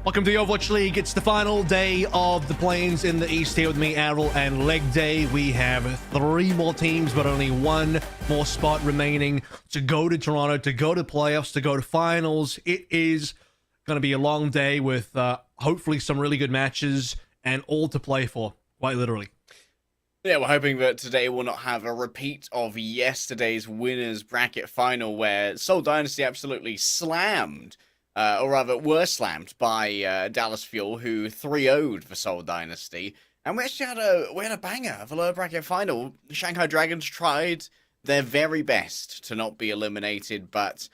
Welcome to the Overwatch League. It's the final day of the play-ins in the East here with me, Errol, and Leg Day. We have 3 more teams, but only 1 more spot remaining to go to Toronto, to go to playoffs, to go to finals. It is going to be a long day with hopefully some really good matches and all to play for, quite literally. Yeah, we're hoping that today will not have a repeat of yesterday's winners bracket final where Seoul Dynasty absolutely slammed, or rather were slammed by Dallas Fuel, who 3-0'd for Seoul Dynasty. And we actually had a banger of a lower bracket final. Shanghai Dragons tried their very best to not be eliminated, but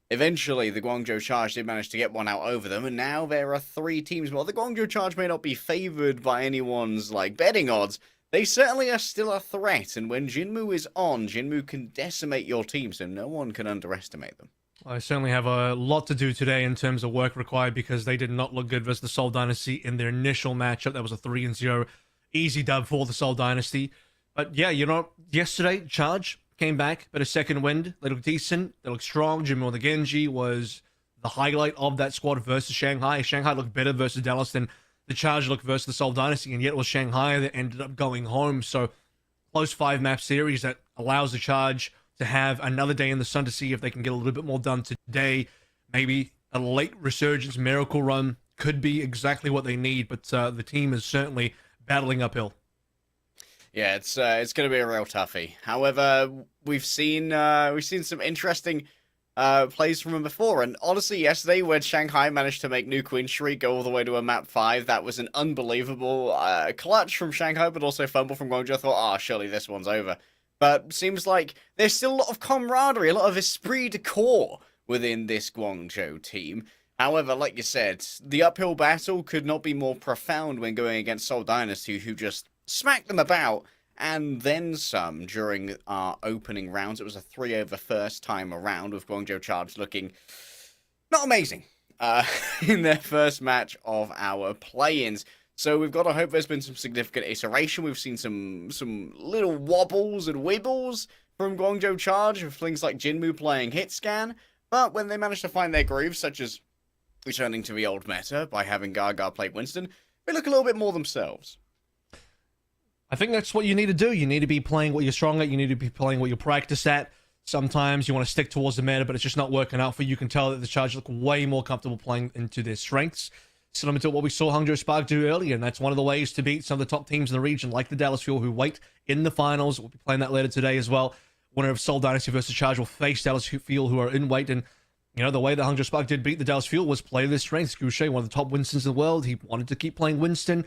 eventually the Guangzhou Charge did manage to get one out over them, and now there are 3 teams. While the Guangzhou Charge may not be favored by anyone's betting odds, they certainly are still a threat, and when Jinmu is on, Jinmu can decimate your team, so no one can underestimate them. I certainly have a lot to do today in terms of work required because they did not look good versus the Seoul Dynasty in their initial matchup. That was a 3-0 easy dub for the Seoul Dynasty. But yeah, yesterday, Charge came back, but a second wind. They looked decent. They looked strong. Jinmu the Genji was the highlight of that squad versus Shanghai. Shanghai looked better versus Dallas than the Charge looked versus the Seoul Dynasty, and yet it was Shanghai that ended up going home. So, close 5-map series that allows the Charge to have another day in the sun to see if they can get a little bit more done today. Maybe a late resurgence miracle run could be exactly what they need, but the team is certainly battling uphill. Yeah, it's going to be a real toughie. However, we've seen some interesting plays from him before, and honestly, yesterday when Shanghai managed to make Nuke Win Streak go all the way to a map 5, that was an unbelievable clutch from Shanghai, but also fumble from Guangzhou. I thought, surely this one's over. But seems like there's still a lot of camaraderie, a lot of esprit de corps within this Guangzhou team. However, like you said, the uphill battle could not be more profound when going against Seoul Dynasty, who just smacked them about and then some during our opening rounds. It was a 3-over first time around, with Guangzhou Charge looking not amazing in their first match of our play-ins. So we've got to hope there's been some significant iteration. We've seen some little wobbles and wibbles from Guangzhou Charge, with things like Jinmu playing hit scan. But when they manage to find their groove, such as returning to the old meta by having Gaga play Winston, they look a little bit more themselves. I think that's what you need to do. You need to be playing what you're strong at. You need to be playing what you practice at. Sometimes you want to stick towards the meta, but it's just not working out for you. You can tell that the Charge look way more comfortable playing into their strengths. Similar to what we saw Hangzhou Spark do earlier, and that's one of the ways to beat some of the top teams in the region, like the Dallas Fuel, who wait in the finals. We'll be playing that later today as well. Winner of Seoul Dynasty versus Charge will face Dallas Fuel, who are in wait. And, the way that Hangzhou Spark did beat the Dallas Fuel was play their strengths. Goucher, one of the top Winstons in the world, he wanted to keep playing Winston.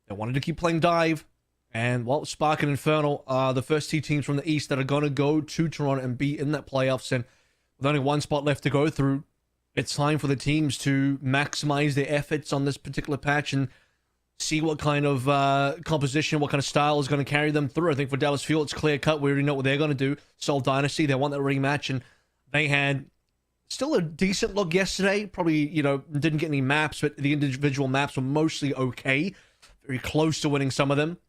They wanted to keep playing Dive. And, Spark and Infernal are the first 2 teams from the East that are going to go to Toronto and be in that playoffs. And with only 1 spot left to go through, it's time for the teams to maximize their efforts on this particular patch and see what kind of composition, what kind of style is going to carry them through. I think for Dallas Fuel, it's clear cut. We already know what they're going to do. Seoul Dynasty, they want that rematch, and they had still a decent look yesterday. Probably, didn't get any maps, but the individual maps were mostly okay. Very close to winning some of them.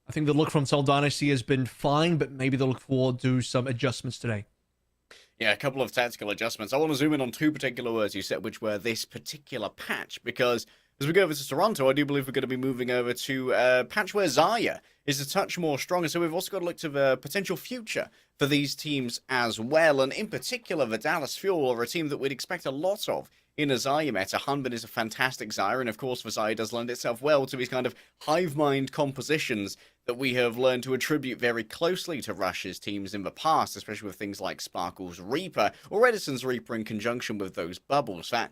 I think the look from Seoul Dynasty has been fine, but maybe they'll look forward to some adjustments today. Yeah, a couple of tactical adjustments. I want to zoom in on 2 particular words you said, which were this particular patch, because as we go over to Toronto, I do believe we're going to be moving over to a patch where Xayah is a touch more stronger, so we've also got to look to the potential future for these teams as well, and in particular, the Dallas Fuel are a team that we'd expect a lot of in a Xayah meta. Hunbin is a fantastic Xayah, and of course, the Xayah does lend itself well to these kind of hive mind compositions that we have learned to attribute very closely to Rush's teams in the past, especially with things like Sparkle's Reaper or Edison's Reaper in conjunction with those bubbles. That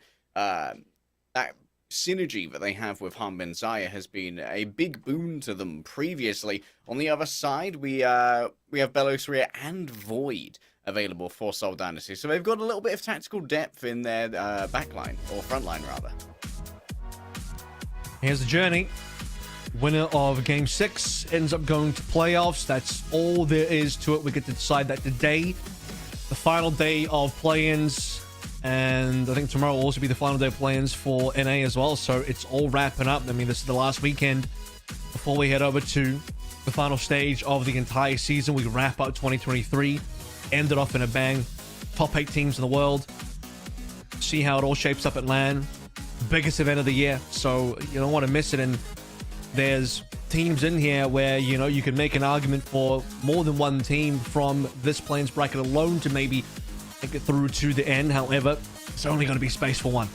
synergy that they have with Hunbin Xayah has been a big boon to them previously. On the other side, we have Bellosaria and Void available for Seoul Dynasty, so they've got a little bit of tactical depth in their backline, or frontline rather. Here's the journey. Winner of Game 6 ends up going to playoffs. That's all there is to it. We get to decide that today. The final day of play-ins, and I think tomorrow will also be the final day of play-ins for NA as well, so it's all wrapping up. I mean, this is the last weekend before we head over to the final stage of the entire season. We wrap up 2023, ended off in a bang. Top 8 teams in the world. See how it all shapes up at LAN. biggest event of the year, so you don't want to miss it. And there's teams in here where, you know, you can make an argument for more than one team from this play-ins bracket alone to maybe make it through to the end. However, it's only going to be space for one.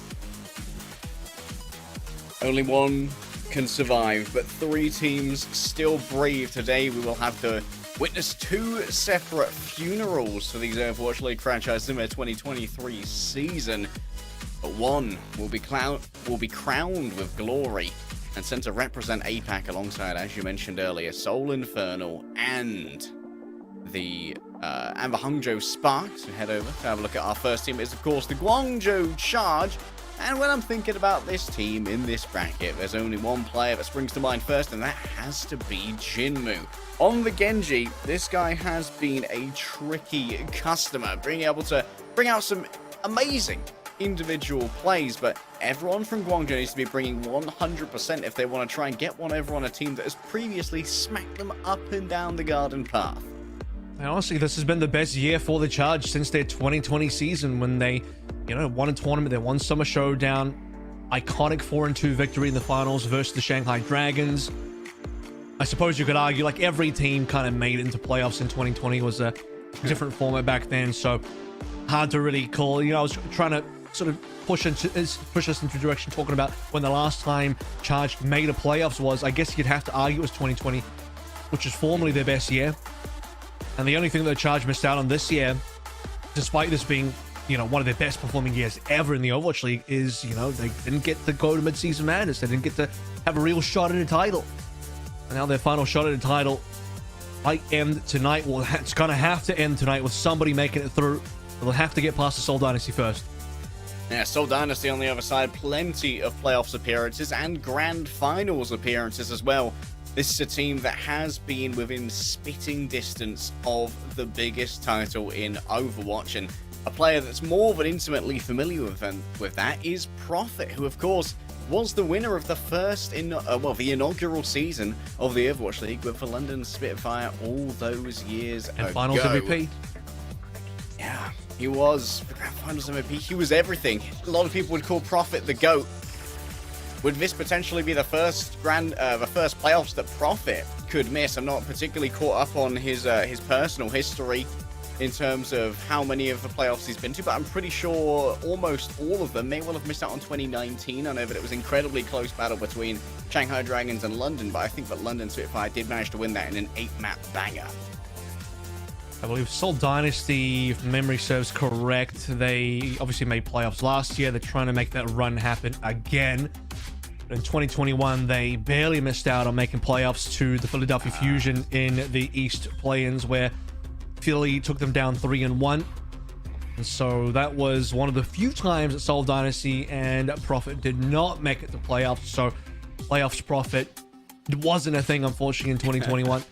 Only one can survive, but 3 teams still brave. Today we will have to witness 2 separate funerals for these Overwatch League franchises in their 2023 season. But one will be crowned with glory and sent to represent APAC alongside, as you mentioned earlier, Seoul Infernal and the Hangzhou Sparks. So head over to have a look at our first team. It's of course the Guangzhou Charge. And when I'm thinking about this team in this bracket, there's only one player that springs to mind first, and that has to be Jinmu. On the Genji, this guy has been a tricky customer, being able to bring out some amazing individual plays, but everyone from Guangzhou needs to be bringing 100% if they want to try and get one over on a team that has previously smacked them up and down the garden path. And honestly, this has been the best year for the Charge since their 2020 season when they, you know, won a tournament. They won Summer Showdown, iconic 4-2 victory in the finals versus the Shanghai Dragons. I suppose you could argue like every team kind of made it into playoffs in 2020. It was a different format back then, so hard to really call. You know, I was trying to sort of push us into a direction talking about when the last time Charge made a playoffs was. I guess you'd have to argue it was 2020, which is formerly their best year. And the only thing that the Charge missed out on this year, despite this being, you know, one of their best performing years ever in the Overwatch League, is, you know, they didn't get to go to mid-season madness. They didn't get to have a real shot at a title. And now their final shot at a title might end tonight. Well, it's going to have to end tonight with somebody making it through. They'll have to get past the Seoul Dynasty first. Yeah, Seoul Dynasty on the other side, plenty of playoffs appearances and grand finals appearances as well. This is a team that has been within spitting distance of the biggest title in Overwatch, and a player that's more than intimately familiar with that is Prophet, who of course was the winner of the first the inaugural season of the Overwatch League with the London Spitfire all those years ago. And finals MVP. Yeah, he was the Grand Finals MVP. He was everything. A lot of people would call Prophet the GOAT. Would this potentially be the first playoffs that Prophet could miss? I'm not particularly caught up on his personal history in terms of how many of the playoffs he's been to, but I'm pretty sure almost all of them. May well have missed out on 2019. I know that it was an incredibly close battle between Shanghai Dragons and London, but I think that London Spitfire did manage to win that in an 8-map banger. I believe Seoul Dynasty, if memory serves correct, they obviously made playoffs last year. They're trying to make that run happen again. In 2021, they barely missed out on making playoffs to the Philadelphia Fusion in the East play-ins, where Philly took them down 3-1. And so that was one of the few times that Seoul Dynasty and Prophet did not make it to playoffs. So playoffs Prophet wasn't a thing, unfortunately, in 2021.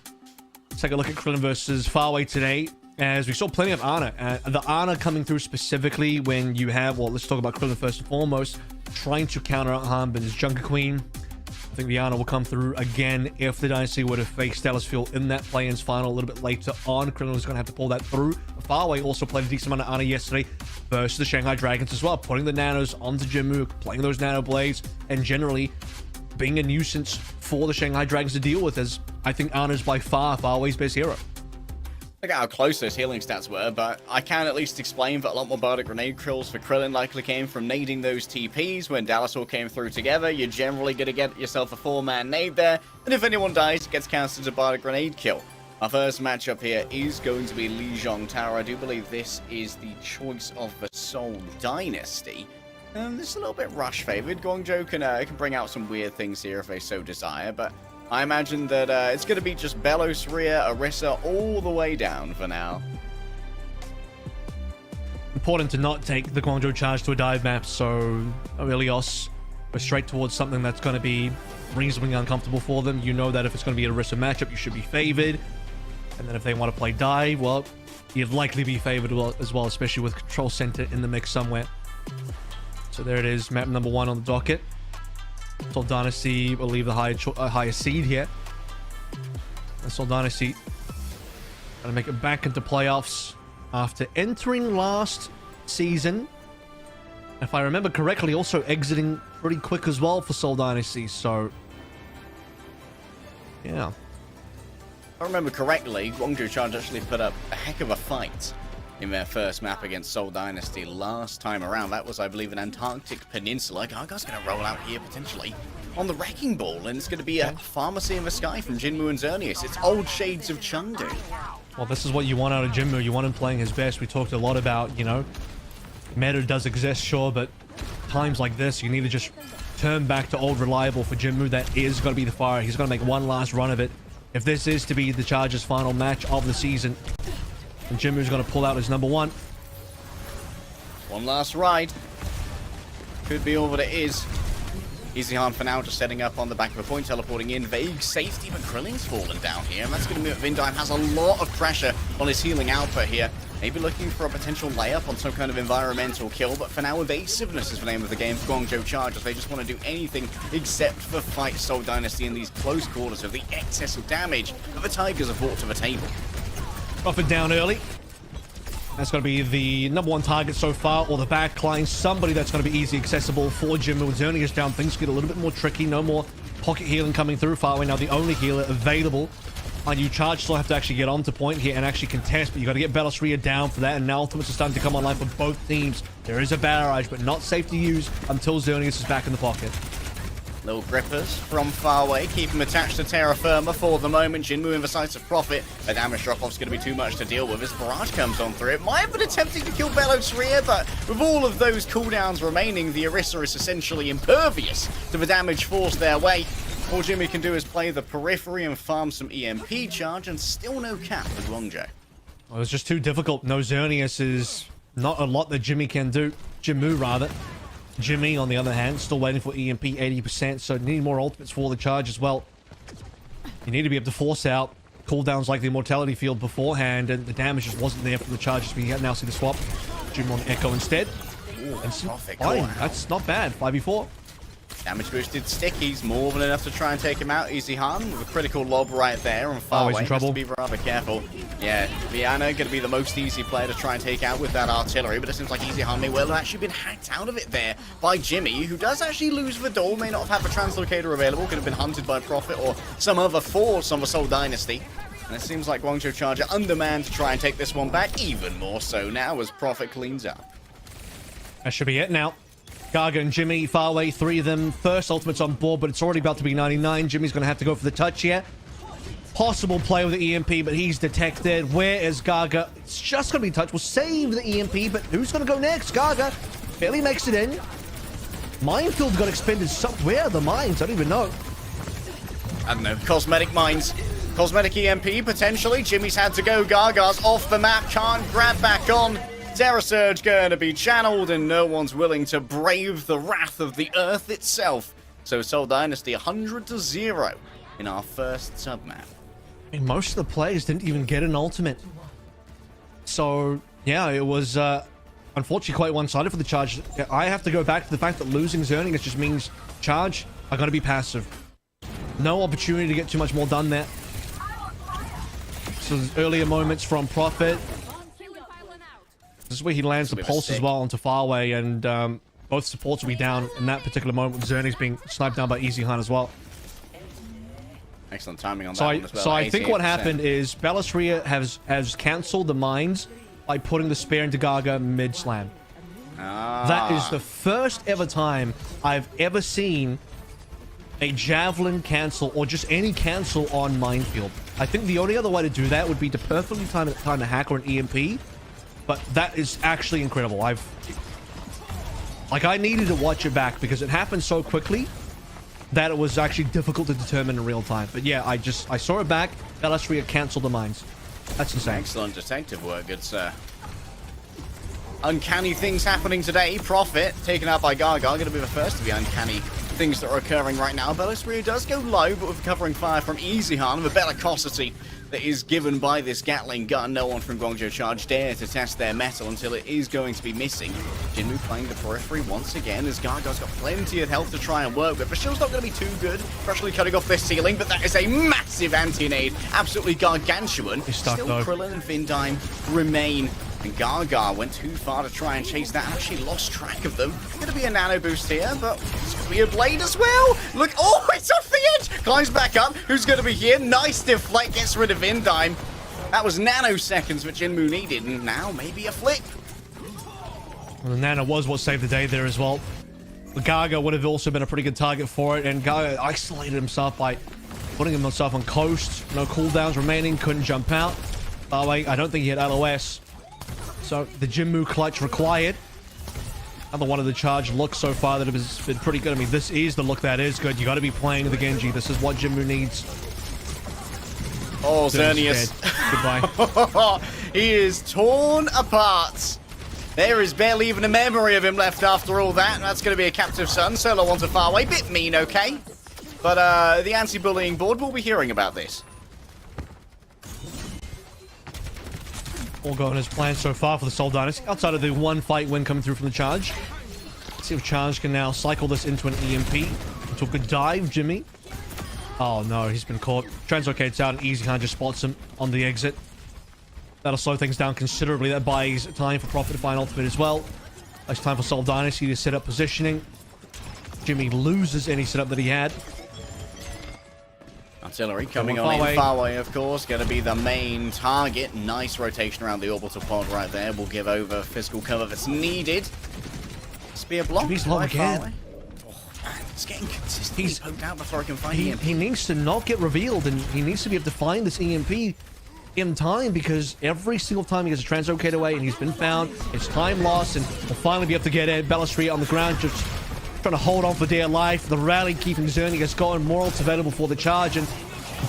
Let's take a look at Krillin versus Farway today, as we saw plenty of Ana. The Ana coming through specifically when you have, well, let's talk about Krillin first and foremost, trying to counter out Hanbin's Junker Queen. I think the Ana will come through again if the Dynasty were to face Dallasfield in that play-ins final a little bit later on. Krillin was going to have to pull that through. Farway also played a decent amount of Ana yesterday versus the Shanghai Dragons as well, putting the nanos onto Jinmu, playing those nano blades, and generally being a nuisance for the Shanghai Dragons to deal with, as I think Ana's by far Farway's best hero. Look at how close those healing stats were, but I can at least explain that a lot more bardic grenade kills for Krillin likely came from nading those TPs. When Dallas all came through together, you're generally going to get yourself a 4-man nade there, and if anyone dies, it gets counted as a bardic grenade kill. Our first matchup here is going to be Lijiang Tower. I do believe this is the choice of the Seoul Dynasty. This is a little bit rush favored. Guangzhou can bring out some weird things here if they so desire, but I imagine that it's going to be just Belos, Rhea, Orisa all the way down for now. Important to not take the Guangzhou Charge to a dive map, so Aurelios go straight towards something that's going to be reasonably uncomfortable for them. You know that if it's going to be an Orisa matchup, you should be favored. And then if they want to play dive, well, you'd likely be favored as well, especially with Control Center in the mix somewhere. So there it is, map number 1 on the docket. Seoul Dynasty will leave the higher seed here. And Seoul Dynasty going to make it back into playoffs after entering last season If I remember correctly, also exiting pretty quick as well for Seoul Dynasty, so... yeah. If I remember correctly, Guangzhou Charge actually put up a heck of a fight in their first map against Seoul Dynasty last time around. That was, I believe, an Antarctic Peninsula. Gaga's going to roll out here potentially on the Wrecking Ball, and it's going to be a Pharmacy in the Sky from Jinmu and Xerneas. It's old shades of Chengdu. Well, this is what you want out of Jinmu. You want him playing his best. We talked a lot about, you know, meta does exist, sure, but times like this, you need to just turn back to old reliable for Jinmu. That is going to be the fire. He's going to make one last run of it. If this is to be the Chargers' final match of the season, and Jinmu's going to pull out his number one. One last ride. Could be all that it is. Eichenwalde for now just setting up on the back of a point, teleporting in. Vague safety, but Krilling's fallen down here. And that's going to mean that Vindime has a lot of pressure on his healing output here. Maybe looking for a potential layup on some kind of environmental kill. But for now, evasiveness is the name of the game for Guangzhou Chargers. They just want to do anything except for fight Seoul Dynasty in these close quarters of the excess of damage that the Tigers have brought to the table. Prophet down early. That's going to be the number one target so far, or the backline. Somebody that's going to be easy accessible for Jinmu. And Xerneas down, things get a little bit more tricky. No more pocket healing coming through. Far away now, the only healer available. And you Charge still have to actually get onto point here and actually contest, but you got to get Bellisria down for that. And now ultimates are starting to come online for both teams. There is a barrage, but not safe to use until Xerneas is back in the pocket. Little grippers from far away, keep him attached to Terra Firma for the moment. Jinmu in the sights of Profit. The damage drop-off's going to be too much to deal with as Barrage comes on through. It might have been attempting to kill Bellisria, but with all of those cooldowns remaining, the Orisa is essentially impervious to the damage forced their way. All Jimmy can do is play the periphery and farm some EMP charge, and still no cap with Guangzhou. Well, it's just too difficult. No Xerneas is not a lot that Jimmy can do. Jinmu, rather. Jimmy, on the other hand, still waiting for EMP 80%, so need more ultimates for the Charge as well. You need to be able to force out cooldowns like the Immortality Field beforehand, and the damage just wasn't there for the Chargers. We now see the swap. Jim on Echo instead. Ooh, and fine. That's not bad. 5v4. Damage boosted stickies, more than enough to try and take him out. Eichenwalde with a critical lob right there on far away. In trouble. Has to be rather careful. Yeah, Viana going to be the most easy player to try and take out with that artillery, but it seems like Eichenwalde may well have actually been hacked out of it there by Jimmy, who does actually lose the door, may not have had the translocator available, could have been hunted by Prophet or some other force on the Seoul Dynasty. And it seems like Guangzhou Charger undermanned to try and take this one back, even more so now as Prophet cleans up. That should be it now. Gaga and Jimmy, far away, three of them. First ultimate's on board, but it's already about to be 99. Jimmy's going to have to go for the touch here. Possible play with the EMP, but he's detected. Where is Gaga? It's just going to be touch. We'll save the EMP, but who's going to go next? Gaga barely makes it in. Minefield got expended somewhere. The mines, I don't even know. I don't know. Cosmetic mines. Cosmetic EMP, potentially. Jimmy's had to go. Gaga's off the map. Can't grab back on. Terra Surge going to be channeled, and no one's willing to brave the wrath of the Earth itself. So Seoul Dynasty 100-0 in our first sub-map. I mean, most of the players didn't even get an ultimate. So, yeah, it was unfortunately quite one-sided for the Charge. I have to go back to the fact that losing Xerneas just means Charge are going to be passive. No opportunity to get too much more done there. So there's earlier moments from Prophet. This is where he lands the pulse as well onto Farway, and both supports will be down in that particular moment with Xerneas being sniped down by Eichenwalde as well. Excellent timing on that one as well. So I think what happened is Bellisria has cancelled the mines by putting the spear into Gaga mid-slam. That is the first ever time I've ever seen a javelin cancel, or just any cancel on Minefield. I think the only other way to do that would be to perfectly time a hack or an EMP. But that is actually incredible. I needed to watch it back because it happened so quickly that it was actually difficult to determine in real time. But yeah, I saw it back. Bellisria canceled the mines. That's insane. Excellent detective work, good sir. Uncanny things happening today. Prophet taken out by Gaga. Going to be the first to be uncanny things that are occurring right now. Bellisria does go low, but with covering fire from Eichenwalde, the bellicosity that is given by this Gatling gun. No one from Guangzhou Charge dare to test their metal until it is going to be missing. Jinmu playing the periphery once again as Gaga's got plenty of health to try and work with. But shield's not going to be too good for actually cutting off this ceiling, but that is a massive anti-nade. Absolutely gargantuan. He's stuck, Still though. Krillin and Vindime remain And Gaga went too far to try and chase that and actually lost track of them. Going to be a nano boost here, but it's going to be a blade as well. Look, oh, it's off the edge. Climbs back up. Who's going to be here? Nice deflect, gets rid of Indime. That was nanoseconds that Jinmu needed, and now maybe a flip. Well, the nano was what saved the day there as well. Gaga would have also been a pretty good target for it, and Gaga isolated himself by putting himself on coast. No cooldowns remaining, couldn't jump out. By the way, I don't think he had LOS. So the Jinmu clutch required. Another one of the charge looks so far that it has been pretty good. I mean, this is the look that is good. You got to be playing the Genji. This is what Jinmu needs. Oh, Xerneas. Goodbye. He is torn apart. There is barely even a memory of him left after all that. That's going to be a captive son. Solo wants a far away. Bit mean, okay? But the anti-bullying board will be hearing about this. All going as planned so far for the Seoul Dynasty. Outside of the one fight win coming through from the charge. Let's see if charge can now cycle this into an EMP. Into a good dive, Jimmy. Oh no, he's been caught. Translocates out and Eichenwalde just spots him on the exit. That'll slow things down considerably. That buys time for Prophet to find ultimate as well. It's time for Seoul Dynasty to set up positioning. Jimmy loses any setup that he had. Artillery coming on in. Far away, of course. Going to be the main target. Nice rotation around the orbital pod right there. Will give over physical cover that's needed. Spear block. He's low again. Oh, man, it's getting consistently poked out before I can find EMP. He needs to not get revealed, and he needs to be able to find this EMP in time, because every single time he gets a translocate away and he's been found, it's time lost, and we'll finally be able to get in. Bellastria on the ground, just trying to hold on for dear life. The rally keeping Xerneas has gotten more ults available for the charge, and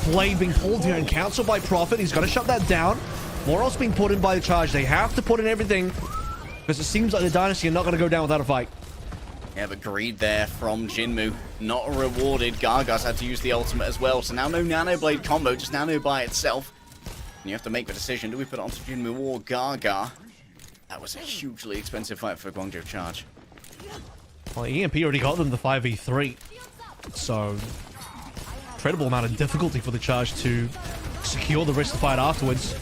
Blade being pulled here and cancelled by Prophet. He's got to shut that down. More ults being put in by the charge. They have to put in everything, because it seems like the Dynasty are not going to go down without a fight. Yeah, but greed there from Jinmu. Not rewarded. Gaga's had to use the ultimate as well, so now no Nano Blade combo, just Nano by itself. And you have to make the decision, do we put it onto Jinmu or Gaga? That was a hugely expensive fight for Guangzhou charge. Well, EMP already got them the 5v3. So, incredible amount of difficulty for the charge to secure the rest of the fight afterwards.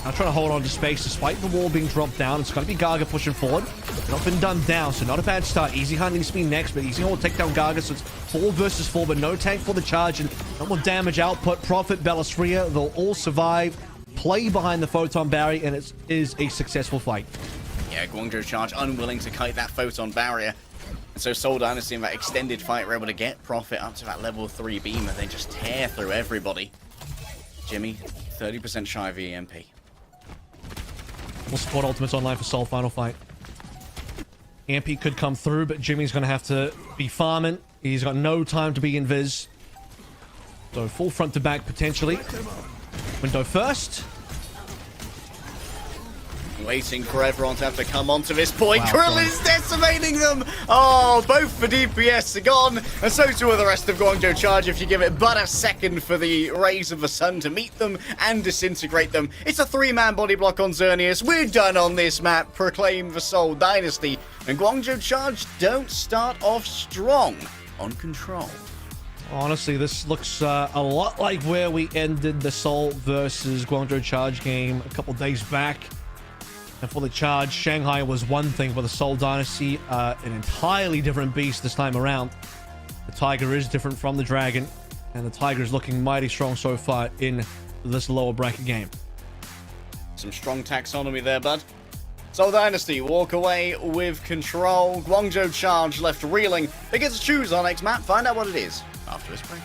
Now trying to hold on to space despite the wall being dropped down. It's going to be Gaga pushing forward. Not been done down, so not a bad start. Eichenwalde needs to be next, but Eichenwalde will take down Gaga, so it's 4 versus 4, but no tank for the charge, and no more damage output. Prophet, Bellastria, they'll all survive. Play behind the photon barrier, and it is a successful fight. Yeah, Guangzhou charge unwilling to kite that photon barrier. And so Seoul Dynasty in that extended fight were able to get Prophet up to that level 3 beam and then just tear through everybody. Jimmy, 30% shy of EMP. We'll support ultimates online for Seoul final fight. EMP could come through, but Jimmy's going to have to be farming. He's got no time to be invis. So full front to back potentially. Window first. Waiting for everyone to have to come onto this point. Wow, Krill is decimating them. Oh, both the DPS are gone. And so too are the rest of Guangzhou charge if you give it but a second for the rays of the sun to meet them and disintegrate them. It's a 3-man body block on Xerneas. We're done on this map. Proclaim the Seoul Dynasty. And Guangzhou charge don't start off strong on control. Honestly, this looks a lot like where we ended the Seoul versus Guangzhou charge game a couple days back. And for the charge, Shanghai was one thing, but the Seoul Dynasty, an entirely different beast this time around. The Tiger is different from the Dragon, and the Tiger is looking mighty strong so far in this lower bracket game. Some strong taxonomy there, bud. Seoul Dynasty walk away with control. Guangzhou charge left reeling. They get to choose our next map. Find out what it is after this break.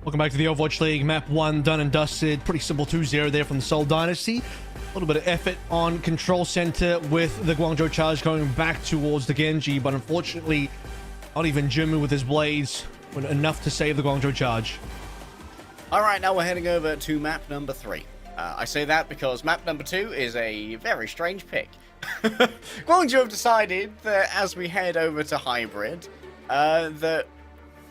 Welcome back to the Overwatch League. Map 1 done and dusted. Pretty simple 2-0 there from the Seoul Dynasty. A little bit of effort on Control Center with the Guangzhou Charge going back towards the Genji, but unfortunately, not even Jimmy with his blades were enough to save the Guangzhou Charge. Alright, now we're heading over to map number 3. I say that because map number 2 is a very strange pick. Guangzhou have decided that as we head over to Hybrid, that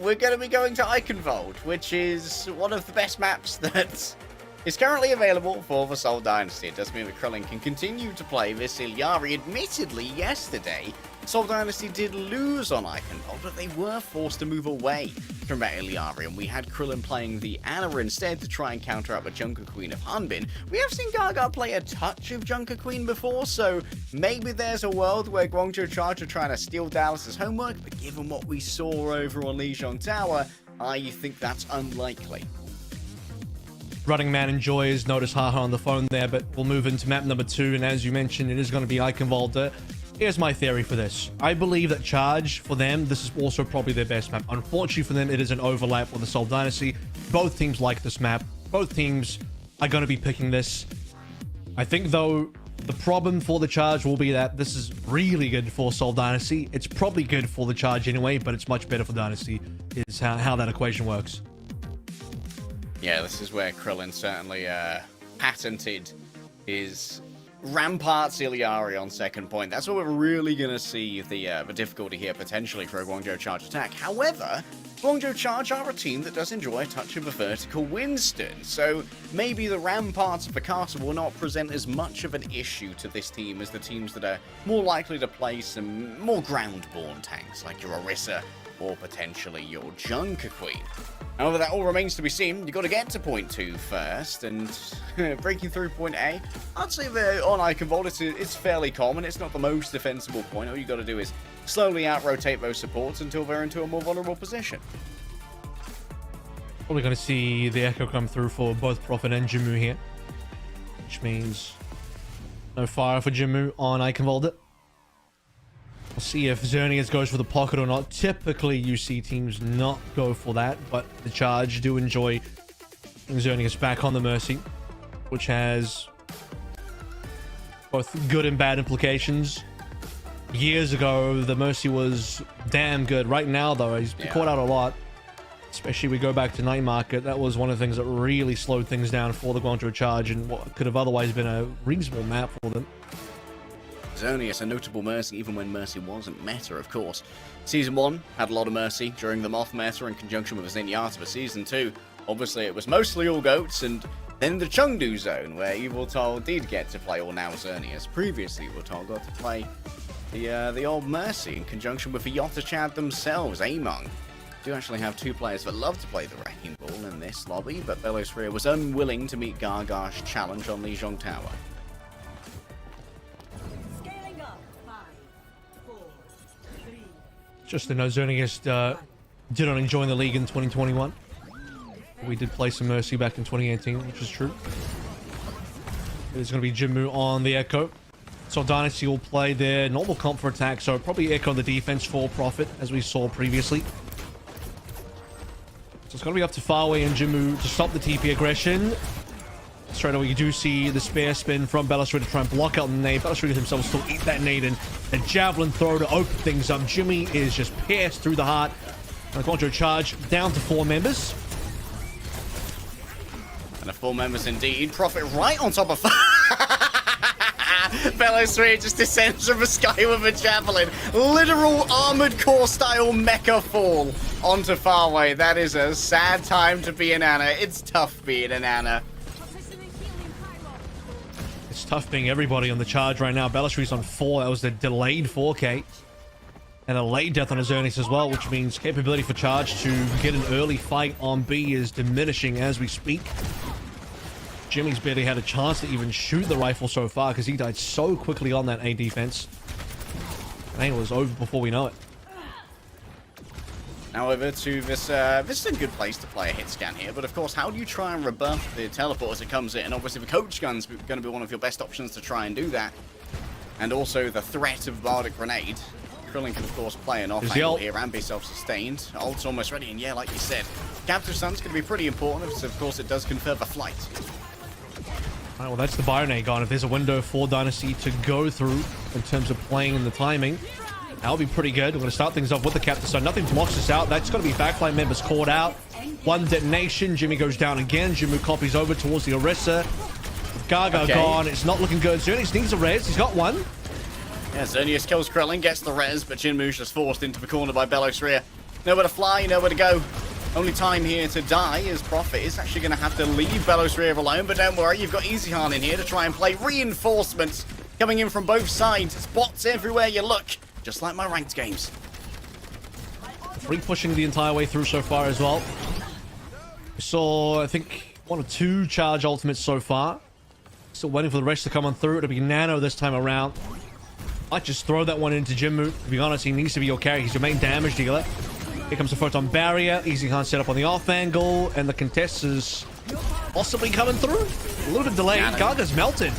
we're going to be going to Eichenwalde, which is one of the best maps that is currently available for the Seoul Dynasty. It does mean that Krillin can continue to play this Illari. Admittedly, yesterday, Seoul Dynasty did lose on Eichenwalde, but they were forced to move away from that Illari, and we had Krillin playing the Ana instead to try and counter up the Junker Queen of Hanbin. We have seen Gaga play a touch of Junker Queen before, so maybe there's a world where Guangzhou Charge are trying to steal Dallas's homework, but given what we saw over on Lijiang Tower, I think that's unlikely. Running Man enjoys, notice haha on the phone there, but we'll move into map number 2, and as you mentioned, it is going to be Eichenwalde. Here's my theory for this. I believe that Charge, for them, this is also probably their best map. Unfortunately for them, it is an overlap with the Seoul Dynasty. Both teams like this map. Both teams are going to be picking this. I think, though, the problem for the Charge will be that this is really good for Seoul Dynasty. It's probably good for the Charge anyway, but it's much better for Dynasty, is how that equation works. Yeah, this is where Krillin certainly patented his Rampart Ciliari on second point. That's where we're really going to see the difficulty here, potentially, for a Guangzhou Charge attack. However, Guangzhou Charge are a team that does enjoy a touch of a vertical Winston, so maybe the ramparts of the castle will not present as much of an issue to this team as the teams that are more likely to play some more ground-borne tanks, like your Orisa or potentially your Junker Queen. However, that all remains to be seen. You've got to get to point 2 first, and breaking through point A, I'd say that on Eichenwalde it's fairly common. It's not the most defensible point. All you got to do is slowly out-rotate those supports until they're into a more vulnerable position. Probably going to see the Echo come through for both Prophet and Jimmu here, which means no fire for Jimmu on Eichenwalde. We'll see if Xerneas goes for the pocket or not. Typically, you see teams not go for that, but the Charge do enjoy Xerneas back on the Mercy, which has both good and bad implications. Years ago, the Mercy was damn good. Right now, though, he's caught out a lot. Especially we go back to Night Market. That was one of the things that really slowed things down for the Guangzhou Charge and what could have otherwise been a reasonable map for them. Xerneas, a notable Mercy, even when Mercy wasn't meta, of course. Season 1 had a lot of Mercy during the Moth meta in conjunction with Zenyatta, but Season 2, obviously it was mostly all Goats, and then the Chengdu zone, where Evil Tol did get to play, or now Xerneas. Previously, Evil Tol got to play the old Mercy in conjunction with the Yotta Chad themselves, Among. Do actually have 2 players that love to play the Wrecking Ball in this lobby, but Bellosphere was unwilling to meet Gargash challenge on Lijiang Tower. Just to know, Xerneas did not enjoy the league in 2021. We did play some Mercy back in 2018, which is true. There's going to be Jimmu on the Echo. Seoul Dynasty will play their normal comp for attack, so probably Echo on the defense for Prophet, as we saw previously. So it's going to be up to Farway and Jimmu to stop the TP aggression. Straight away, you do see the spare spin from Bellosphere to try and block out the nade. Bellosphere himself will still eat that nade, and a javelin throw to open things up. Jimmy is just pierced through the heart. And Guangzhou Charge down to 4 members. And a 4 members indeed. Prophet right on top of... Bellosphere just descends from the sky with a javelin. Literal Armored Core style mecha fall onto Farway. That is a sad time to be an Ana. It's tough being an Ana. It's tough being everybody on the Charge right now. Bellastree's on 4. That was the delayed 4K. And a late death on his Xerneas as well, which means capability for Charge to get an early fight on B is diminishing as we speak. Jimmy's barely had a chance to even shoot the rifle so far because he died so quickly on that A defense. Angle is over before we know it. Now over to this. This is a good place to play a hit scan here, but of course, how do you try and rebuff the teleport as it comes in? Obviously, the coach gun's going to be one of your best options to try and do that. And also the threat of Bardic Grenade. Krillin can, of course, play an off-angle here and be self-sustained. Ult's almost ready, and yeah, like you said, Captive Sun's going to be pretty important, because of course it does confer the flight. Alright, well, that's the Byronate gone. If there's a window for Dynasty to go through in terms of playing and the timing, that'll be pretty good. We're going to start things off with the Captive Sun. Nothing blocks us out. That's going to be backline members caught out. One detonation. Jimmy goes down again. Jimmy copies over towards the Orisa. Gaga gone. It's not looking good. Xerneas needs a res. He's got one. Yeah, Xerneas kills Krillin, gets the res, but Jinmu's just forced into the corner by Bellosphere. Nowhere to fly, nowhere to go. Only time here to die is Prophet is actually going to have to leave Bellosphere alone, but don't worry, you've got Easyhan in here to try and play reinforcements coming in from both sides. Spots everywhere you look, just like my ranked games. 3 pushing the entire way through so far as well. We saw, I think, 1 or 2 charge ultimates so far. Still waiting for the rest to come on through. It'll be Nano this time around. Might just throw that one into Jinmu. To be honest, he needs to be your carry. He's your main damage dealer. Here comes the photon barrier. Easyhan set up on the off angle, and the contest is possibly coming through. A little bit delayed. Gaga's melted.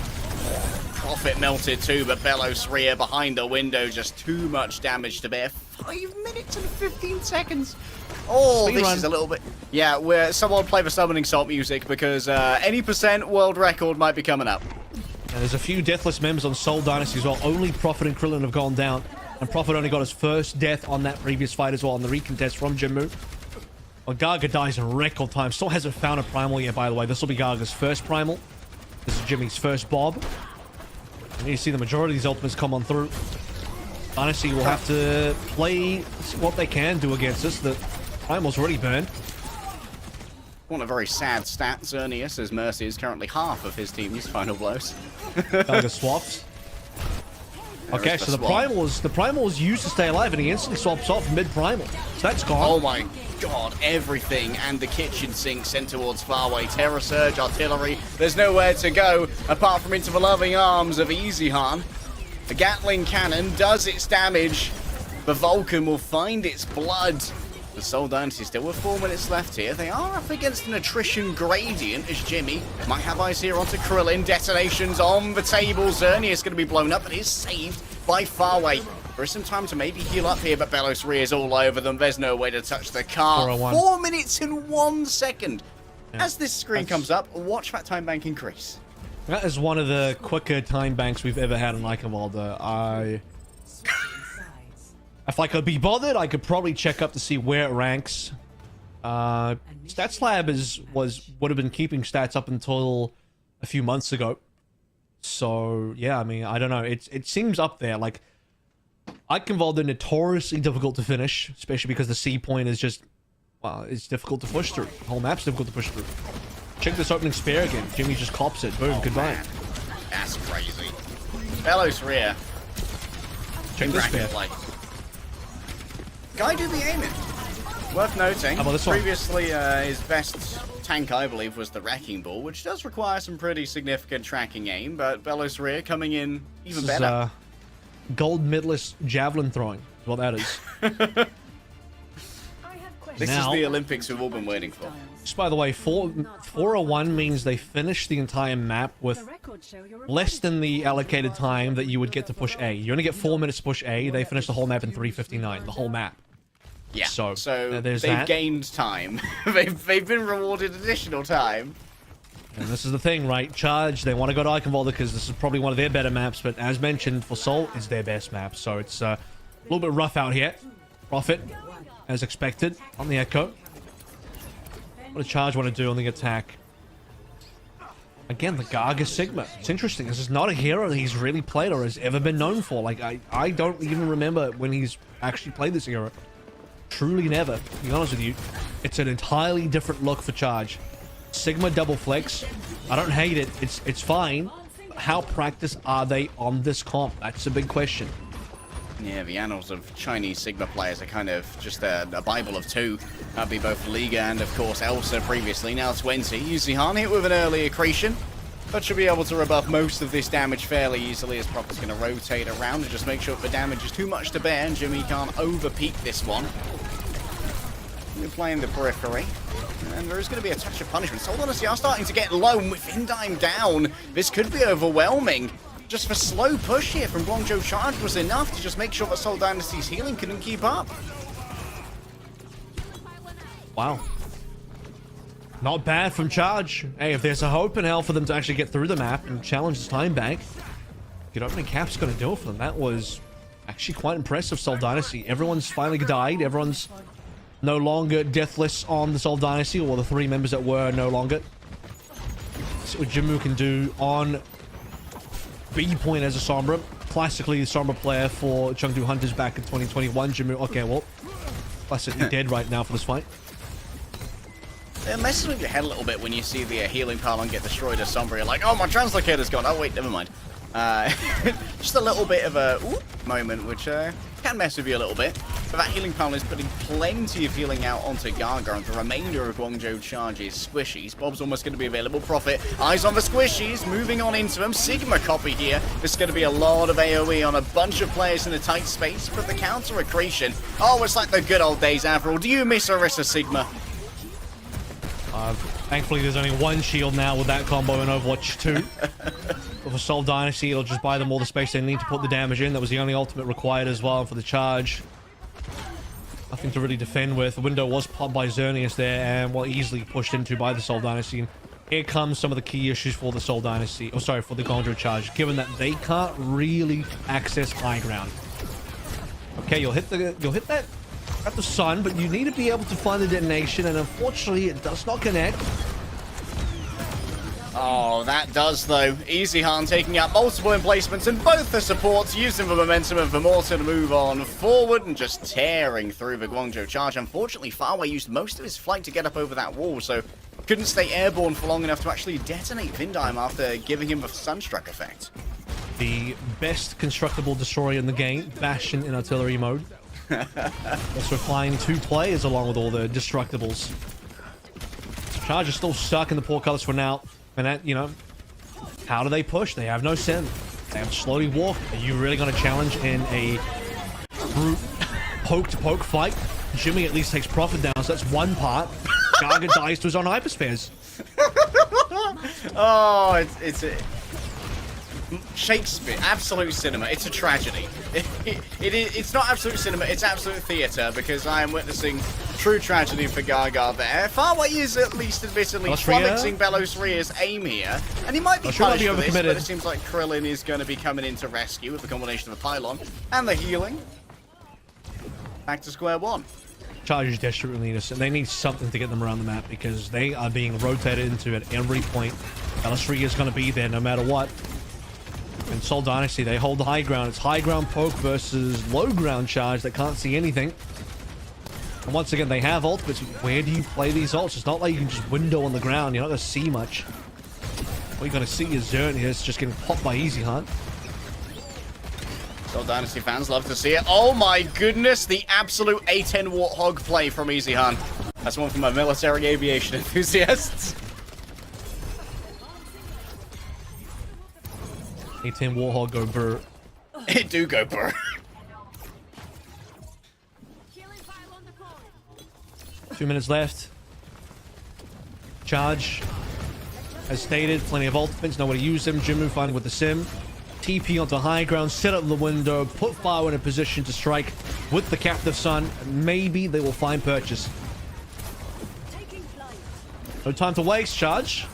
Prophet melted too, but Bellosphere behind the window, just too much damage to bear. 5 minutes and 15 seconds. Oh, this is a little bit... Yeah, where someone play the summoning salt music, because any percent world record might be coming up. And there's a few deathless members on Seoul Dynasty as well. Only Prophet and Krillin have gone down. And Prophet only got his first death on that previous fight as well, on the recontest from Jinmu. Well, Gaga dies in record time. Still hasn't found a primal yet, by the way. This will be Gaga's first primal. This is Jimmy's first Bob. And you see the majority of these ultimates come on through. Dynasty will have to play what they can do against us. The Primal's already burned. One a very sad stat, Xerneas, as Mercy is currently half of his team's final blows. Gallagher swaps. Okay, so the Primal's used to stay alive, and he instantly swaps off mid-Primal. So that's gone. Oh my god, everything and the kitchen sink sent towards Farway. Terror Surge, Artillery. There's nowhere to go apart from into the loving arms of Easyhan. The Gatling Cannon does its damage. The Vulcan will find its blood. The Seoul Dynasty still with 4 minutes left here. They are up against an attrition gradient as Jimmy might have eyes here onto Krillin. Detonations on the table. Zernia is going to be blown up, but is saved by Farway. There is some time to maybe heal up here, but Belos Rhea is all over them. There's no way to touch the car. 4 minutes and 1 second. Yeah. As this screen comes up, watch that time bank increase. That is one of the quicker time banks we've ever had in Eichenwalde. If I could be bothered, I could probably check up to see where it ranks. Stats Lab would have been keeping stats up until a few months ago. So yeah, I mean, I don't know. It seems up there. Like, Eichenwalde are notoriously difficult to finish, especially because the C point is just, well, it's difficult to push through. The whole map's difficult to push through. Check this opening spare again. Jimmy just cops it. Boom, goodbye. Man. That's crazy. Belos Rhea. Check this spare. Guy do be aiming. Worth noting, How about this one? Previously his best tank, I believe, was the Wrecking Ball, which does require some pretty significant tracking aim, but Belos Rhea coming in even better. Gold medalist javelin throwing is what that is. This is the Olympics we've all been waiting for. Just by the way, 401 means they finish the entire map with less than the allocated time that you would get to push A. You only get 4 minutes to push A. They finish the whole map in 3:59, the whole map. Yeah, so there's they've that. gained time. they've been rewarded additional time. And this is the thing, right? Charge, they want to go to Eichenwalde because this is probably one of their better maps, but as mentioned, for Seoul, it's their best map. So it's a little bit rough out here. Profit, as expected, on the Echo. What does Charge want to do on the attack? Again, the Gaga Sigma. It's interesting. This is not a hero that he's really played or has ever been known for. Like, I don't even remember when he's actually played this hero. Truly never, to be honest with you. It's an entirely different look for Charge. Sigma double flex. I don't hate it. It's fine. How practiced are they on this comp? That's a big question. Yeah, the annals of Chinese Sigma players are kind of just a Bible of two. That'd be both Liga and, of course, Elsa previously. Now 20. Yuzihan hit with an early accretion, but should be able to rebuff most of this damage fairly easily as Prophet's going to rotate around and just make sure if the damage is too much to bear and Jimmy can't over-peak this one. We're playing the periphery, and there is going to be a touch of punishment. Seoul Dynasty are starting to get low with Indime down. This could be overwhelming. Just for slow push here from Guangzhou Charge was enough to just make sure that Seoul Dynasty's healing couldn't keep up. Wow. Not bad from Charge. Hey, if there's a hope in hell for them to actually get through the map and challenge this time back, good opening cap's going to do it for them. That was actually quite impressive, Seoul Dynasty. Everyone's finally died. Everyone's no longer deathless on the Seoul Dynasty, or the 3 members that were no longer. See what Jimmu can do on B point as a Sombra. Classically the Sombra player for Chengdu Hunters back in 2021. Jimmu, okay, well, classically dead right now for this fight. It messes with your head a little bit when you see the healing pylon get destroyed as Sombra. You're like, oh, my translocator's gone. Oh, wait, never mind. Just a little bit of a moment, which can mess with you a little bit. But that healing pylon is putting plenty of healing out onto Gaga, and the remainder of Guangzhou Charge's squishies. Bob's almost going to be available. Prophet, eyes on the squishies, moving on into them. Sigma copy here. There's going to be a lot of AoE on a bunch of players in a tight space, but the counter accretion. Oh, it's like the good old days, Avril. Do you miss Orisa Sigma? Thankfully, there's only one shield now with that combo in Overwatch 2. For Seoul Dynasty, it'll just buy them all the space they need to put the damage in. That was the only ultimate required as well for the Charge. Nothing to really defend with. The window was popped by Xerneas there and well easily pushed into by the Seoul Dynasty. And here comes some of the key issues for the Seoul Dynasty. Oh, sorry, for the Guangzhou Charge, given that they can't really access high ground. Okay, you'll hit that at the sun, but you need to be able to find the detonation, and unfortunately, it does not connect. Oh, that does though. Eichenwalde taking out multiple emplacements, and both the supports using the momentum of the mortar to move on forward and just tearing through the Guangzhou charge. Unfortunately, Farway used most of his flight to get up over that wall, so couldn't stay airborne for long enough to actually detonate Vindheim after giving him the Sunstruck effect. The best constructible destroyer in the game, Bastion in artillery mode. Also flying 2 players along with all the destructibles. Charge is still stuck in the portcullis for now. And that, you know, how do they push? They have no sim. They have slowly walk. Are you really going to challenge in a brute poke-to-poke fight? Jimmy at least takes profit down, so that's one part. Gaga dies to his own hyperspheres. Oh, it's a Shakespeare, absolute cinema. It's a tragedy. It's not absolute cinema, it's absolute theatre, because I am witnessing true tragedy for Gaga there. Farway is at least admittedly flummoxing Belosria's aim here, and he might be punished for this, but it seems like Krillin is going to be coming in to rescue with the combination of the pylon and the healing. Back to square one. Chargers desperately need us, and they need something to get them around the map because they are being rotated into at every point. Belosria is going to be there no matter what. In Seoul Dynasty, they hold the high ground. It's high ground poke versus low ground charge that can't see anything. And once again, they have ult, but where do you play these ults? It's not like you can just window on the ground. You're not going to see much. All you're going to see is Zern here. It's just getting popped by Eichenwalde. Seoul Dynasty fans love to see it. Oh my goodness, the absolute A10 Warthog play from Eichenwalde. That's one for my military aviation enthusiasts. A10 Warthog go burr. It do go burr. 2 minutes left. Charge. As stated, plenty of ultimates. Nobody use them. Jimu fighting with the sim. TP onto high ground. Set up the window. Put Fire in a position to strike with the Captive Sun. Maybe they will find purchase. No time to waste. Charge.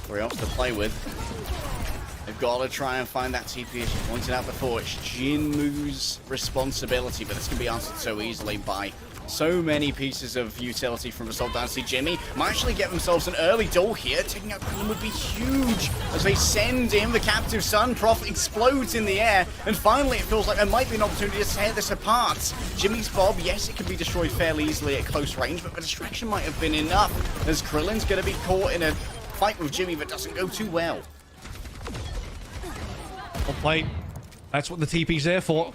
3 ults to play with. They've got to try and find that TP, as you pointed out before. It's Jinmu's responsibility, but this can be answered so easily by so many pieces of utility from the Seoul Dynasty. Jimmy might actually get themselves an early duel here. Taking out Krillin would be huge as they send in the Captive Sun. Prof explodes in the air, and finally it feels like there might be an opportunity to tear this apart. Jimmy's Bob, yes, it can be destroyed fairly easily at close range, but the distraction might have been enough, as Krillin's going to be caught in a fight with Jimmy that doesn't go too well. Well played. That's what the TP's there for.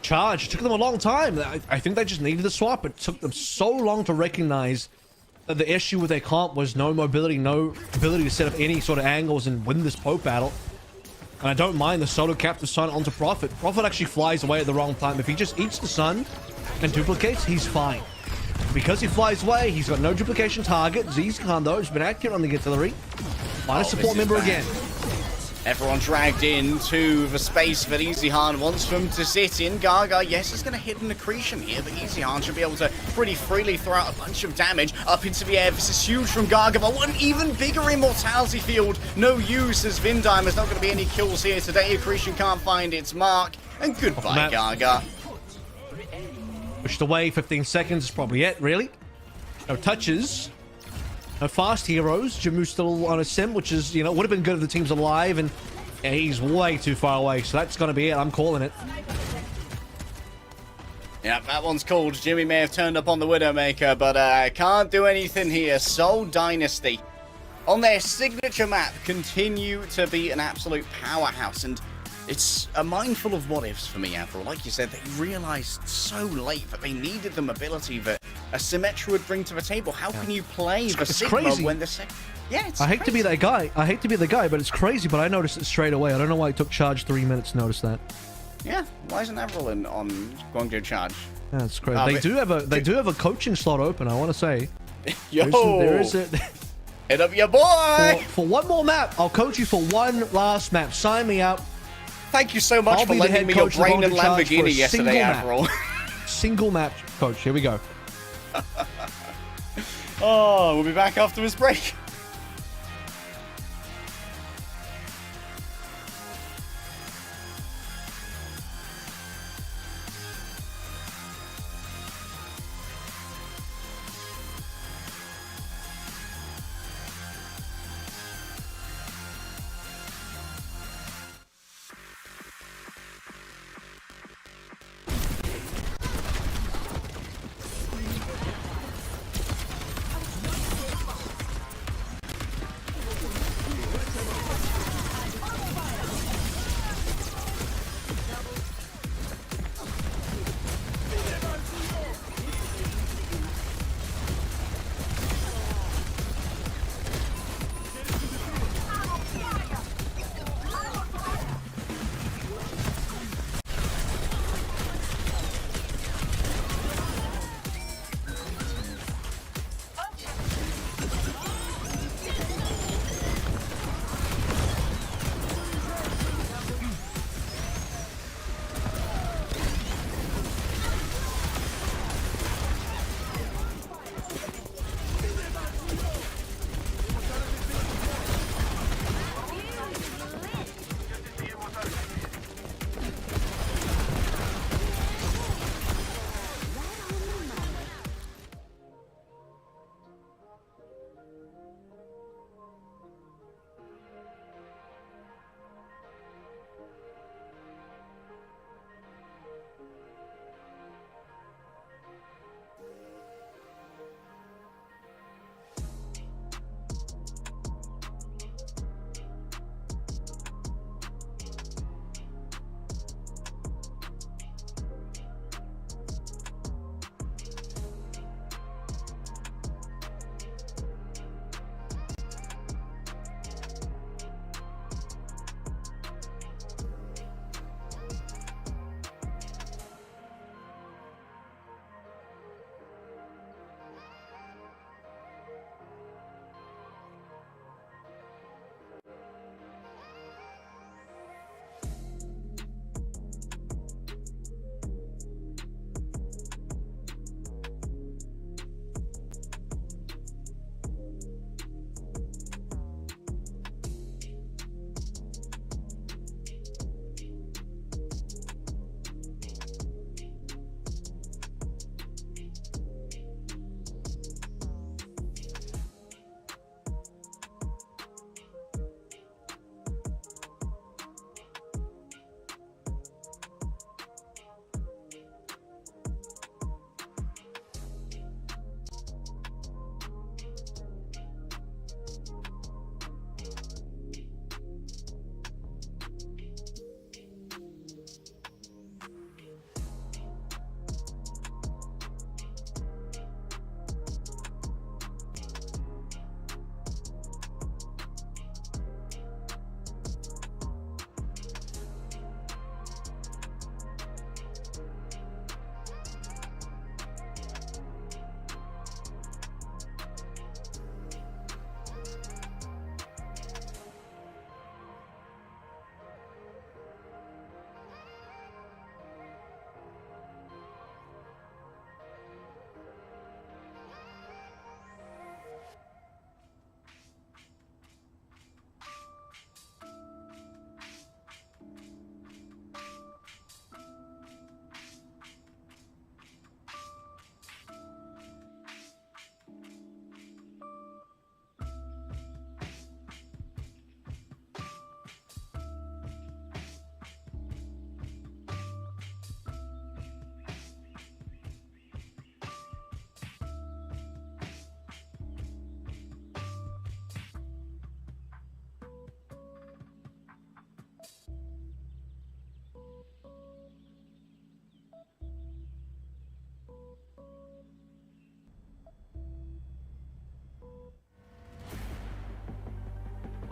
Charge. It took them a long time. I think they just needed the swap. It took them so long to recognize that the issue with their comp was no mobility, no ability to set up any sort of angles and win this poke battle. And I don't mind the solo Captive Sun onto Prophet. Prophet actually flies away at the wrong time. If he just eats the sun and duplicates, he's fine. Because he flies away, he's got no duplication target. Eichenwalde, though, has been accurate on the artillery. Find a support member again. Everyone dragged into the space that Eichenwalde wants them to sit in. Gaga, yes, is going to hit an accretion here, but Eichenwalde should be able to pretty freely throw out a bunch of damage up into the air. This is huge from Gaga, but one even bigger immortality field. No use, as Vindheim. There's not going to be any kills here today. Accretion can't find its mark. And goodbye, Gaga. Pushed away, 15 seconds is probably it, really. No touches. No fast heroes. Jimu's still on a sim, which is, you know, would have been good if the team's alive, and yeah, he's way too far away, so that's going to be it. I'm calling it. Yeah, that one's called. Jimmy may have turned up on the Widowmaker, but can't do anything here. Seoul Dynasty, on their signature map, continue to be an absolute powerhouse, and it's a mindful of what-ifs for me, Avril. Like you said, they realized so late that they needed the mobility that a Symmetra would bring to the table. How can you play the Sigma crazy. when the Yeah, it's I hate to be that guy. I hate to be the guy, but it's crazy, but I noticed it straight away. I don't know why it took Charge 3 minutes to notice that. Yeah, why isn't Avril on Guangzhou Charge? That's crazy. They do have a coaching slot open, I want to say. Yo! There is a... Hit up your boy! For one more map. I'll coach you for one last map. Sign me up. Thank you so much for lending me your brain and Lamborghini yesterday, Avril. Single match coach. Here we go. Oh, we'll be back after this break.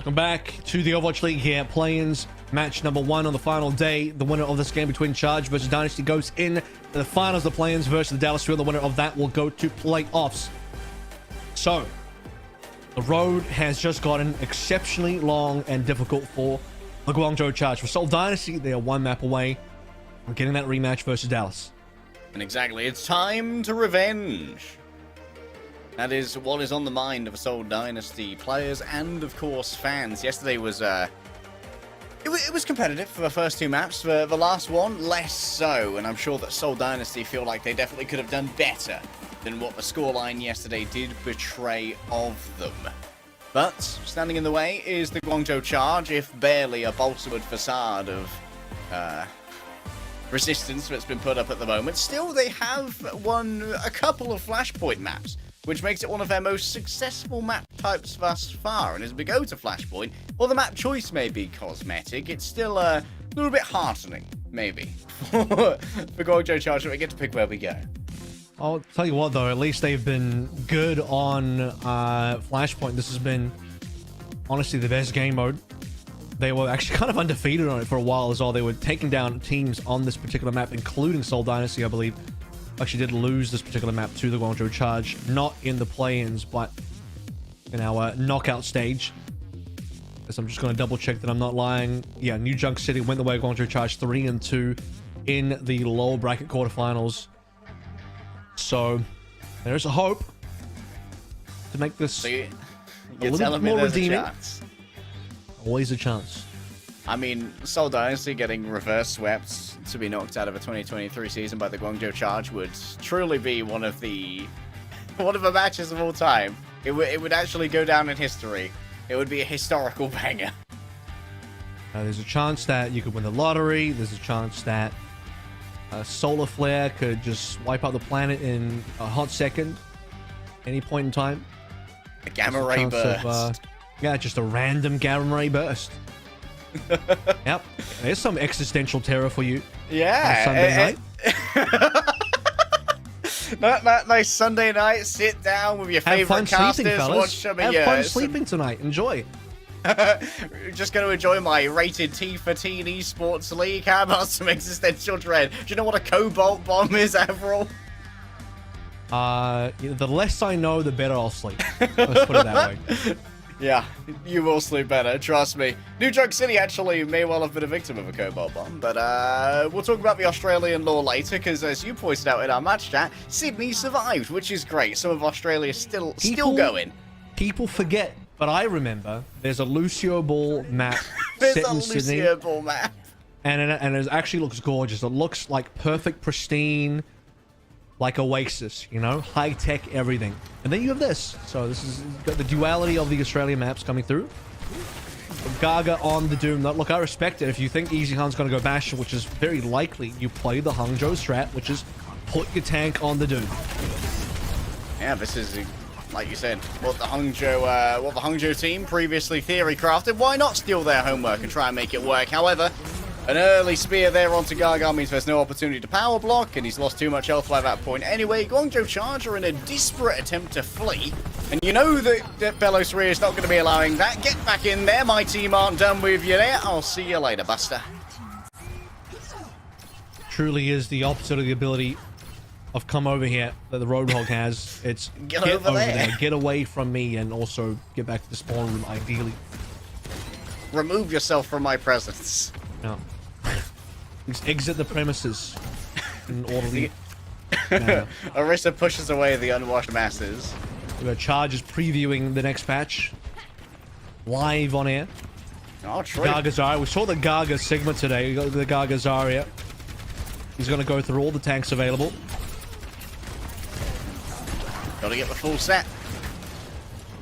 Welcome back to the Overwatch League here. Play-ins match number 1 on the final day. The winner of this game between Charge versus Dynasty goes in to the finals. The play-ins versus the Dallas Field. The winner of that will go to playoffs. So, the road has just gotten exceptionally long and difficult for the Guangzhou Charge. For Seoul Dynasty, they are 1 map away from getting that rematch versus Dallas. And exactly, it's time to revenge. That is what is on the mind of Seoul Dynasty players and, of course, fans. Yesterday was it was competitive for the first 2 maps. For the last one, less so. And I'm sure that Seoul Dynasty feel like they definitely could have done better than what the scoreline yesterday did betray of them. But standing in the way is the Guangzhou Charge, if barely a bolstered facade of resistance that's been put up at the moment. Still, they have won a couple of Flashpoint maps, which makes it one of their most successful map types thus far. And as we go to Flashpoint, while the map choice may be cosmetic, it's still a little bit heartening, maybe, for Guangzhou Charge that we get to pick where we go. I'll tell you what, though, at least they've been good on Flashpoint. This has been, honestly, the best game mode. They were actually kind of undefeated on it for a while as well. They were taking down teams on this particular map, including Seoul Dynasty, I believe. Actually did lose this particular map to the Guangzhou Charge, not in the play-ins, but in our knockout stage. So I'm just going to double check that I'm not lying. Yeah, New Junk City went the way of Guangzhou Charge 3-2 in the lower bracket quarterfinals. So there's a hope to make this So a you're little telling bit me more there's redeeming. a chance? Always a chance. I mean, Seoul Dynasty getting reverse swept to be knocked out of a 2023 season by the Guangzhou Charge would truly be one of the matches of all time. It would actually go down in history. It would be a historical banger. There's a chance that you could win the lottery. There's a chance that a solar flare could just wipe out the planet in a hot second, any point in time. A gamma There's a ray chance burst. Yeah, just a random gamma ray burst. Yep, there's some existential terror for you. Yeah. On Sunday night. Nice Sunday night. Sit down with your Have fun favorite casters. sleeping, fellas. Watch some of Have fun sleeping tonight. Enjoy. Just going to enjoy my rated T for Teen Esports League. How about some existential dread? Do you know what a cobalt bomb is, Avril? The less I know, the better I'll sleep. Let's put it that way. Yeah, you will sleep better, trust me. New Junk City actually may well have been a victim of a cobalt bomb, but we'll talk about the Australian lore later, because as you pointed out in our match chat, Sydney survived, which is great. Some of Australia still going. People forget, but I remember there's a Lucio Ball map There's set a in Sydney, Lucio Ball map. and it actually looks gorgeous. It looks like perfect, pristine, like Oasis, you know, high tech everything. And then you have this. So this is got the duality of the Australian maps coming through. Gaga on the Doom. Look, I respect it. If you think Easy Han's going to go Bastion, which is very likely, you play the Hangzhou strat, which is put your tank on the Doom. Yeah, this is, like you said, what the Hangzhou team previously theory crafted. Why not steal their homework and try and make it work? However, an early spear there onto Gaga means there's no opportunity to power block, and he's lost too much health by that point anyway. Guangzhou Charge are in a desperate attempt to flee, and you know that Bellows 3 is not going to be allowing that. Get back in there, my team aren't done with you there. I'll see you later, Buster. Truly is the opposite of the ability of come over here that the Roadhog has. It's Get over there. Get away from me, and also get back to the spawn room, ideally. Remove yourself from my presence. No. Please exit the premises in an orderly manner. Orisa pushes away the unwashed masses. We've got Chargers previewing the next patch. Live on air. Oh, true. Gaga Zarya. We saw the Gaga Sigma today. We got the Gaga Zarya. He's going to go through all the tanks available. Gotta get the full set.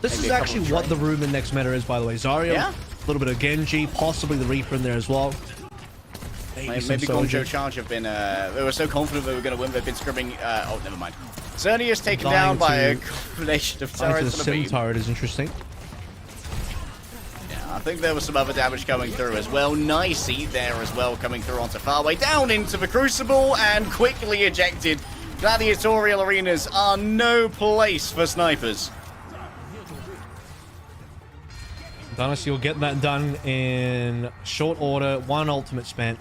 This Maybe is a actually couple of what the rumor next meta is, by the way. Zarya, Yeah. a little bit of Genji, possibly the Reaper in there as well. Maybe some Guangzhou Soju. Charge have been, they were so confident they were going to win, they've been scrimming, oh, never mind. Zernia is taken down by a combination of Dying to turrets the and a Sim beam. turret is interesting. Yeah, I think there was some other damage coming through as well. Nice eat there as well, coming through onto Farway. Down into the Crucible and quickly ejected. Gladiatorial arenas are no place for snipers. Dynasty will get that done in short order. 1 ultimate spent.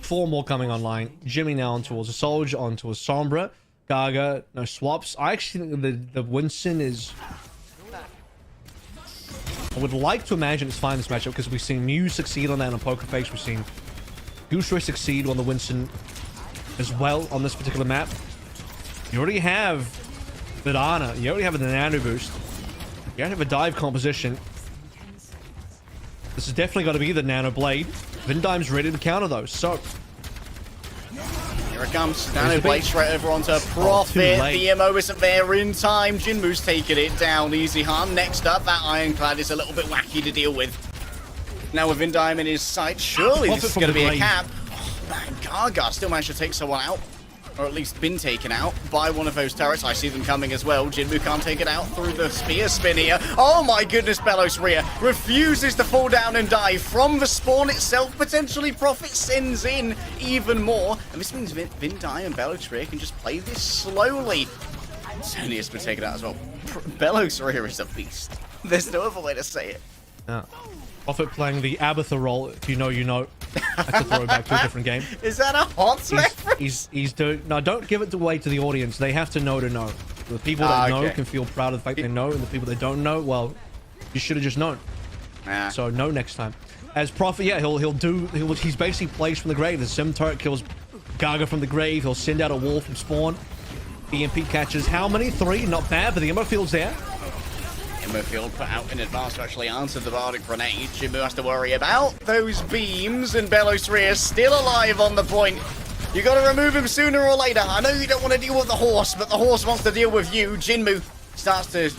4 more coming online. Jimmy now on towards a Soldier, on to a Sombra. Gaga, no swaps. I actually think the Winston is... I would like to imagine it's fine this matchup because we've seen Mew succeed on that on Poker Face. We've seen Gooseray succeed on the Winston as well on this particular map. You already have Vidana. You already have the nano boost. You already have a dive composition. This has definitely got to be the nano blade. Vindime's ready to counter those. So here it comes. Nano blade straight over onto Profit. The MO isn't there in time. Jinmu's taking it down. Easy harm. Next up, that Ironclad is a little bit wacky to deal with. Now with Vindime in his sight, surely this is going to be a cap. Oh, man, Gaga still managed to take someone out. Or at least been taken out by one of those turrets. I see them coming as well. Jinmu can't take it out through the spear spin here. Oh my goodness, Belos Rhea refuses to fall down and die from the spawn itself. Potentially Profit sends in even more. And this means Vindai and Belos Rhea can just play this slowly. Sony has been taken out as well. Belos Rhea is a beast. There's no other way to say it. Yeah. Profit playing the Abatha role. If you know, you know. That's a throwback to a different game. Is that a hot reference? He's doing... No, don't give it away to the audience. They have to know to know. The people that know can feel proud of the fact they know, and the people that don't know, well, you should have just known. So know next time. As Prophet, yeah, he's basically placed from the grave. The Sim turret kills Gaga from the grave. He'll send out a wall from spawn. EMP catches how many? 3? Not bad, but the ammo field's there. Immo field put out in advance to actually answer the Bardic Grenade. Jinmu has to worry about those beams, and Belos Rhea still alive on the point. You got to remove him sooner or later. I know you don't want to deal with the horse, but the horse wants to deal with you. Jinmu starts to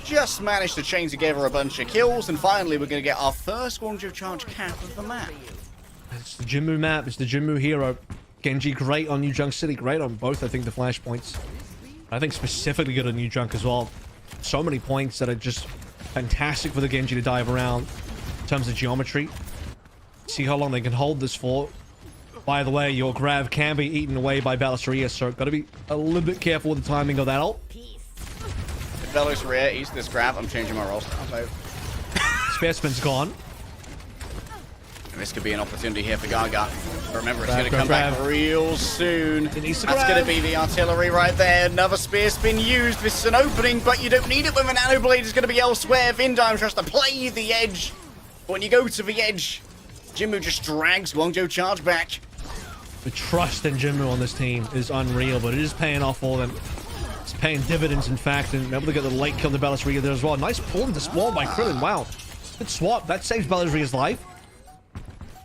just manage to chain together a bunch of kills, and finally we're going to get our first Guangzhou charge cap of the map. It's the Jinmu map. It's the Jinmu hero. Genji great on New Junk City. Great on both, I think, the Flashpoints. I think specifically good on New Junk as well. So many points that are just fantastic for the Genji to dive around in terms of geometry. See how long they can hold this for. By the way, your grab can be eaten away by Belos Rhea, so got to be a little bit careful with the timing of that ult. If Belos Rhea eats this grab, I'm changing my roles now. Spare spin's gone. And this could be an opportunity here for Gaga. But remember, it's going to come back real soon. That's going to be the artillery right there. Another spear spin used. This is an opening, but you don't need it when the nano blade is going to be elsewhere. Vindime tries to play the edge. But when you go to the edge, Jinmu just drags Guangzhou charge back. The trust in Jinmu on this team is unreal, but it is paying off for them. It's paying dividends, in fact, and able to get the late kill to Belos Rhea there as well. Nice pull into spawn by Krillin. Wow. Good swap. That saves Belos Rhea's life.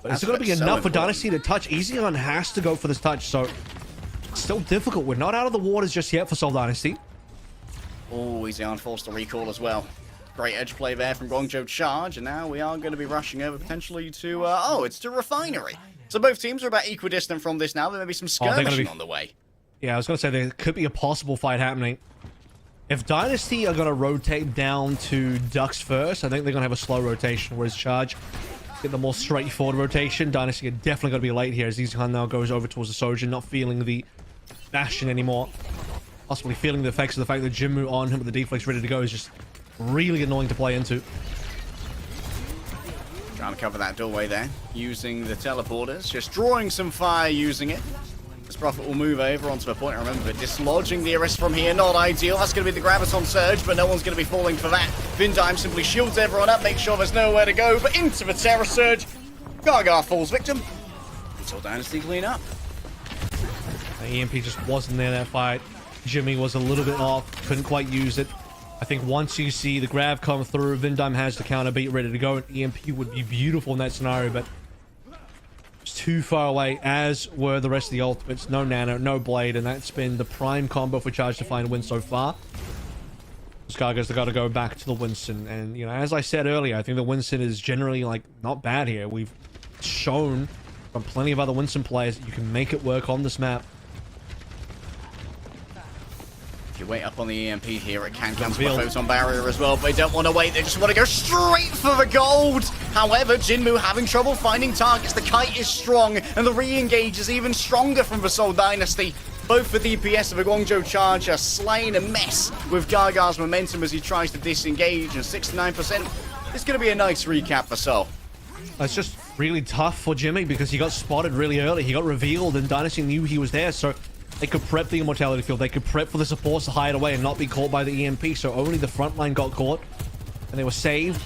But is it going to be enough for Dynasty to touch? Easyon has to go for this touch, so it's still difficult. We're not out of the waters just yet for Seoul Dynasty. Oh, Eichenwalde forced to recall as well. Great edge play there from Guangzhou charge, and now we are going to be rushing over potentially to, it's to Refinery. So both teams are about equidistant from this now. There may be some skirmishing on the way. Yeah, I was going to say there could be a possible fight happening. If Dynasty are going to rotate down to Ducks first, I think they're going to have a slow rotation, whereas Charge get the more straightforward rotation. Dynasty are definitely going to be late here as Eichenwalde now goes over towards the Soldier, not feeling the Bastion anymore. Possibly feeling the effects of the fact that Jinmu on him with the deflex ready to go is just really annoying to play into. Trying to cover that doorway there, using the teleporters, just drawing some fire using it. This Prophet will move over onto the point. Remember, dislodging the arrest from here, not ideal. That's going to be the Graviton Surge, but no one's going to be falling for that. Vindime simply shields everyone up, makes sure there's nowhere to go, but into the Terror Surge. Gaga falls victim. Until Dynasty clean up. The EMP just wasn't there that fight. Jimmy was a little bit off, couldn't quite use it. I think once you see the grab come through, Vindime has the counter beat ready to go, and EMP would be beautiful in that scenario, but it's too far away, as were the rest of the ultimates. No nano, no blade, and that's been the prime combo for Charge to find a win so far. Gaga's got to go back to the Winston, and you know, as I said earlier, I think the Winston is generally like not bad here. We've shown from plenty of other Winston players that you can make it work on this map. If you wait up on the EMP here, it can cancel the photon barrier as well, but they don't want to wait. They just want to go straight for the gold. However, Jinmu having trouble finding targets. The kite is strong, and the re-engage is even stronger from the Seoul Dynasty. Both the DPS of the Guangzhou charge are slaying a mess with Gaga's momentum as he tries to disengage, and 69% it's going to be a nice recap for Seoul. It's just really tough for Jimmy because he got spotted really early. He got revealed and Dynasty knew he was there, so they could prep the Immortality Field. They could prep for the supports to hide away and not be caught by the EMP, so only the front line got caught and they were saved.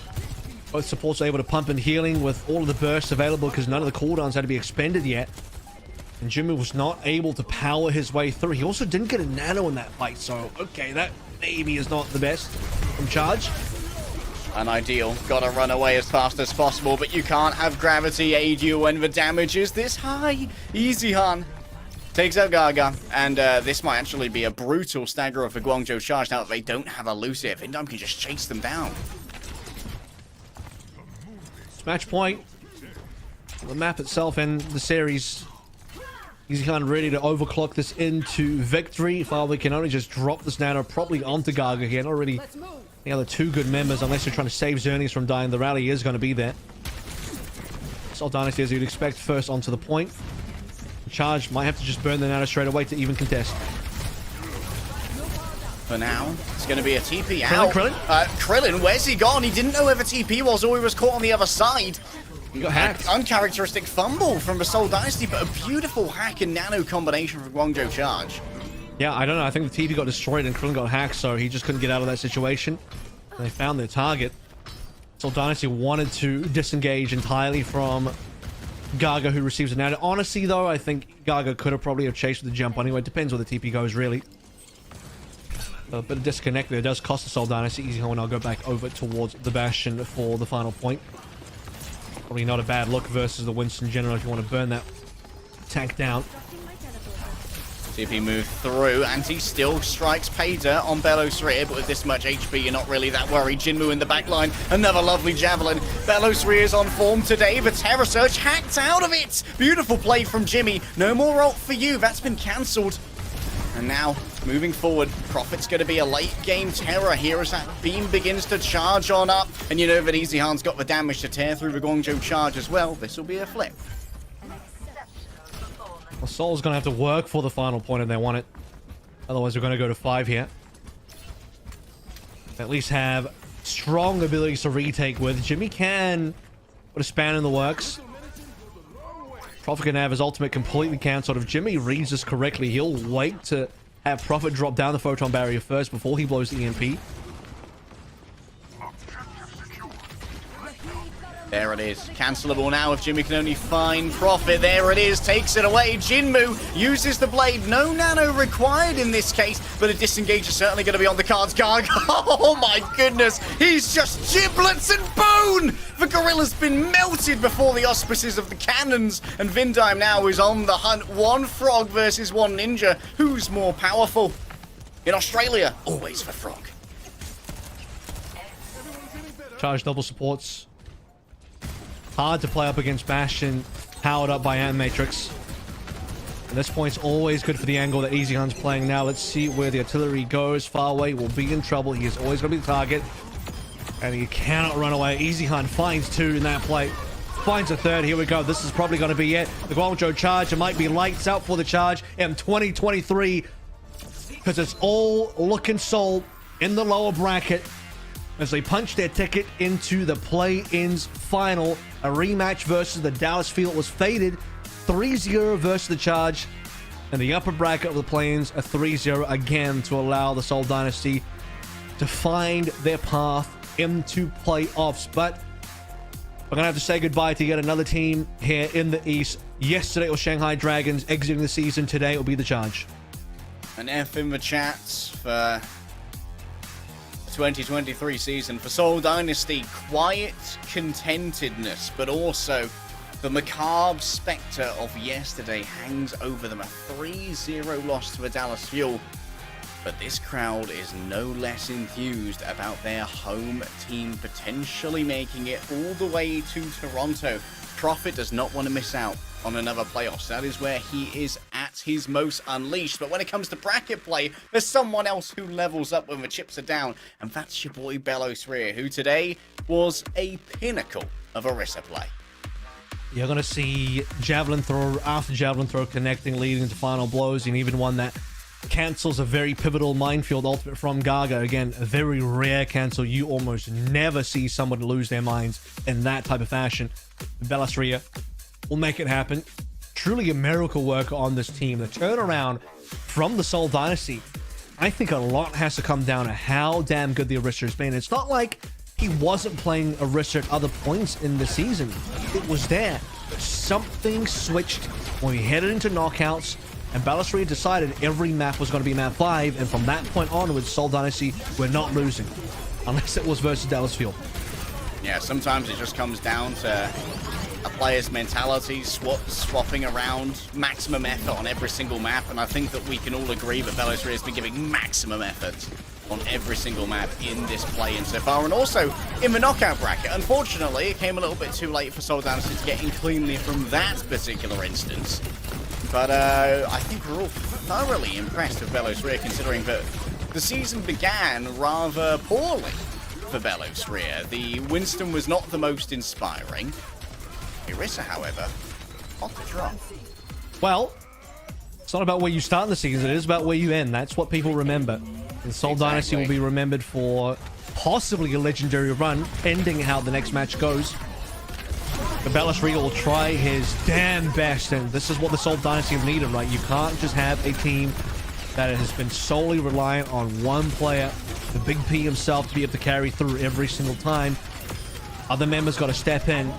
Both supports were able to pump in healing with all of the bursts available because none of the cooldowns had to be expended yet. And Jimmy was not able to power his way through. He also didn't get a nano in that fight, so okay, that maybe is not the best from Charge. Unideal. Gotta run away as fast as possible, but you can't have gravity aid you when the damage is this high. Eichenwalde takes out Gaga, and this might actually be a brutal stagger for Guangzhou Charge now that they don't have a Lucifer. Vindime can just chase them down. Match point. The map itself and the series. Eichenwalde ready to overclock this into victory. Farley can only just drop this nano properly onto Gaga here. Not really the other two good members unless you're trying to save Xerneas from dying. The rally is going to be there. Seoul Dynasty, as you'd expect, first onto the point. Charge might have to just burn the nano straight away to even contest. For now, it's going to be a TP out. Krillin? Krillin, where's he gone? He didn't know where the TP was, or he was caught on the other side. He got hacked. Uncharacteristic fumble from the Seoul Dynasty, but a beautiful hack and nano combination from Guangzhou Charge. Yeah, I don't know. I think the TP got destroyed and Krillin got hacked, so he just couldn't get out of that situation. And they found their target. Seoul Dynasty wanted to disengage entirely from Gaga, who receives a nano. Honestly, though, I think Gaga could have probably have chased with the jump anyway. It depends where the TP goes, really. A bit of disconnect there does cost the Seoul Dynasty. Eichenwalde, and I'll go back over towards the Bastion for the final point. Probably not a bad look versus the Winston General if you want to burn that tank down. TP move through, and he still strikes Pader on Bellows Rear, but with this much HP, you're not really that worried. Jinmu in the back line, another lovely javelin. Bellows Rear is on form today, but Terror Surge hacked out of it! Beautiful play from Jimmy. No more ult for you, that's been cancelled. And now, moving forward, Prophet's going to be a late-game terror here as that beam begins to charge on up. And you know that Eichenwalde's got the damage to tear through the Guangzhou Charge as well. This will be a flip. Well, Seoul's going to have to work for the final point if they want it. Otherwise, we're going to go to 5 here. At least have strong abilities to retake with. Jimmy can put a span in the works. Prophet can have his ultimate completely cancelled. If Jimmy reads this correctly, he'll wait to have Prophet drop down the photon barrier first before he blows the EMP. There it is. Cancelable now if Jimmy can only find Prophet. There it is. Takes it away. Jinmu uses the blade. No nano required in this case, but a disengage is certainly going to be on the cards. Garg. Oh my goodness. He's just giblets and bone. The gorilla's been melted before the auspices of the cannons. And Vindime now is on the hunt. One frog versus one ninja. Who's more powerful? In Australia, always the frog. Charge double supports. Hard to play up against Bastion, powered up by Animatrix. And this point's always good for the angle that Eichenwalde's playing now. Let's see where the artillery goes. Far away will be in trouble. He is always going to be the target. And he cannot run away. Eichenwalde finds 2 in that play. Finds a 3rd. Here we go. This is probably going to be it. The Guangzhou Charge. It might be lights out for the Charge in 2023. Because it's all looking Seoul in the lower bracket as they punch their ticket into the play-ins final. A rematch versus the Dallas Field was faded 3-0 versus the Charge. And the upper bracket of the play-ins a 3-0 again to allow the Seoul Dynasty to find their path into playoffs. But we're going to have to say goodbye to yet another team here in the East. Yesterday it was Shanghai Dragons exiting the season. Today it will be the Charge. An F in the chats for 2023 season for Seoul Dynasty. Quiet contentedness, but also the macabre spectre of yesterday hangs over them. A 3-0 loss to the Dallas Fuel. But this crowd is no less enthused about their home team potentially making it all the way to Toronto. Prophet does not want to miss out on another playoffs. That is where he is at his most unleashed. But when it comes to bracket play, there's someone else who levels up when the chips are down, and that's your boy Bellows Rear, who today was a pinnacle of Orisa play. You're going to see Javelin Throw after Javelin Throw connecting, leading to final blows, and even one that cancels a very pivotal minefield ultimate from Gaga. Again, a very rare cancel. You almost never see someone lose their minds in that type of fashion. Belastria will make it happen. Truly a miracle work on this team. The turnaround from the Seoul Dynasty, I think a lot has to come down to how damn good the Orisa has been. It's not like he wasn't playing Orisa at other points in the season. It was there. But something switched when we headed into knockouts, and Belastria decided every map was going to be map 5, and from that point onwards, Seoul Dynasty were not losing. Unless it was versus Dallas Fuel. Yeah, sometimes it just comes down to a player's mentality, swapping around, maximum effort on every single map, and I think that we can all agree that Belastria has been giving maximum effort on every single map in this play-in so far, and also in the knockout bracket. Unfortunately, it came a little bit too late for Seoul Dynasty to get in cleanly from that particular instance. But I think we're all thoroughly impressed with Belastria, considering that the season began rather poorly for Belastria. The Winston was not the most inspiring. Orisa, however, on the drop. Well, it's not about where you start in the season, it is about where you end. That's what people remember. And Seoul Dynasty will be remembered for possibly a legendary run, pending how the next match goes. The Belastria will try his damn best, and this is what the Seoul Dynasty have needed, right? You can't just have a team that has been solely reliant on one player, the Big P himself, to be able to carry through every single time. Other members got to step in,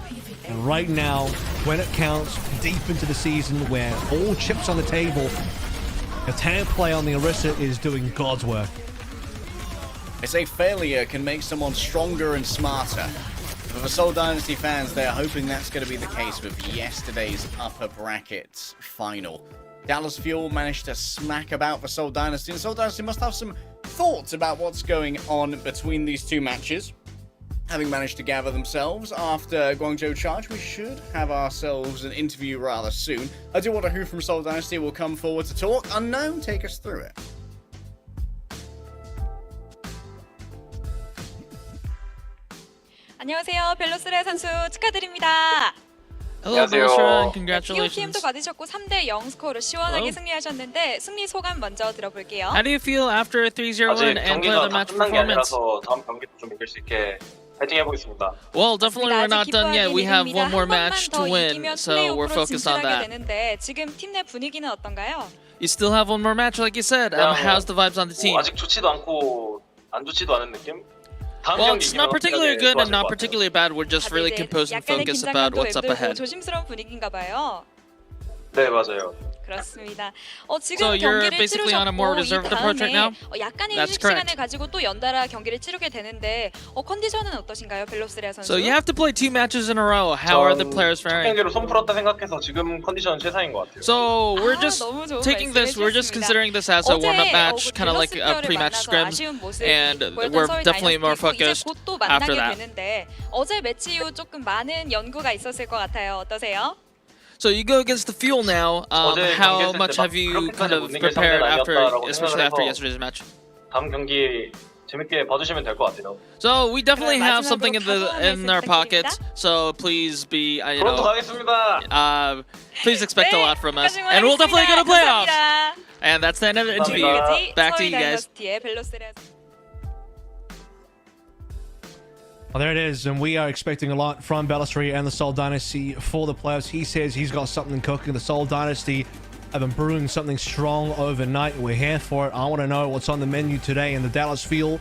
and right now, when it counts, deep into the season, where all chips on the table, the tank play on the Orisa is doing God's work. They say failure can make someone stronger and smarter. For the Seoul Dynasty fans, they're hoping that's going to be the case with yesterday's upper bracket final. Dallas Fuel managed to smack about the Seoul Dynasty, and Seoul Dynasty must have some thoughts about what's going on between these two matches. Having managed to gather themselves after Guangzhou Charge, we should have ourselves an interview rather soon. I do wonder who from Seoul Dynasty will come forward to talk. Unknown, take us through it. 안녕하세요. 벨로스레 선수 축하드립니다. Hello, 안녕하세요. Belastria, and 팀도 congratulations. 받으셨고 3대0 스코어로 시원하게 Hello. 승리하셨는데 승리 소감 먼저 들어볼게요. How do you feel after a 3-0 아직 win and 경기가 the 다 match 끝난 게 performance? 아니라서 다음 경기도 좀 이길 수 있게 파이팅 해보겠습니다. Well, definitely we're not done yet. We have one more 한 match 번만 더 to win, 이기면 so we're 플레이오프로 focused on 진출하게 that. 되는데 지금 팀 내 분위기는 어떤가요? You still have one more match, like you said. How's the vibes on the team? 아직 좋지도 않고 안 좋지도 않은 느낌? 다음 Well, 경기 it's not 이기면 particularly 어떻게 good and 좋아질 not 것 같아요. particularly bad. We're just really 다들 이제 composed and 약간의 focused about 긴장감도 what's up 맴돌고 ahead. 조심스러운 분위기인가 봐요. 네, 맞아요. 그렇습니다. 지금 So you're 경기를 basically on a more 치르셨고 이 reserved approach right 다음에 now? 약간의 That's 휴식 시간을 correct. 가지고 또 연달아 경기를 치르게 되는데 컨디션은 어떠신가요, 벨로스레아 선수? So you have to play 2 matches in a row. How are the players 첫 faring? 경기로 손 풀었다 생각해서 지금 컨디션은 최상인 것 같아요. So we're just 너무 좋은 taking this, we're just 말씀해 considering this as a warm-up match, kind of like a 밸런스 pre-match 만나서 scrims, 아쉬운 모습 and 보였던 we're 서울 definitely more 다이너스티고 이제 focused 곧 또 after 만나게 that. 되는데 어제 매치 이후 조금 많은 연구가 있었을 것 같아요. 어떠세요? So you go against the Fuel now. 어제 How 경기했을 much 때 have you 그렇게까지 kind of 못 이길 prepared 상대는 after, 아니었다라고 especially 생각을 after 해서 yesterday's match? 다음 경기 재밌게 봐주시면 될 것 같아요. So we definitely 그럼 have something in our 마지막으로 pockets. So please be, you 프론트 know, 가겠습니다. please expect a lot from us, 여기까지 and we'll definitely go to playoffs. 감사합니다. And that's the end of the interview. 감사합니다. Back to 서울 you guys. 다이너스티의 벨로스레아 Well, there it is, and we are expecting a lot from Belastria and the Seoul Dynasty for the playoffs. He says he's got something cooking. The Seoul Dynasty have been brewing something strong overnight. We're here for it. I want to know what's on the menu today in the Dallas Fuel.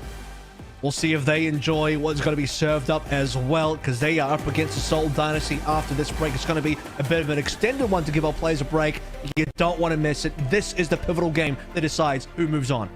We'll see if they enjoy what's going to be served up as well, because they are up against the Seoul Dynasty after this break. It's going to be a bit of an extended one to give our players a break. You don't want to miss it. This is the pivotal game that decides who moves on.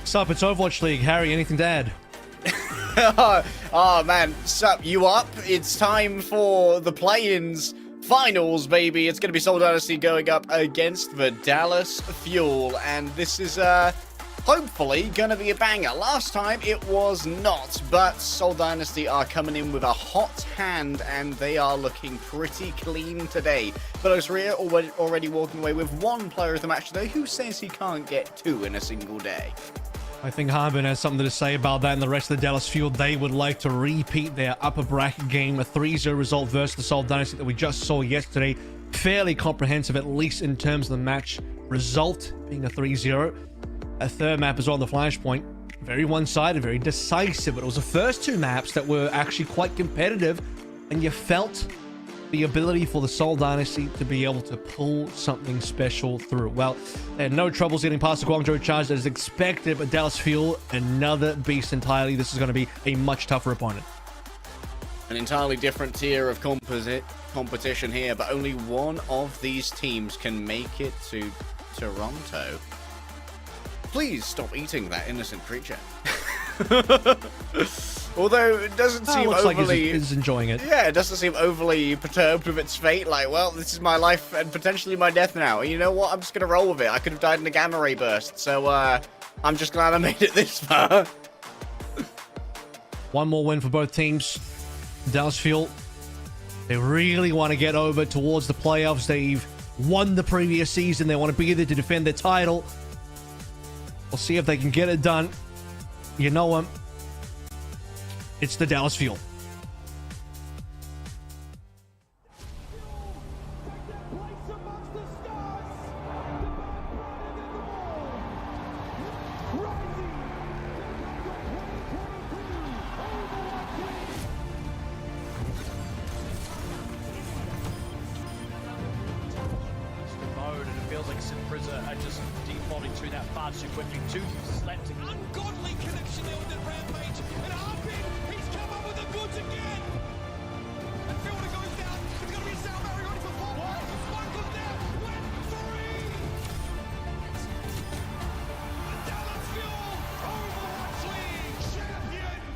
What's up? It's Overwatch League. Harry, anything to add? Oh man, sup, you up? It's time for the play-ins finals, baby. It's going to be Seoul Dynasty going up against the Dallas Fuel, and this is hopefully going to be a banger. Last time it was not, but Seoul Dynasty are coming in with a hot hand, and they are looking pretty clean today. But Ria already walking away with one player of the match today. Who says he can't get two in a single day? I think Harbin has something to say about that, and the rest of the Dallas Fuel, they would like to repeat their upper bracket game, a 3-0 result versus the Seoul Dynasty that we just saw yesterday. Fairly comprehensive, at least in terms of the match result being a 3-0. A third map as well, the Flashpoint. Very one-sided, very decisive, but it was the first two maps that were actually quite competitive, and you felt the ability for the Seoul Dynasty to be able to pull something special through. Well, they had no troubles getting past the Guangzhou charge as expected, but Dallas Fuel, another beast entirely. This is going to be a much tougher opponent. An entirely different tier of competition here, but only one of these teams can make it to Toronto. Please stop eating that innocent creature. Although it doesn't seem looks overly... like it's enjoying it. Yeah, it doesn't seem overly perturbed with its fate. Like, well, this is my life and potentially my death now. And you know what? I'm just going to roll with it. I could have died in a gamma ray burst. So, I'm just glad I made it this far. One more win for both teams. Dallas Fuel, they really want to get over towards the playoffs. They've won the previous season. They want to be there to defend their title. We'll see if they can get it done. You know them. It's the Dallas Fuel. Mode, and it feels like Simprisa are just defaulting through that far too quickly. Too slept. Ungodly connection there with the Rampage, and Harbin, he's come up with the goods again. And Fielder goes down. It's going to be Sal Barry ready for 4. One goes down. Went 3. Dallas Fuel, Overwatch League champions.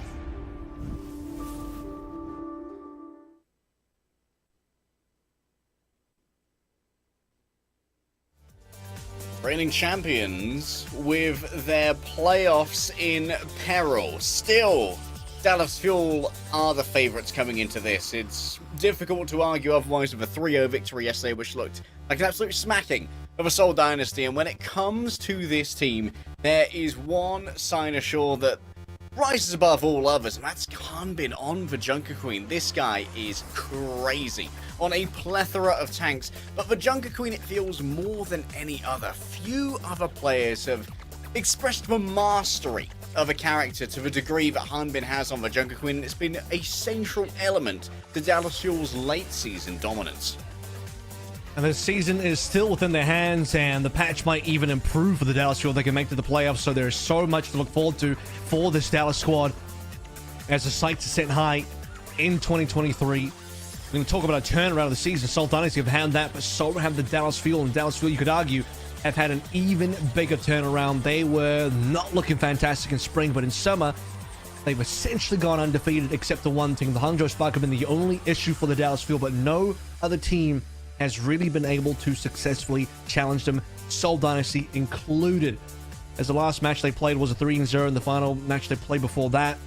Reigning champions with their playoffs in peril. Still, Dallas Fuel are the favourites coming into this. It's difficult to argue otherwise with a 3-0 victory yesterday, which looked like an absolute smacking of a Seoul Dynasty. And when it comes to this team, there is one sign ashore that rises above all others, and that's Hanbin on the Junker Queen. This guy is crazy on a plethora of tanks, but for Junker Queen it feels more than any other. Few other players have expressed the mastery of a character to the degree that Hanbin has on the Junker Queen, and it's been a central element to Dallas Fuel's late season dominance. And the season is still within their hands, and the patch might even improve for the Dallas Fuel. They can make to the playoffs, so there's so much to look forward to for this Dallas squad as the sights are set high in 2023. We're going to talk about a turnaround of the season. Seoul Dynasty have had that, but so have the Dallas Fuel. And Dallas Fuel, you could argue, have had an even bigger turnaround. They were not looking fantastic in spring, but in summer, they've essentially gone undefeated except the one thing. The Hangzhou Spark have been the only issue for the Dallas Fuel, but no other team has really been able to successfully challenge them, Seoul Dynasty included. As the last match they played was a 3-0, and the final match they played before that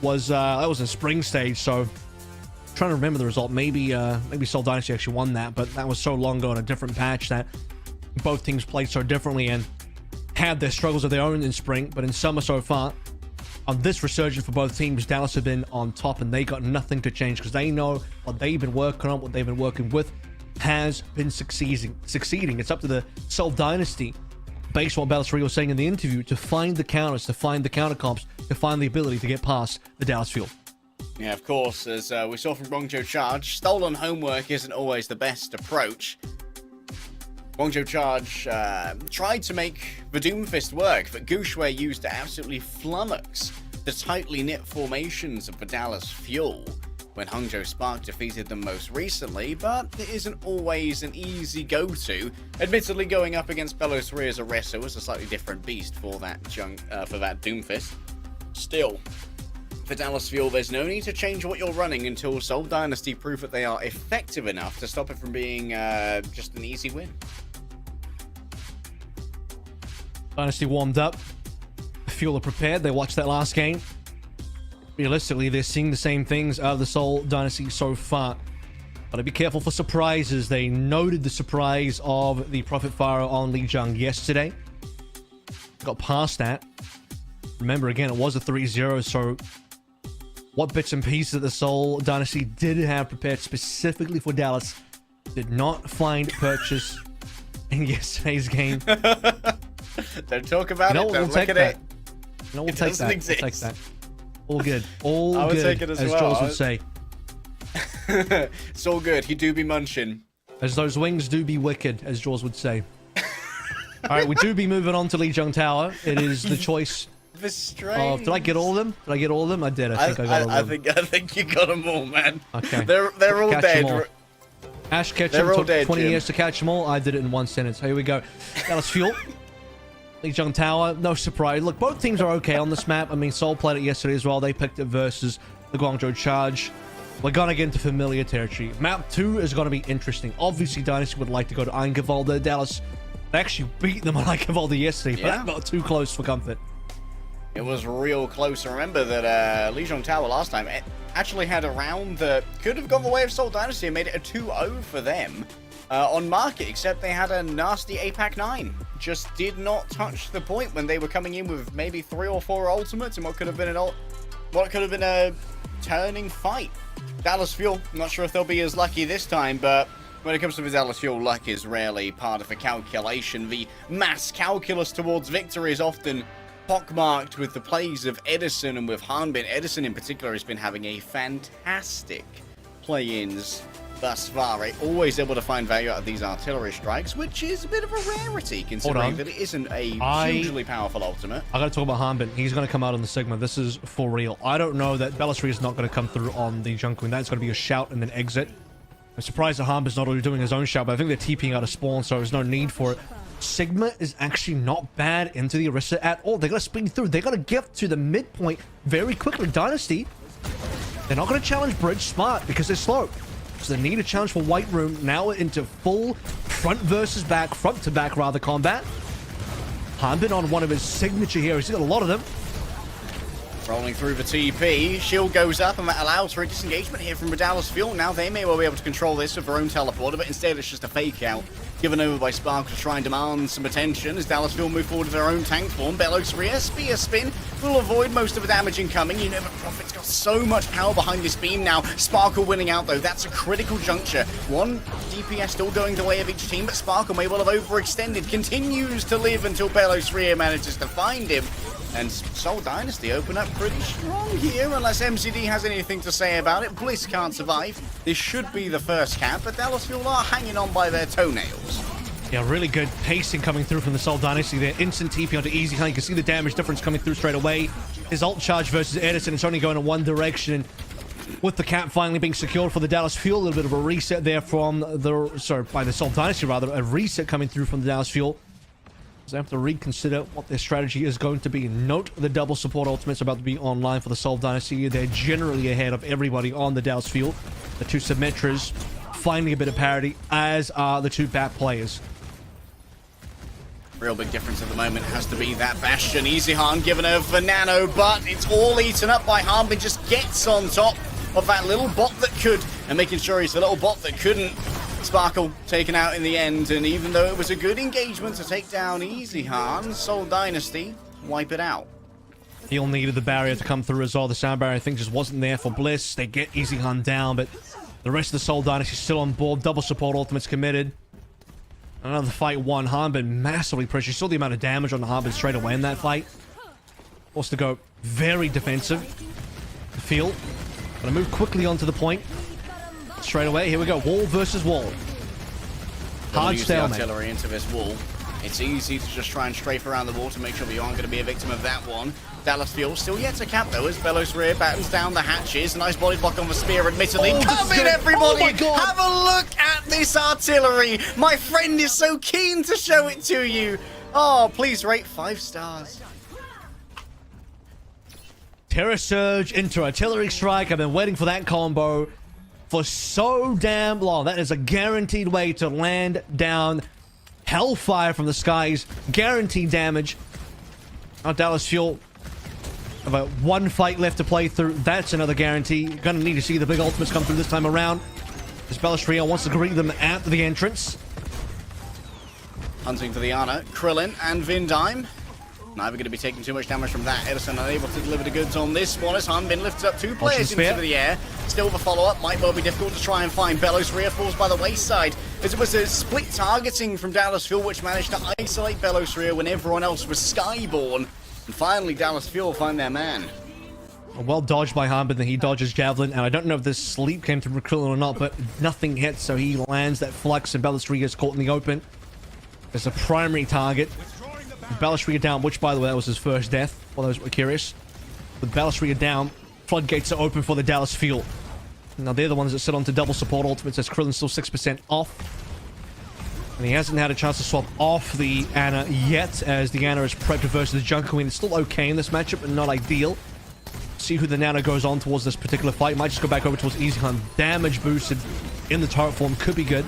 was in spring stage. So, trying to remember the result. Maybe Seoul Dynasty actually won that, but that was so long ago in a different patch that both teams played so differently and had their struggles of their own in spring. But in summer so far, on this resurgence for both teams, Dallas have been on top, and they got nothing to change because they know what they've been working on, what they've been working with has been succeeding. It's up to the Seoul Dynasty, based on what Bellatori was saying in the interview, to find the counters, to find the counter comps, to find the ability to get past the Dallas Fuel. Yeah, of course, as we saw from Guangzhou Charge, stolen homework isn't always the best approach. Guangzhou Charge tried to make the Doomfist work, but Gushui used to absolutely flummox the tightly knit formations of the Dallas Fuel. when Hangzhou Spark defeated them most recently, but it isn't always an easy go-to. Admittedly, going up against Belos 3 as a wrestler was a slightly different beast for that Doomfist. Still, for Dallas Fuel, there's no need to change what you're running until Seoul Dynasty prove that they are effective enough to stop it from being just an easy win. Dynasty warmed up. Fuel are prepared. They watched that last game. Realistically, they're seeing the same things out of the Seoul Dynasty so far. Gotta be careful for surprises. They noted the surprise of the Prophet Fire on Lijiang yesterday. Got past that. Remember, again, it was a 3-0, so what bits and pieces that the Seoul Dynasty did have prepared specifically for Dallas did not find purchase in yesterday's game. Don't talk about We'll it. Don't take look at that. it. We'll It take doesn't that. exist. We'll take that. All good. All I would good, take it as well. Jules would say. It's all good. He do be munching. As those wings do be wicked, as Jaws would say. Alright, we do be moving on to Lijiang Tower. It is the choice The strain. of... Did I get all of them? Did I get all of them? I did. I think I got all of them. I think you got them all, man. Okay. They're all Catch dead. them all. Ash Ketchum They're all took dead, 20 Jim. years to catch them all. I did it in 1 sentence. Here we go. Dallas Fuel. Lijiang Tower. No surprise. Look, both teams are okay on this map. I mean, Seoul played it yesterday as well. They picked it versus the Guangzhou Charge. We're gonna get into familiar territory. Map 2 is gonna be interesting. Obviously, Dynasty would like to go to Eichenwalde. Dallas, they actually beat them on Eichenwalde yesterday, but Yeah. that got too close for comfort. It was real close. I remember that Lijiang Tower last time it actually had a round that could have gone the way of Seoul Dynasty and made it a 2-0 for them on market, except they had a nasty APAC 9. Just did not touch the point when they were coming in with maybe 3 or 4 ultimates and what could have been a turning fight. Dallas Fuel, I'm not sure if they'll be as lucky this time, but when it comes to the Dallas Fuel, luck is rarely part of the calculation. The mass calculus towards victory is often pockmarked with the plays of Edison and with Hanbin. Edison in particular has been having a fantastic play-ins thus far. Right? Always able to find value out of these artillery strikes, which is a bit of a rarity considering that it isn't a hugely powerful ultimate. I gotta talk about Hanbin. He's gonna come out on the Sigma. This is for real. I don't know that Bellatrix is not gonna come through on the Junk Queen. That's gonna be a shout and then exit. I'm surprised that Hanbin's not already doing his own shout, but I think they're TPing out of spawn, so there's no need for it. Sigma is actually not bad into the Orisa at all. They gotta speed through. They gotta get to the midpoint very quickly. Dynasty, they're not gonna challenge Bridge smart because they're slow. So they need a challenge for White Room. Now into full front versus back, front to back rather combat. Hanbin on one of his signature heroes. He's got a lot of them. Rolling through the TP, shield goes up and that allows for a disengagement here from Dallas Fuel. Now they may well be able to control this with their own teleporter, but instead it's just a fake out given over by Sparkle to try and demand some attention as Dallas Fuel move forward with their own tank form. Belos 3, spear spin will avoid most of the damage incoming. You know the Prophet's got so much power behind this beam now. Sparkle winning out though, that's a critical juncture. One DPS still going the way of each team, but Sparkle may well have overextended, continues to live until Belos 3 manages to find him. And Seoul Dynasty open up pretty strong here, unless MCD has anything to say about it. Bliss can't survive. This should be the first cap, but Dallas Fuel are hanging on by their toenails. Yeah, really good pacing coming through from the Seoul Dynasty there. Instant TP onto Easy Hunt. You can see the damage difference coming through straight away. His ult charge versus Edison, it's only going in one direction. With the cap finally being secured for the Dallas Fuel, a little bit of a reset there from by the Seoul Dynasty rather. A reset coming through from the Dallas Fuel. They have to reconsider what their strategy is going to be. Note the double support ultimates about to be online for the Seoul Dynasty. They're generally ahead of everybody on the Dallas Field. The two Symmetras finding a bit of parity, as are the two BAT players. Real big difference at the moment has to be that Bastion. Easy Han given over for Nano, but it's all eaten up by Hanbin. Just gets on top of that little bot that could, and making sure he's the little bot that couldn't. Sparkle taken out in the end, and even though it was a good engagement to take down Easy Han, Seoul Dynasty wipe it out. He'll needed the barrier to come through as well. The sound barrier, I think, just wasn't there for Bliss. They get Easy Han down, but the rest of the Seoul Dynasty still on board. Double support ultimates committed. Another fight won. Hanbin massively pressured. You saw the amount of damage on the Hanbin straight away in that fight. Forced to go very defensive. The field. Gonna move quickly onto the point. Straight away, here we go. Wall versus wall. Hard Use the stalemate. artillery into this wall. It's easy to just try and strafe around the wall to make sure that you aren't going to be a victim of that one. Dallas Fuel still yet to cap though as Belos rear battens down the hatches. Nice body block on the spear, admittedly. Oh, Come this is in, good. everybody! Oh my God. Have a look at this artillery! My friend is so keen to show it to you. Oh, please rate 5 stars. Terror Surge into Artillery Strike. I've been waiting for that combo for so damn long. That is a guaranteed way to land down Hellfire from the skies. Guaranteed damage. Now Dallas Fuel about 1 fight left to play through. That's another guarantee. Gonna need to see the big ultimates come through this time around. As Belastria wants to greet them at the entrance. Hunting for the Ana, Krillin and Vindime. Neither going to be taking too much damage from that. Edison unable to deliver the goods on this one as Hanbin lifts up 2 players into the air. Still the follow-up might well be difficult to try and find. Belos rear falls by the wayside as it was a split targeting from Dallas Fuel which managed to isolate Belos rear when everyone else was skyborne. And finally Dallas Fuel find their man. Well dodged by Hanbin, then he dodges Javelin, and I don't know if this sleep came through Krillin or not, but nothing hits, so he lands that flux and Belastria is caught in the open. As a primary target. Belastria down, which by the way, that was his first death, for those who were curious. With Belastria down, floodgates are open for the Dallas Fuel. Now they're the ones that sit onto double support ultimates as Krillin's still 6% off. And he hasn't had a chance to swap off the Ana yet, as the Ana is prepped versus the Junk Queen. It's still okay in this matchup, but not ideal. See who the Nana goes on towards this particular fight. Might just go back over towards Eichenwalde. Damage boosted in the turret form could be good.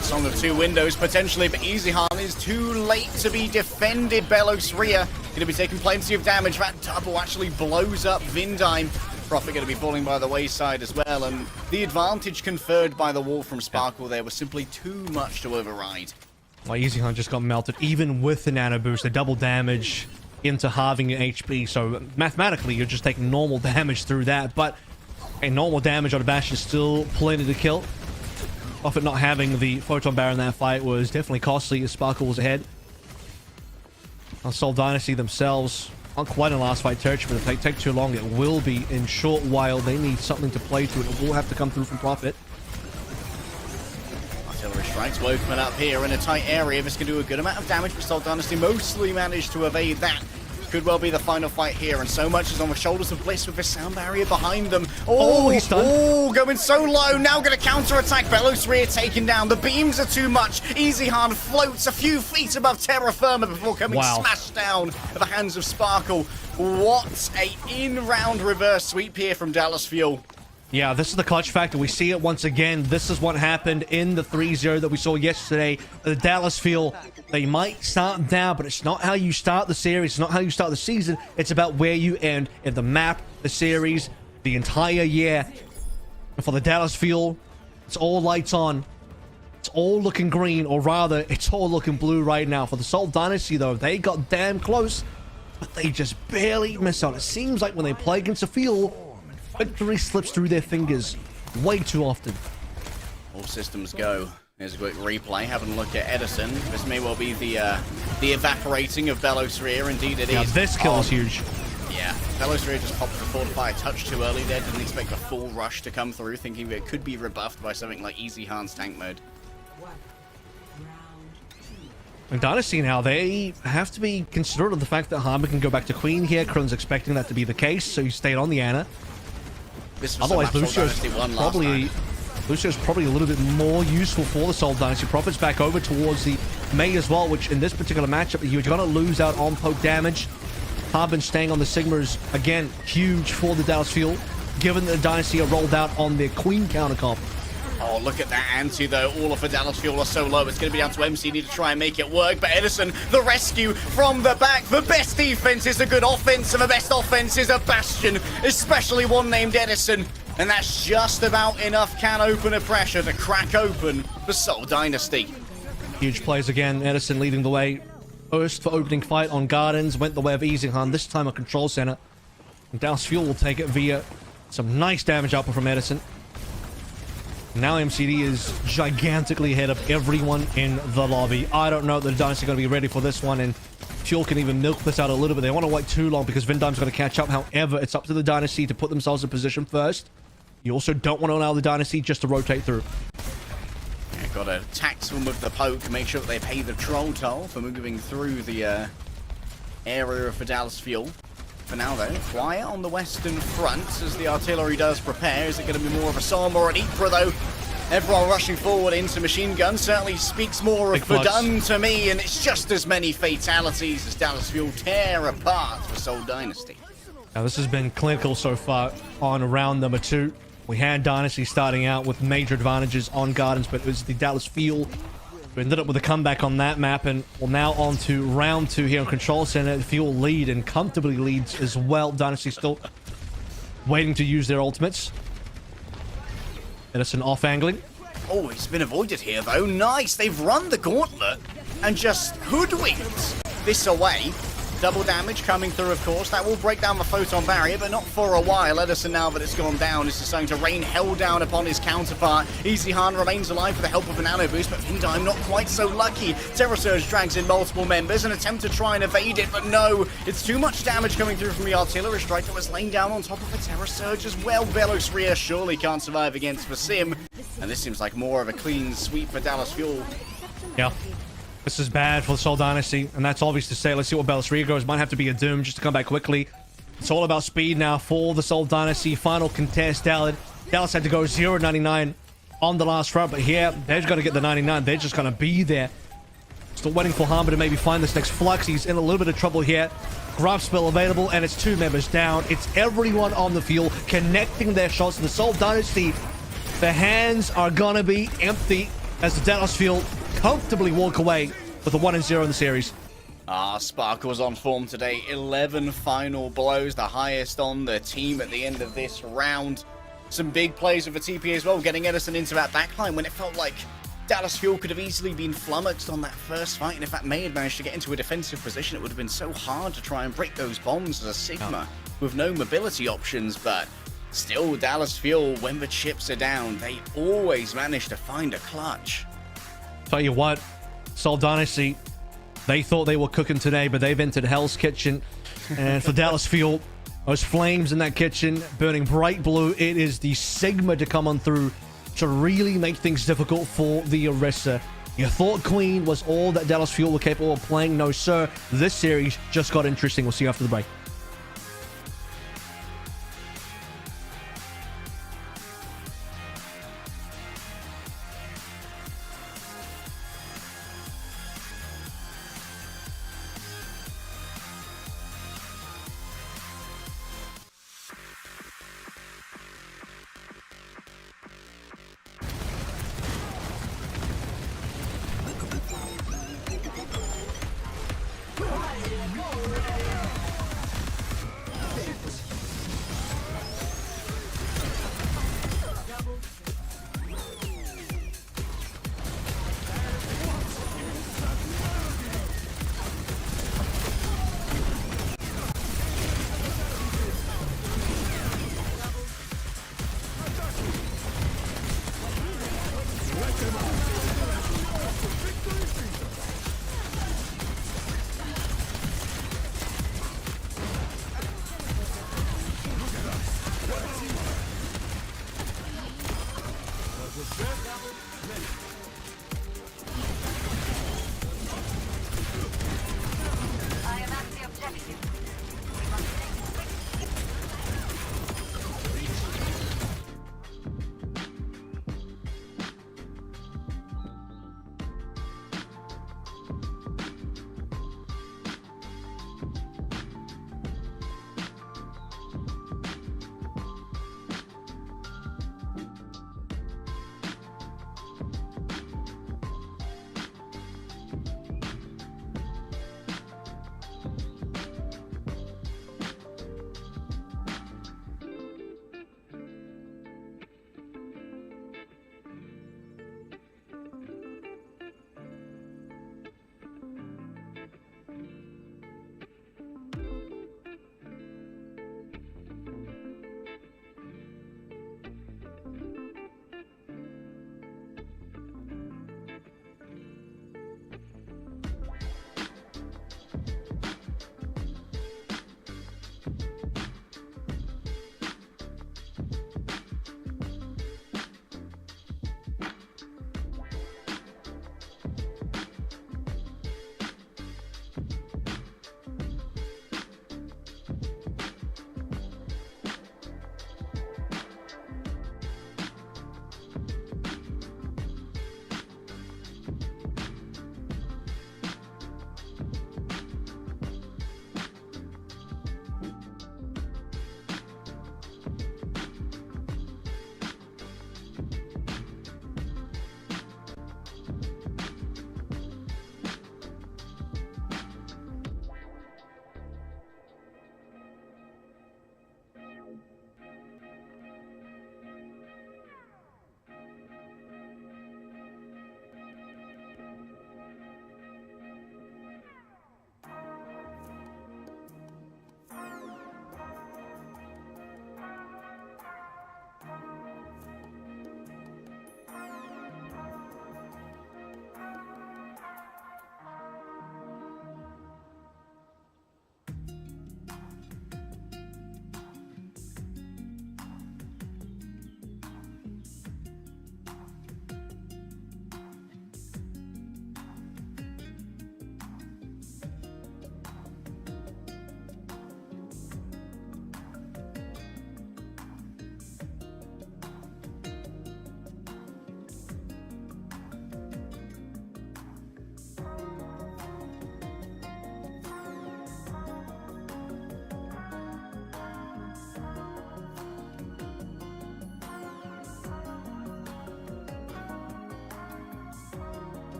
Song of 2 windows potentially, but Eichenwalde is too late to be defended. Belos rear going to be taking plenty of damage. That double actually blows up Vindime. Prophet going to be falling by the wayside as well, and the advantage conferred by the wall from Sparkle there was simply too much to override. Well, Eichenwalde just got melted, even with the nano boost, the double damage into halving your HP. So mathematically, you're just taking normal damage through that, but a normal damage on a bash is still plenty to kill. Prophet not having the Photon Barrier in that fight was definitely costly as Sparkle was ahead. Seoul Dynasty themselves aren't quite in last fight territory, but if they take too long, it will be in short while. They need something to play to it. It will have to come through from Prophet. Artillery strikes will open up here in a tight area. This can do a good amount of damage, but Seoul Dynasty mostly managed to evade that. Could well be the final fight here, and so much is on the shoulders of Bliss with the sound barrier behind them. Oh, he's stunned. Oh, going so low. Now going to counter-attack. Belos rear taken down. The beams are too much. Eichenwalde floats a few feet above terra firma before coming smashed down at the hands of Sparkle. What a in-round reverse sweep here from Dallas Fuel. Yeah, this is the clutch factor. We see it once again. This is what happened in the 3-0 that we saw yesterday. The Dallas Fuel, they might start down, but it's not how you start the series. It's not how you start the season. It's about where you end in the map, the series, the entire year. And for the Dallas Fuel, it's all lights on. It's all looking green, or rather, it's all looking blue right now. For the Seoul Dynasty, though, they got damn close, but they just barely miss out. It seems like when they play against a Fuel, victory slips through their fingers way too often. All systems go. Here's a quick replay. Having a look at Edison. This may well be the evaporating of Belos rear. Indeed it is. Yeah, this kill is huge. Yeah, Belos rear just popped the fortify a touch too early there. Didn't expect the full rush to come through, thinking it could be rebuffed by something like Eichenwalde's tank mode. And Dynasty now, they have to be considerate of the fact that Hanbin can go back to Queen here. Krillin's expecting that to be the case, so he stayed on the Ana. Otherwise, Lucio's probably a little bit more useful for the Seoul Dynasty. Prophet's back over towards the Mei as well, which in this particular matchup, you're going to lose out on poke damage. Hanbin staying on the Sigma is, again, huge for the Dallas Fuel, given that the Dynasty are rolled out on their Queen countercomp. Oh, look at that anti, though. All of the Dallas Fuel are so low. It's going to be down to MCD to try and make it work. But Edison, the rescue from the back. The best defense is a good offense, and the best offense is a Bastion, especially one named Edison. And that's just about enough can opener pressure to crack open the Seoul Dynasty. Huge plays again. Edison leading the way. First for opening fight on Gardens. Went the way of Eichenwalde, this time a control center. And Dallas Fuel will take it via some nice damage output from Edison. Now MCD is gigantically ahead of everyone in the lobby. I don't know that the Dynasty are going to be ready for this one, and Fuel can even milk this out a little bit. They want to wait too long because Vindime's going to catch up. However, it's up to the Dynasty to put themselves in position first. You also don't want to allow the Dynasty just to rotate through. Yeah, got to tax them with the poke, make sure that they pay the troll toll for moving through the area for Dallas Fuel. For now, though, quiet on the western front as the artillery does prepare. Is it going to be more of a Psalm or an Ypres, though? Everyone rushing forward into machine gun certainly speaks more of Verdun to me, and it's just as many fatalities as Dallas Fuel tear apart for Seoul Dynasty. Now, this has been clinical so far on round number 2. We had Dynasty starting out with major advantages on Gardens, but it was the Dallas Fuel who ended up with a comeback on that map, and we're now on to round 2 here on Control Center. Fuel lead and comfortably leads as well. Dynasty still waiting to use their ultimates. Edison off-angling. Oh, it's been avoided here, though. Nice. They've run the gauntlet and just hoodwinked this away. Double damage coming through, of course. That will break down the photon barrier, but not for a while. Edison, now that it's gone down, is starting to rain hell down upon his counterpart. Easy Han remains alive with the help of a nano boost, but Vindime not quite so lucky. Terror Surge drags in multiple members, an attempt to try and evade it, but no. It's too much damage coming through from the artillery strike that was laying down on top of a Terror Surge as well. Velos Rhea surely can't survive against the Sim, and this seems like more of a clean sweep for Dallas Fuel. Yeah. This is bad for the Seoul Dynasty, and that's obvious to say. Let's see what Belisria goes. Might have to be a Doom just to come back quickly. It's all about speed now for the Seoul Dynasty. Final contest, Dallas had to go 0-99 on the last round, but here, they've got to get the 99. They're just going to be there. Still waiting for Harmer to maybe find this next Flux. He's in a little bit of trouble here. Grab spell available, and it's 2 members down. It's everyone on the field connecting their shots. The Seoul Dynasty, their hands are going to be empty as the Dallas Fuel comfortably walk away with a 1-0 in the series. Sparkle's on form today. 11 final blows, the highest on the team at the end of this round. Some big plays with the TP as well, getting Edison into that backline when it felt like Dallas Fuel could have easily been flummoxed on that first fight, and if that May had managed to get into a defensive position, it would have been so hard to try and break those bombs as a Sigma with no mobility options, but still, Dallas Fuel, when the chips are down, they always manage to find a clutch. Tell you what, Seoul Dynasty, they thought they were cooking today, but they've entered Hell's Kitchen. And for Dallas Fuel, those flames in that kitchen burning bright blue, it is the Sigma to come on through to really make things difficult for the Orisa. You thought Queen was all that Dallas Fuel were capable of playing. No, sir. This series just got interesting. We'll see you after the break.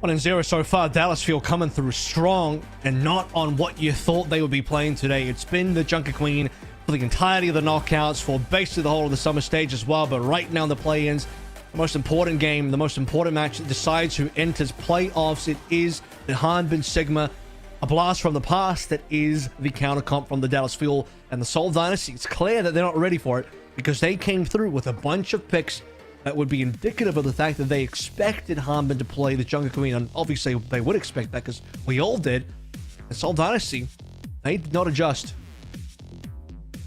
1-0 so far. Dallas Fuel coming through strong and not on what you thought they would be playing today. It's been the Junker Queen for the entirety of the knockouts, for basically the whole of the summer stage as well. But right now, the play-ins, the most important game, the most important match that decides who enters playoffs. It is the Hanbin Sigma, a blast from the past that is the counter comp from the Dallas Fuel and the Seoul Dynasty. It's clear that they're not ready for it because they came through with a bunch of picks that would be indicative of the fact that they expected Hanbin to play the Junker Queen, and obviously they would expect that because we all did. And Seoul Dynasty, they did not adjust.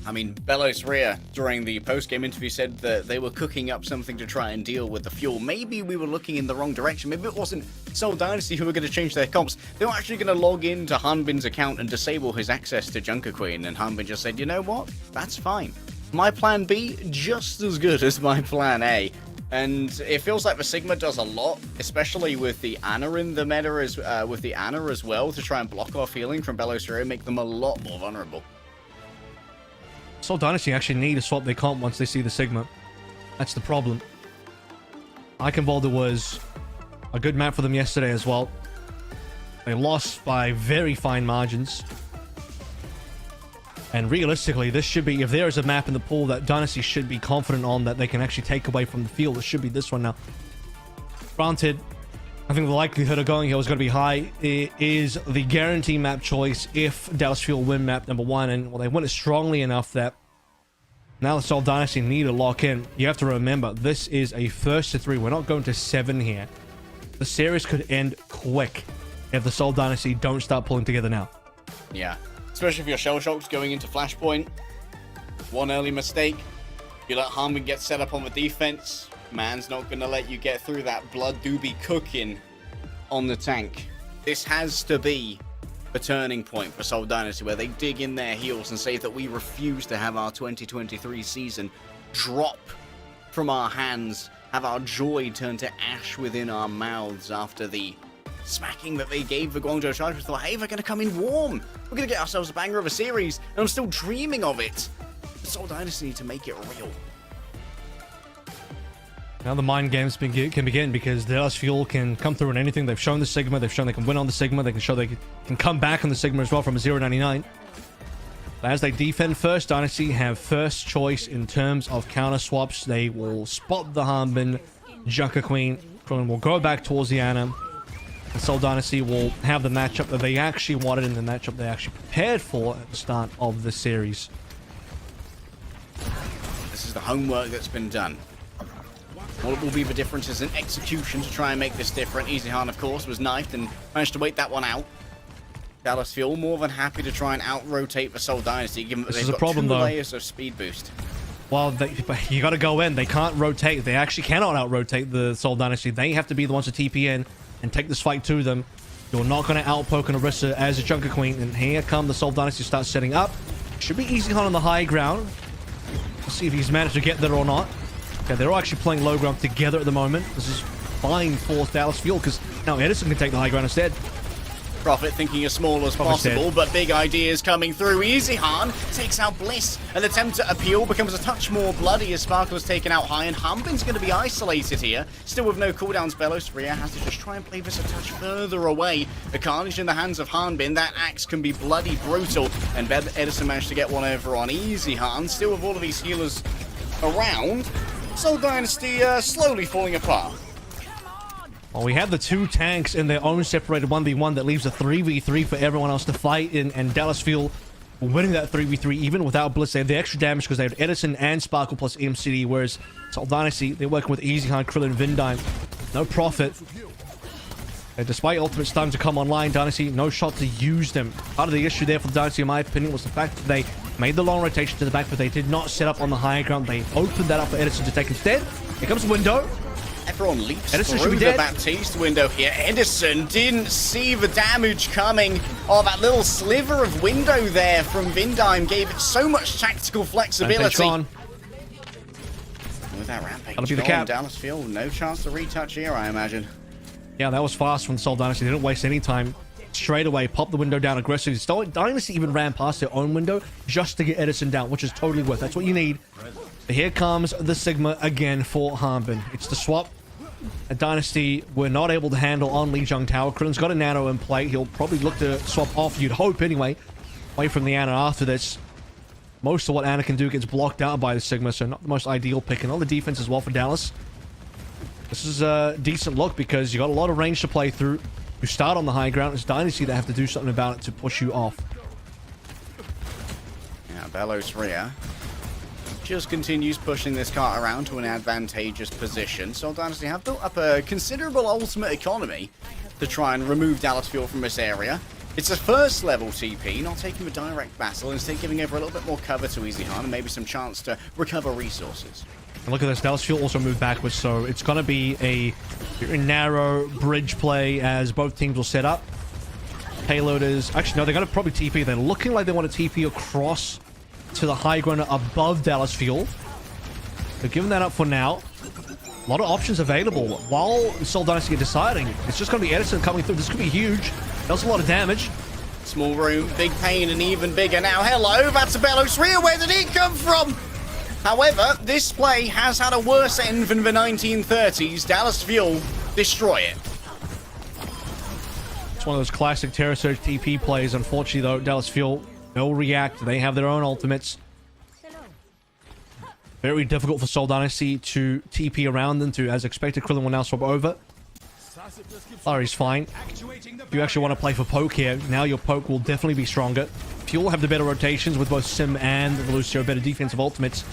I mean, Belos Ria, during the post-game interview, said that they were cooking up something to try and deal with the Fuel. Maybe we were looking in the wrong direction. Maybe it wasn't Seoul Dynasty who were going to change their comps. They were actually going to log into Hanbin's account and disable his access to Junker Queen. And Hanbin just said, you know what? That's fine. My plan B, just as good as my plan A. And it feels like the Sigma does a lot, especially with the Ana in the meta as well, to try and block off healing from Belos Ria and make them a lot more vulnerable. Seoul Dynasty actually need to swap their comp once they see the Sigma. That's the problem. Eichenwalde was a good map for them yesterday as well. They lost by very fine margins. And realistically, this should be, if there is a map in the pool that Dynasty should be confident on that they can actually take away from the field, it should be this one now. Granted, I think the likelihood of going here is going to be high. It is the guarantee map choice if Dallas Fuel win map number 1, and well, they win it strongly enough that now the Seoul Dynasty need to lock in. You have to remember, this is a first to 3. We're not going to 7 here. The series could end quick if the Seoul Dynasty don't start pulling together now. Yeah. Especially if you're shell-shocked going into Flashpoint. One early mistake. You let Hanbin get set up on the defense. Man's not going to let you get through that blood doobie cooking on the tank. This has to be the turning point for Seoul Dynasty, where they dig in their heels and say that we refuse to have our 2023 season drop from our hands, have our joy turn to ash within our mouths after the smacking that they gave the Guangzhou Chargers. Thought, hey, we're going to come in warm. We're going to get ourselves a banger of a series, and I'm still dreaming of it. The Seoul Dynasty need to make it real. Now the mind games can begin because Dallas Fuel can come through in anything. They've shown the Sigma. They've shown they can win on the Sigma. They can show they can come back on the Sigma as well from a 0.99. As they defend first, Dynasty have first choice in terms of counter swaps. They will spot the Hanbin, Junker Queen. Krillin will go back towards the Ana. And Seoul Dynasty will have the matchup that they actually wanted and the matchup they actually prepared for at the start of the series. This is the homework that's been done. What will be the differences in execution to try and make this different? Eichenwalde, of course, was knifed and managed to wait that one out. Dallas Fuel more than happy to try and out-rotate the Seoul Dynasty, given that they've got 2 layers of speed boost. Well, you got to go in. They can't rotate. They actually cannot out-rotate the Seoul Dynasty. They have to be the ones to TP in and take this fight to them. You're not going to outpoke an Orisa as a Junker Queen. And here come the Seoul Dynasty start setting up. Should be Eichenwalde on the high ground. Let's see if he's managed to get there or not. Okay, they're all actually playing low ground together at the moment. This is fine for Dallas Fuel because now Edison can take the high ground instead. Prophet thinking as small as possible, but big ideas coming through. Eichenwalde takes out Bliss. An attempt to appeal becomes a touch more bloody as Sparkle is taken out high, and Hanbin's going to be isolated here. Still with no cooldowns, Belos Ria has to just try and play this a touch further away. The carnage in the hands of Hanbin. That axe can be bloody brutal, and Edison managed to get one over on Eichenwalde. Still with all of these healers around, Seoul Dynasty slowly falling apart. Well, we have the 2 tanks in their own separated 1v1 that leaves a 3v3 for everyone else to fight in, and Dallas Fuel winning that 3v3 even without Bliss. They have the extra damage because they have Edison and Sparkle plus MCD, whereas Seoul Dynasty, they're working with Eichenwalde, Krillin, Vindime. No Prophet. And despite ultimates starting to come online, Dynasty, no shot to use them. Part of the issue there for the Dynasty, in my opinion, was the fact that they made the long rotation to the back, but they did not set up on the high ground. They opened that up for Edison to take instead. Here comes the window. Everyone leaps Edison through the Baptiste window here. Edison didn't see the damage coming. Oh, that little sliver of window there from Vindime gave it so much tactical flexibility. With that rampage That'll be the cap. Dallas Fuel, no chance to retouch here, I imagine. Yeah, that was fast from Seoul Dynasty. They didn't waste any time. Straight away, pop the window down aggressively. Seoul Dynasty even ran past their own window just to get Edison down, which is totally worth. That's what you need. But here comes the Sigma again for Hanbin. It's the swap. Dynasty were not able to handle on Lijiang Tower. Krillin's got a nano in play. He'll probably look to swap off, you'd hope anyway, away from the Ana after this. Most of what Ana can do gets blocked out by the Sigma, so not the most ideal pick. And on the defense as well for Dallas. This is a decent look because you got a lot of range to play through. You start on the high ground. It's Dynasty that have to do something about it to push you off. Yeah, Belos Rhea just continues pushing this cart around to an advantageous position. Seoul Dynasty have built up a considerable ultimate economy to try and remove Dallas Fuel from this area. It's a first level TP, not taking a direct battle, instead giving over a little bit more cover to Eichenwalde and maybe some chance to recover resources. And look at this, Dallas Fuel also moved backwards, so it's going to be a narrow bridge play as both teams will set up. Payloaders, actually no, they're going to probably TP. They're looking like they want to TP across to the high ground above Dallas Fuel. They're giving that up for now. A lot of options available. While Seoul Dynasty are deciding, it's just going to be Edison coming through. This could be huge. Does a lot of damage. Small room, big pain, and even bigger now. Hello, that's a Belos Rhea. Where did it come from? However, this play has had a worse end than the 1930s. Dallas Fuel destroy it. It's one of those classic Terror Surge TP plays. Unfortunately, though, Dallas Fuel, they'll react. They have their own ultimates. Very difficult for Seoul Dynasty to TP around them to, as expected. Krillin will now swap over. Larry's fine. If you actually want to play for poke here, now your poke will definitely be stronger. Fuel have the better rotations with both Sim and Lucio, better defensive ultimates.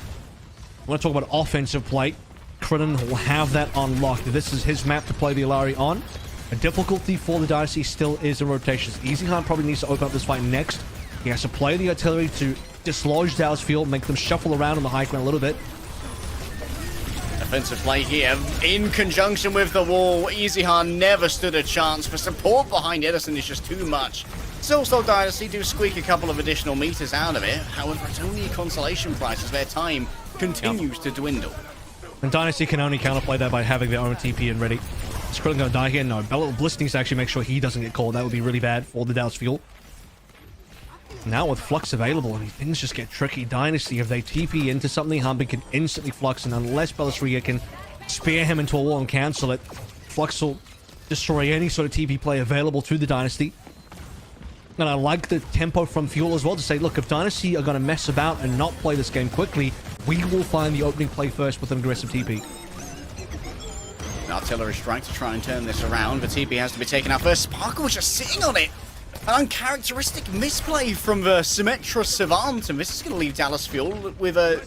I want to talk about offensive play. Krillin will have that unlocked. This is his map to play the Alari on. The difficulty for the Dynasty still is in rotations. Eichenwalde probably needs to open up this fight next. He has to play the artillery to dislodge Dallas Fuel, make them shuffle around on the high ground a little bit. Offensive play here in conjunction with the wall. Eichenwalde never stood a chance. For support behind Edison is just too much. Still, Seoul Dynasty do squeak a couple of additional meters out of it. However, it's only a consolation prize as their time continues to dwindle. And Dynasty can only counterplay that by having their own TP and ready. Is Krillin going to die here? No. Bliss needs to actually make sure he doesn't get caught. That would be really bad for the Dallas Fuel. Now with Flux available, I mean, things just get tricky. Dynasty, if they TP into something, Humby can instantly Flux, and unless Belos Rhea can spear him into a wall and cancel it, Flux will destroy any sort of TP play available to the Dynasty. And I like the tempo from Fuel as well to say, look, if Dynasty are going to mess about and not play this game quickly, we will find the opening play first with an aggressive TP. An artillery strike to try and turn this around, but TP has to be taken out first. Sparkle was just sitting on it. An uncharacteristic misplay from the Symmetra Savant, and this is going to leave Dallas Fuel with a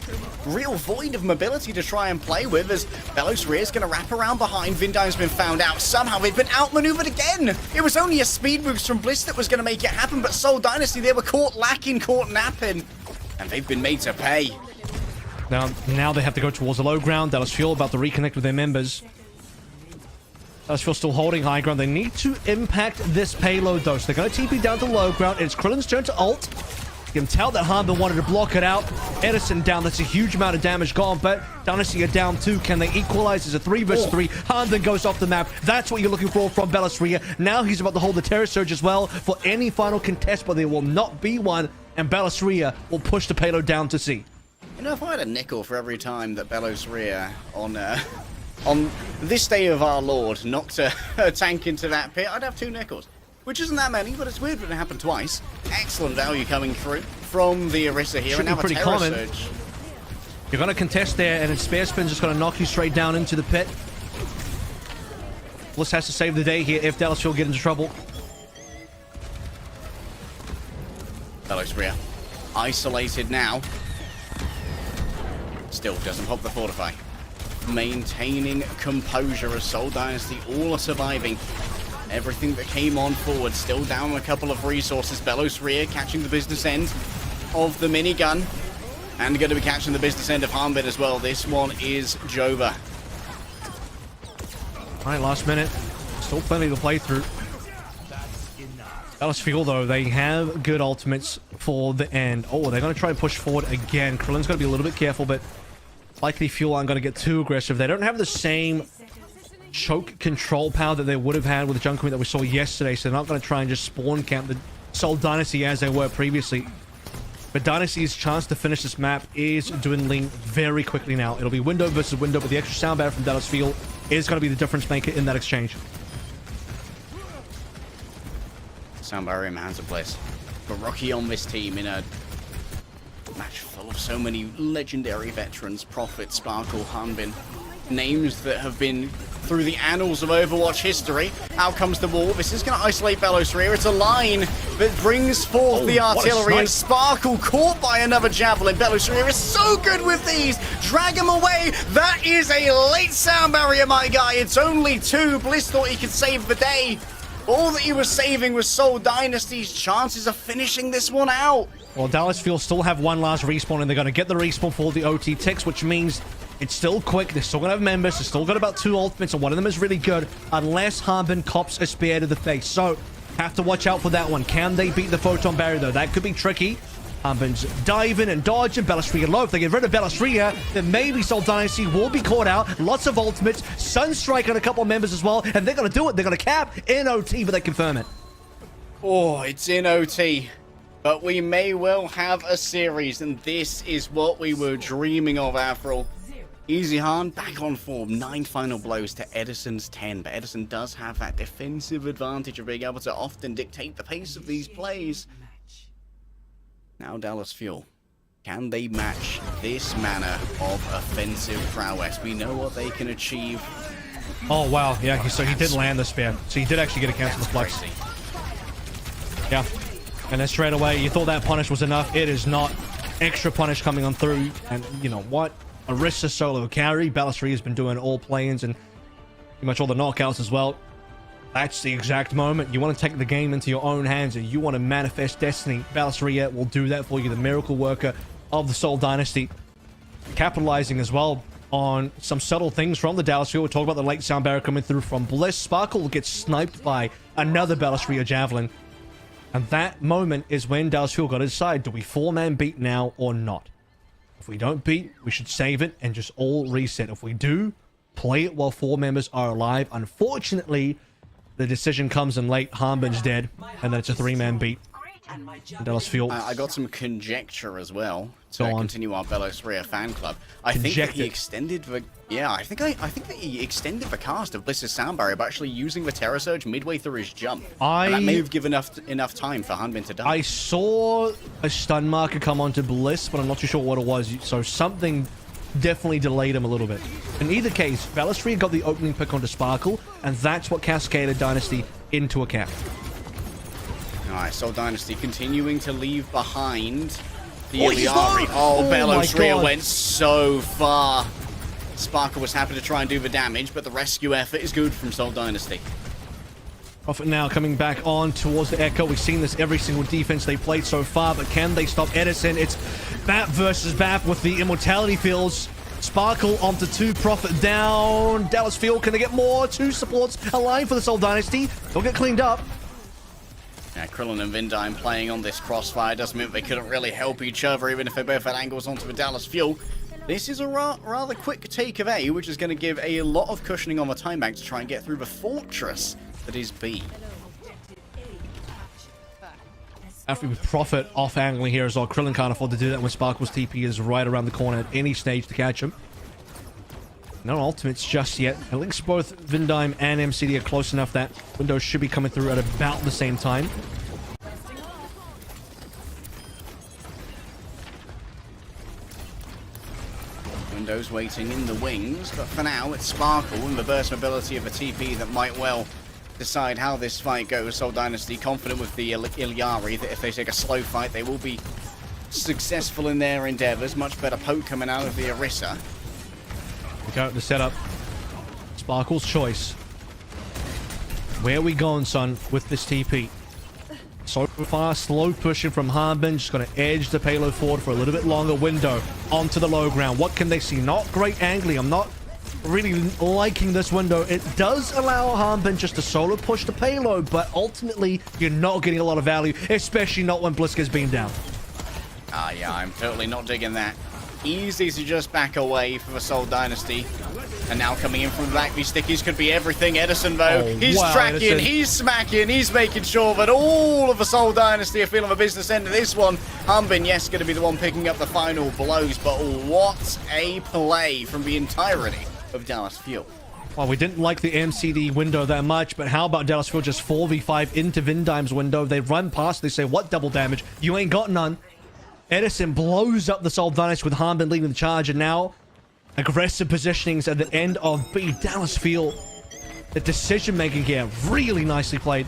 real void of mobility to try and play with, as Belos Rhea is going to wrap around behind. Vindime's been found out. Somehow they've been outmaneuvered again. It was only a speed boost from Bliss that was going to make it happen, but Seoul Dynasty, they were caught lacking, caught napping, and they've been made to pay. Now they have to go towards the low ground. Dallas Fuel about to reconnect with their members. Dallas Fuel still holding high ground. They need to impact this payload, though. So they're going to TP down to low ground. It's Krillin's turn to ult. You can tell that Hanben wanted to block it out. Edison down. That's a huge amount of damage gone, but Dynasty are down too. Can they equalize? It's a 3 versus 3. Hanben goes off the map. That's what you're looking for from Belos Rhea. Now he's about to hold the Terror Surge as well for any final contest, but there will not be one, and Belos Rhea will push the payload down to C. You know, if I had a nickel for every time that Belos Rhea on this day of our Lord knocked a tank into that pit, I'd have 2 nickels. Which isn't that many, but it's weird when it happened twice. Excellent value coming through from the Orisa here. Should and now be pretty a Terror common. Surge. You're going to contest there, and its Spare Spin's just going to knock you straight down into the pit. Bliss has to save the day here if Dallas Fuel get into trouble. Belos Rhea isolated now. Still doesn't pop the Fortify. Maintaining composure as Seoul Dynasty all are surviving. Everything that came on forward still down a couple of resources. Belos Rhea catching the business end of the minigun. And going to be catching the business end of Hanben as well. This one is Jova. Alright, last minute. Still plenty to play through. Dallas Fuel, though, they have good ultimates for the end. Oh, they're going to try and push forward again. Krillin's going to be a little bit careful, but likely Fuel aren't going to get too aggressive. They don't have the same choke control power that they would have had with the Junkerman that we saw yesterday, so they're not going to try and just spawn camp the Seoul Dynasty as they were previously. But Dynasty's chance to finish this map is dwindling very quickly now. It'll be window versus window, but the extra sound barrier from Dallas Fuel is going to be the difference maker in that exchange. Sound barrier in the hands of Bliss. But Rocky on this team in a match full of so many legendary veterans, Prophet, Sparkle, Hanbin. Names that have been through the annals of Overwatch history. Out comes the wall. This is going to isolate Belos Ria. It's a line that brings forth the artillery, and Sparkle caught by another javelin. Belos Ria is so good with these. Drag him away. That is a late sound barrier, my guy. It's only 2. Bliss thought he could save the day. All that he was saving was Seoul Dynasty's chances of finishing this one out. Well, Dallas Fuel still have one last respawn, and they're going to get the respawn for the OT ticks, which means it's still quick. They're still going to have members. They're still got about 2 ultimates, and one of them is really good, unless Hanbin cops a spear to the face. So, have to watch out for that one. Can they beat the photon barrier, though? That could be tricky. Hanbin's diving and dodging. Belos Ria low. If they get rid of Belos Ria, then maybe Seoul Dynasty will be caught out. Lots of ultimates. Sunstrike on a couple of members as well, and they're going to do it. They're going to cap in OT, but they confirm it. Oh, it's in OT. But we may well have a series, and this is what we were dreaming of, after all. Easy Han back on form. 9 final blows to Edison's 10, but Edison does have that defensive advantage of being able to often dictate the pace of these plays. Now Dallas Fuel. Can they match this manner of offensive prowess? We know what they can achieve. Oh, wow. Yeah, so he did land the spear. So he did actually get a cancel the flux. Yeah. And then straight away, you thought that punish was enough. It is not. Extra punish coming on through. And you know what? Orisa solo carry. Belos Ria has been doing all play-ins and pretty much all the knockouts as well. That's the exact moment. You want to take the game into your own hands and you want to manifest destiny. Belos Ria will do that for you. The miracle worker of the Seoul Dynasty. Capitalizing as well on some subtle things from the Dallas Fuel. We'll talk about the late sound barrier coming through from Bliss. Sparkle gets sniped by another Belos Ria javelin. And that moment is when Dallas Fuel got to decide, do we 4-man beat now or not? If we don't beat, we should save it and just all reset. If we do, play it while 4 members are alive. Unfortunately, the decision comes in late. Hanbin's dead, and then it's a 3-man beat. Dallas Fuel. I got some conjecture as well to continue our Belos Ria fan club. I think that he extended the I think that he extended the cast of Bliss's sound barrier by actually using the Terror Surge midway through his jump. And that may have given enough time for Hanbin to die. I saw a stun marker come onto Bliss, but I'm not too sure what it was. So something definitely delayed him a little bit. In either case, Belos Ria got the opening pick onto Sparkle, and that's what cascaded Dynasty into a cap. Alright, Seoul Dynasty continuing to leave behind the Iliari. Oh, Belos Ria went so far. Sparkle was happy to try and do the damage, but the rescue effort is good from Seoul Dynasty. Prophet now coming back on towards the Echo. We've seen this every single defense they played so far, but can they stop Edison? It's BAP versus BAP with the immortality fields. Sparkle onto 2, Prophet down. Dallas Fuel, can they get more? 2 supports alive for the Seoul Dynasty. They'll get cleaned up. Yeah, Krillin and Vindime playing on this crossfire doesn't mean they couldn't really help each other, even if they both had angles onto the Dallas Fuel. This is a rather quick take of A, which is going to give a lot of cushioning on the time bank to try and get through the fortress that is B. After we Prophet off angling here as well. Krillin can't afford to do that when Sparkle's TP is right around the corner at any stage to catch him. No ultimates just yet. At least both Vindime and MCD are close enough that windows should be coming through at about the same time. Windows waiting in the wings, but for now it's Sparkle and the burst mobility of a TP that might well decide how this fight goes. Seoul Dynasty confident with the Iliari that if they take a slow fight they will be successful in their endeavors. Much better poke coming out of the Orisa. We go the setup. Sparkle's choice. Where are we going, son, with this TP? So far, slow pushing from Hanbin. Just going to edge the payload forward for a little bit longer. Window onto the low ground. What can they see? Not great angling. I'm not really liking this window. It does allow Hanbin just to solo push the payload, but ultimately, you're not getting a lot of value, especially not when Bliss gets beamed down. Yeah, I'm totally not digging that. Easy to just back away for the Seoul Dynasty. And now coming in from the back, these stickies could be everything. Edison, though, he's tracking, Edison. he's smacking, he's making sure that all of the Seoul Dynasty are feeling the business end of this one. Hanbin, yes, going to be the one picking up the final blows, but what a play from the entirety of Dallas Fuel. Well, we didn't like the MCD window that much, but how about Dallas Fuel just 4v5 into Vindime's window? They run past, they say, what double damage? You ain't got none. Edison blows up the Seoul Dynasty with Hanbin leading the charge, and now aggressive positionings at the end of B. Dallas Fuel. The decision-making here, really nicely played.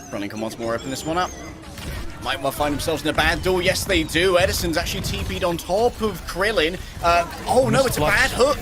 Running can once more open this one up. Might well find themselves in a bad duel. Yes, they do. Edison's actually TP'd on top of Krillin. Oh no, it's a bad hook.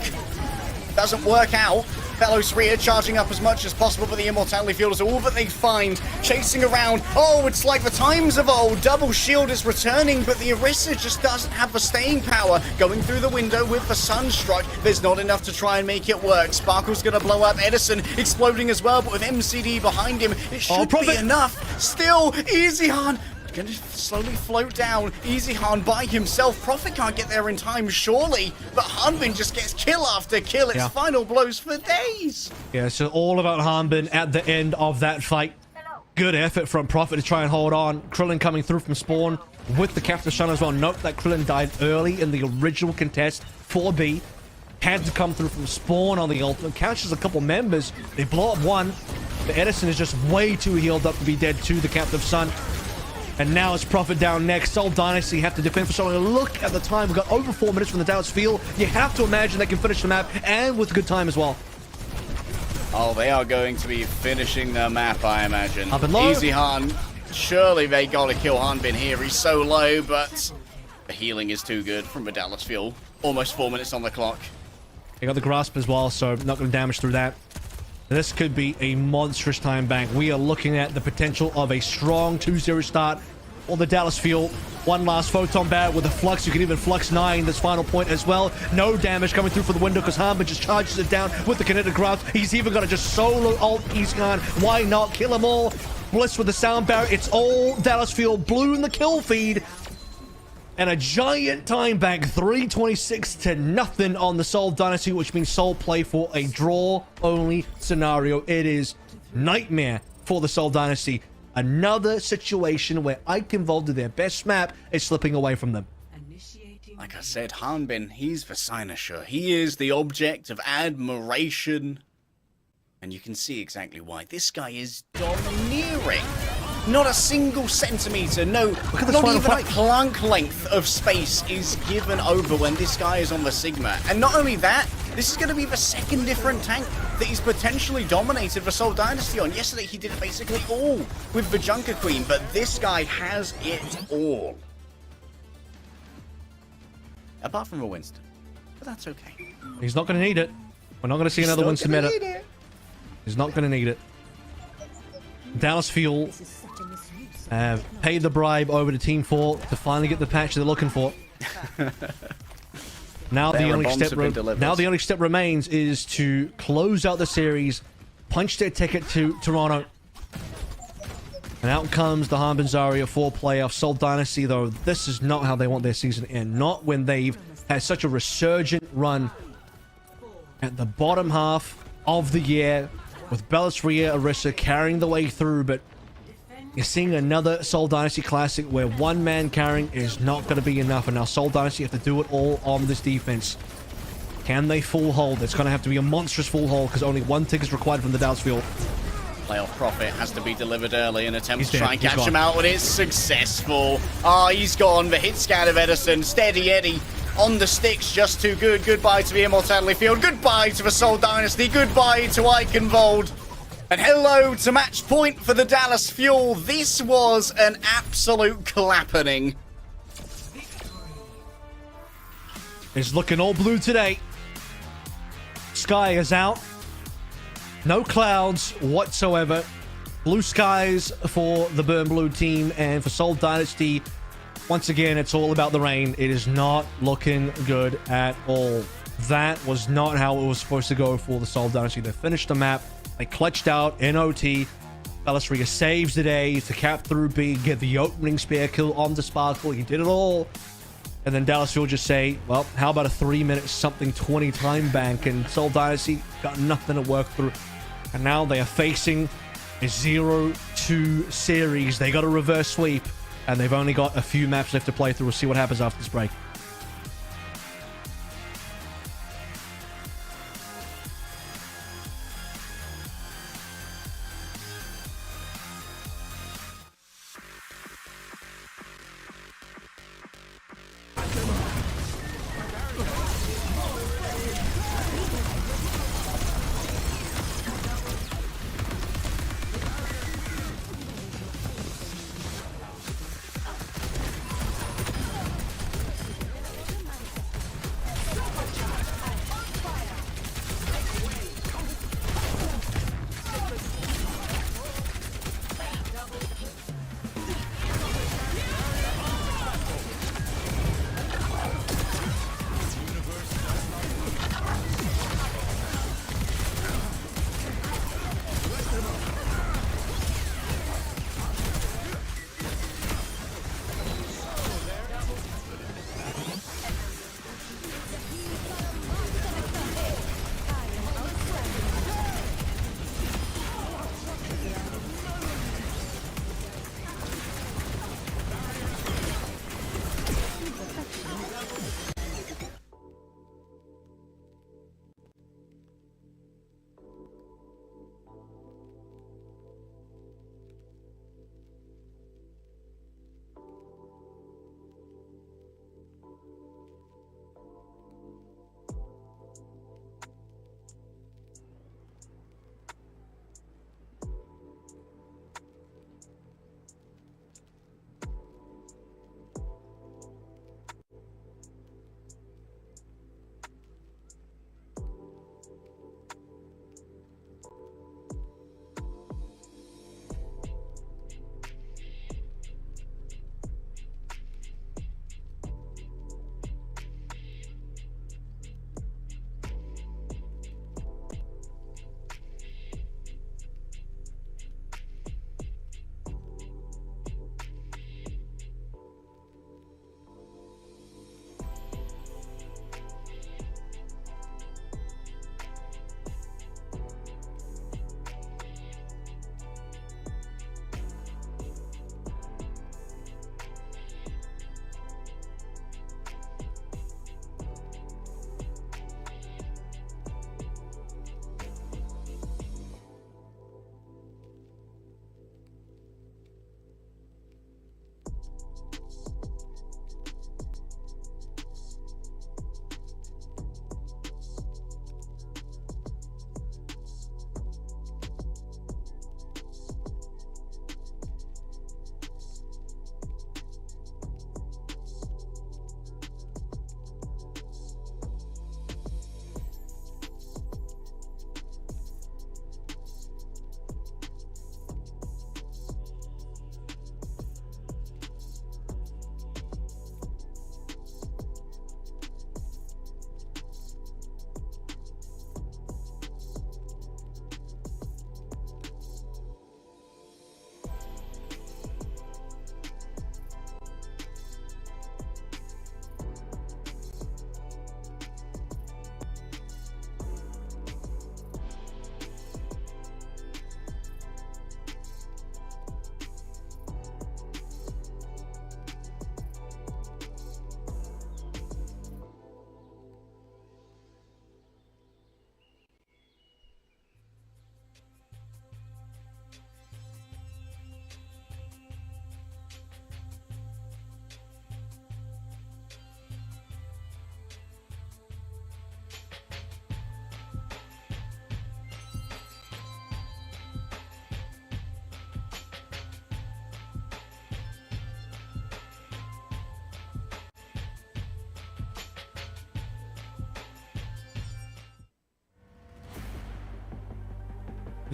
Doesn't work out. Velos Rhea charging up as much as possible, but the Immortality Field is all that they find. Chasing around. Oh, it's like the times of old. Double shield is returning, but the Orisa just doesn't have the staying power. Going through the window with the Sunstruck. There's not enough to try and make it work. Sparkle's going to blow up. Edison exploding as well, but with MCD behind him, it should be enough. Still, Eichenwalde going to slowly float down. Eichenwalde by himself. Prophet can't get there in time, surely. But Hanbin just gets kill after kill. It's final blows for days. Yeah, so all about Hanbin at the end of that fight. Good effort from Prophet to try and hold on. Krillin coming through from spawn with the Captain Sun as well. Note that Krillin died early in the original contest for B. Had to come through from spawn on the ultimate. Catches a couple members. They blow up one. The Edison is just way too healed up to be dead to the Captain Sun. And now it's Prophet down next. Seoul Dynasty have to defend for so long. Look at the time. We've got over 4 minutes from the Dallas Field. You have to imagine they can finish the map, and with good time as well. Oh, they are going to be finishing the map, I imagine. Up and low. Eichenwalde. Surely they got to kill Hanbin here. He's so low, but the healing is too good from the Dallas Field. Almost 4 minutes on the clock. They got the grasp as well, so not going to damage through that. This could be a monstrous time bank. We are looking at the potential of a strong 2-0 start on the Dallas Field. One last Photon Bat with a Flux. You can even Flux 9 this final point as well. No damage coming through for the window because Hanbin just charges it down with the kinetic grasp. He's even going to just solo ult Eichenwalde. Why not? Kill them all. Bliss with the sound barrier. It's all Dallas Field. Blue in the kill feed. And a giant time bank, 326-0 on the Seoul Dynasty, which means Seoul play for a draw-only scenario. It is nightmare for the Seoul Dynasty. Another situation where Eichenwalde, their best map, is slipping away from them. Like I said, Hanbin, he's the cynosure. He is the object of admiration. And you can see exactly why. This guy is domineering. Not a single centimeter, no, not even a plank length of space is given over when this guy is on the Sigma. And not only that, this is going to be the second different tank that he's potentially dominated the Seoul Dynasty on. Yesterday he did it basically all with the Junker Queen, but this guy has it all. Apart from the Winston, but that's okay. He's not going to need it. We're not going to see another Winston meta. He's not going to need it. Dallas Fuel paid the bribe over to Team 4 to finally get the patch they're looking for. Now the only step remains is to close out the series, punch their ticket to Toronto. And out comes the Hanbin Zarya 4 playoff. Seoul Dynasty, though, this is not how they want their season to end. Not when they've had such a resurgent run at the bottom half of the year, with Belis Rhea, Orisa carrying the way through, but you're seeing another Seoul Dynasty Classic where one man carrying is not going to be enough, and now Seoul Dynasty have to do it all on this defense. Can they full hold? It's going to have to be a monstrous full hold because only one tick is required from the Dallas Field. Playoff Prophet has to be delivered early in an attempt to try and catch him out, and it's successful. Ah, he's gone. The hit scan of Edison. Steady Eddie on the sticks, just too good. Goodbye to the Immortality Field. Goodbye to the Seoul Dynasty. Goodbye to Eichenwalde. And hello to match point for the Dallas Fuel. This was an absolute clappening. It's looking all blue today. Sky is out. No clouds whatsoever. Blue skies for the Burn Blue team, and for Seoul Dynasty, once again, it's all about the rain. It is not looking good at all. That was not how it was supposed to go for the Seoul Dynasty. They finished the map. They clutched out in OT. Belis Rhea saves the day to cap through B, get the opening spear kill on the Sparkle. He did it all. And then Dallas will just say, well, how about a 3-minute something 20 time bank? And Seoul Dynasty got nothing to work through. And now they are facing a 0-2 series. They got a reverse sweep. And they've only got a few maps left to play through. We'll see what happens after this break.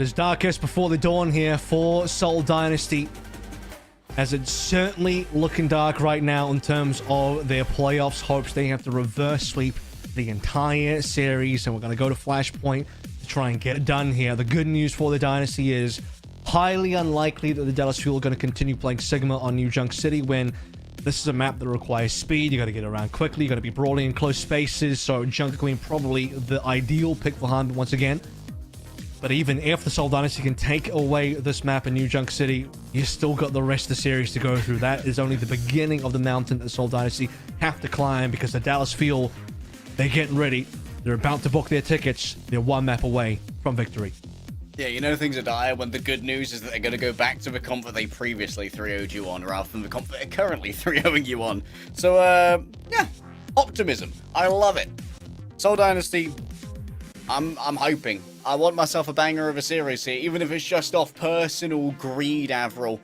It is darkest before the dawn here for Seoul Dynasty, as it's certainly looking dark right now in terms of their playoffs hopes. They have to reverse sweep the entire series, and we're going to go to Flashpoint to try and get it done here. The good news for the Dynasty is highly unlikely that the Dallas Fuel are going to continue playing Sigma on New Junk City when this is a map that requires speed. You got to get around quickly. You got to be brawling in close spaces. So Junker Queen probably the ideal pick for Harm once again. But even if the Seoul Dynasty can take away this map in New Junk City, you still got the rest of the series to go through. That is only the beginning of the mountain that Seoul Dynasty have to climb, because the Dallas Fuel, they're getting ready. They're about to book their tickets. They're one map away from victory. Yeah, you know things are dire when the good news is that they're going to go back to the comp that they previously 3-0'd you on, rather than the comp that they're currently 3-0'ing you on. So, yeah, optimism. I love it. Seoul Dynasty, I'm hoping. I want myself a banger of a series here, even if it's just off personal greed, Avril.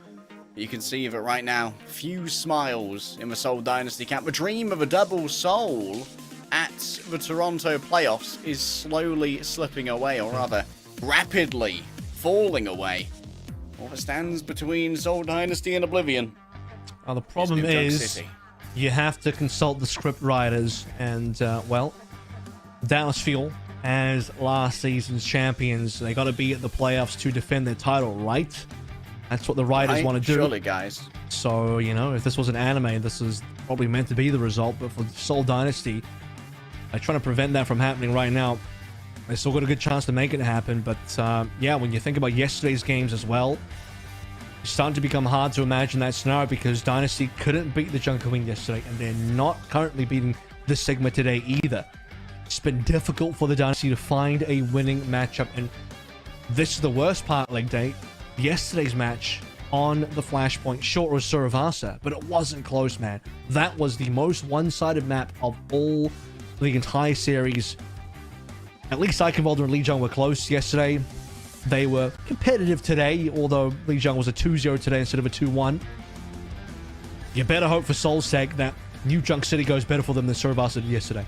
You can see that right now. Few smiles in the Seoul Dynasty camp. The dream of a double Seoul at the Toronto playoffs is slowly slipping away, or rather, rapidly falling away. All that stands between Seoul Dynasty and oblivion. Now, the problem is you have to consult the script writers, and, well, Dallas Fuel, as last season's champions, they got to be at the playoffs to defend their title, right? That's what the writers want to do. Surely, guys. So, you know, if this was an anime, this is probably meant to be the result, but for Seoul Dynasty, they're trying to prevent that from happening right now. They still got a good chance to make it happen, but yeah, when you think about yesterday's games as well, it's starting to become hard to imagine that scenario, because Dynasty couldn't beat the Junker Wing yesterday, and they're not currently beating the Sigma today either. It's been difficult for the Dynasty to find a winning matchup, and this is the worst part, Leg Day. Yesterday's match on the Flashpoint, sure, it was Suravasa, but it wasn't close, man. That was the most one-sided map of all the entire series. At least Eichenwalde and Lijiang were close yesterday. They were competitive today, although Lijiang was a 2-0 today instead of a 2-1. You better hope for Seoul's sake that New Junk City goes better for them than Suravasa did yesterday.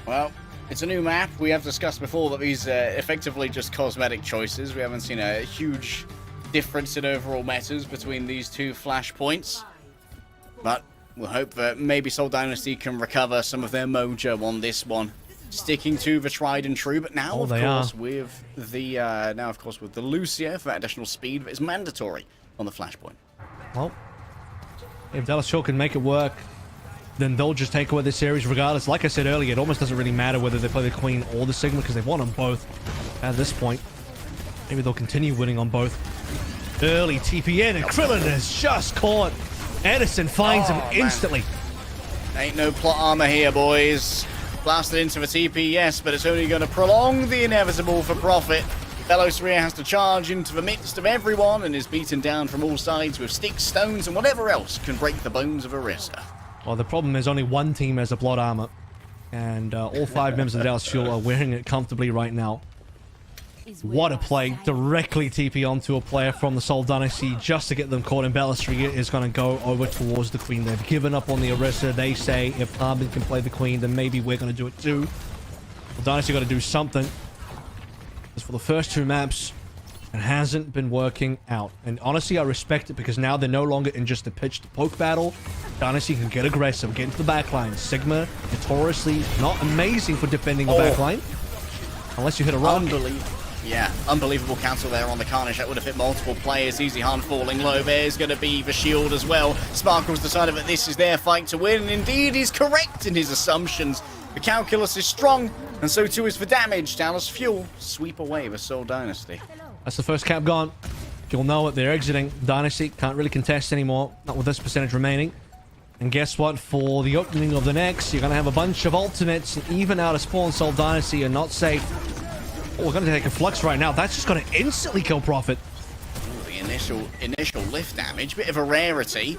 Well, it's a new map. We have discussed before that these are effectively just cosmetic choices. We haven't seen a huge difference in overall metas between these two Flashpoints. But we'll hope that maybe Seoul Dynasty can recover some of their mojo on this one, sticking to the tried and true. But now, of course, with the Lucio for that additional speed that is mandatory on the Flashpoint. Well, if Dallas Fuel can make it work, then they'll just take away the series regardless. Like I said earlier, it almost doesn't really matter whether they play the Queen or the Sigma, because they've won on both at this point. Maybe they'll continue winning on both. Early TPN, and Krillin is just caught. Edison finds him instantly. Ain't no plot armor here, boys. Blasted into the TP, yes, but it's only going to prolong the inevitable for profit. Velos Rear has to charge into the midst of everyone and is beaten down from all sides with sticks, stones, and whatever else can break the bones of Orisa. Well, the problem is only one team has a plot armor, and all 5 members of the Dallas Fuel are wearing it comfortably right now. What a play. Directly TP onto a player from the Seoul Dynasty just to get them caught, and Balestria is going to go over towards the Queen. They've given up on the Orisa. They say if Harbin can play the Queen, then maybe we're going to do it too. The Dynasty got to do something. Because for the first 2 maps, it hasn't been working out. And honestly, I respect it, because now they're no longer in just a pitch to poke battle. Dynasty can get aggressive, get into the backline. Sigma, notoriously not amazing for defending the backline. Unless you hit a rock. Yeah, unbelievable cancel there on the Carnage. That would have hit multiple players. Easy Han falling low. There's going to be the shield as well. Sparkle's decided that this is their fight to win, and indeed he's correct in his assumptions. The calculus is strong, and so too is the damage. Dallas Fuel sweep away the Seoul Dynasty. That's the first cap gone. You'll know it. They're exiting. Dynasty can't really contest anymore. Not with this percentage remaining. And guess what? For the opening of the next, you're going to have a bunch of alternates. And even out of spawn, Seoul Dynasty are not safe. Oh, we're going to take a flux right now. That's just going to instantly kill Profit. The initial lift damage. Bit of a rarity.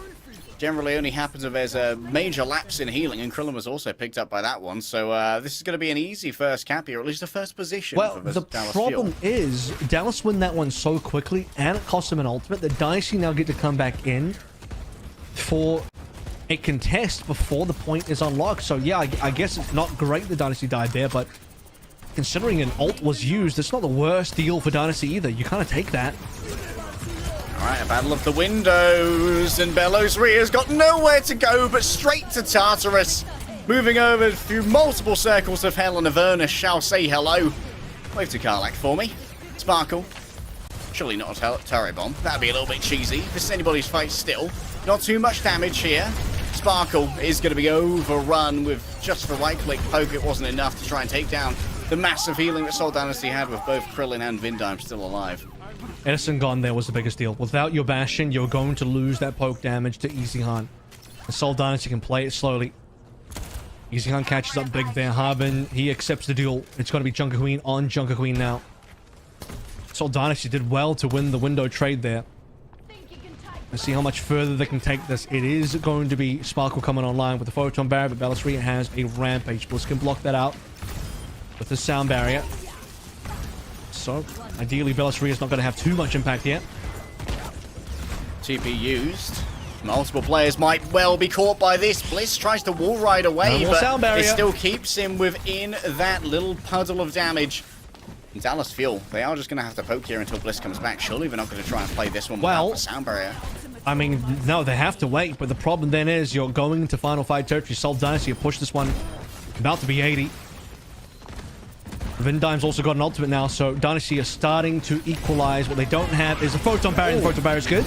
Generally only happens if there's a major lapse in healing, and Krillin was also picked up by that one. So this is going to be an easy first cap here, or at least a first position for the Dallas problem Fuel. is Dallas win that one so quickly, and it cost them an ultimate, that Dynasty now get to come back in for a contest before the point is unlocked. So yeah, I guess it's not great the Dynasty died there, but considering an ult was used, it's not the worst deal for Dynasty either. You kind of take that. Alright, a battle of the windows, and Bellows Rhea's got nowhere to go but straight to Tartarus. Moving over through multiple circles of hell, and Avernus shall say hello. Wave to Karlak for me. Sparkle. Surely not a turret bomb. That'd be a little bit cheesy. This is anybody's fight still. Not too much damage here. Sparkle is going to be overrun with just the right-click poke. It wasn't enough to try and take down the massive healing that Seoul Dynasty had with both Krillin and Vindime still alive. Edison gone there was the biggest deal. Without your Bastion, you're going to lose that poke damage to Eichenwalde. The Seoul Dynasty can play it slowly. Eichenwalde catches up big there. Harbin, he accepts the duel. It's going to be Junker Queen on Junker Queen now. Seoul Dynasty did well to win the window trade there. Let's see how much further they can take this. It is going to be Sparkle coming online with the Photon Barrier, but Bellasria has a Rampage. Bliss can block that out with the Sound Barrier. So, ideally, Bellasria is not going to have too much impact here. TP used. Multiple players might well be caught by this. Bliss tries to wall ride away, but it still keeps him within that little puddle of damage. Dallas Fuel, they are just going to have to poke here until Bliss comes back. Surely they're not going to try and play this one without the Sound Barrier. I mean, no, they have to wait, but the problem then is you're going to Final Fight territory. Seoul Dynasty push this one. About to be 80. Vindime's also got an ultimate now, so Dynasty are starting to equalize. What they don't have is a Photon Barrier, and the Photon Barrier is good.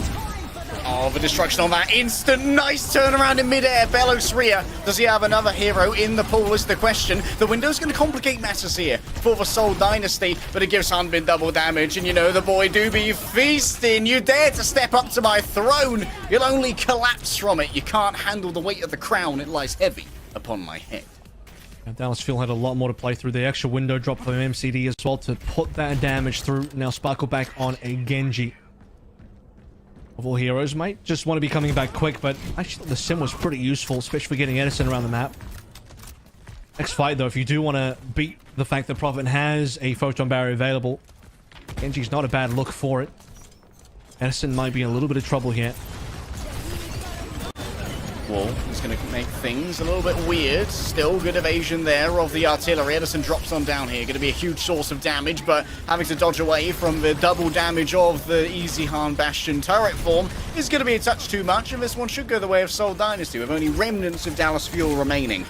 Oh, the destruction on that instant. Nice turnaround in midair. Bellows Rhea. Does he have another hero in the pool is the question. The window's going to complicate matters here for the Seoul Dynasty, but it gives Hanbin double damage. And you know the boy do be feasting. You dare to step up to my throne. You'll only collapse from it. You can't handle the weight of the crown. It lies heavy upon my head. And Dallas Fuel had a lot more to play through. The extra window drop from MCD as well to put that damage through. Now Sparkle back on a Genji. Of all heroes, might just want to be coming back quick, but actually the sim was pretty useful, especially for getting Edison around the map. Next fight, though, if you do want to beat the fact that Prophet has a Photon Barrier available, Genji's not a bad look for it. Edison might be in a little bit of trouble here. Wall is going to make things a little bit weird. Still good evasion there of the artillery. Edison drops on down here. Going to be a huge source of damage, but having to dodge away from the double damage of the Eichenwalde Bastion turret form is going to be a touch too much, and this one should go the way of Seoul Dynasty with only remnants of Dallas Fuel remaining.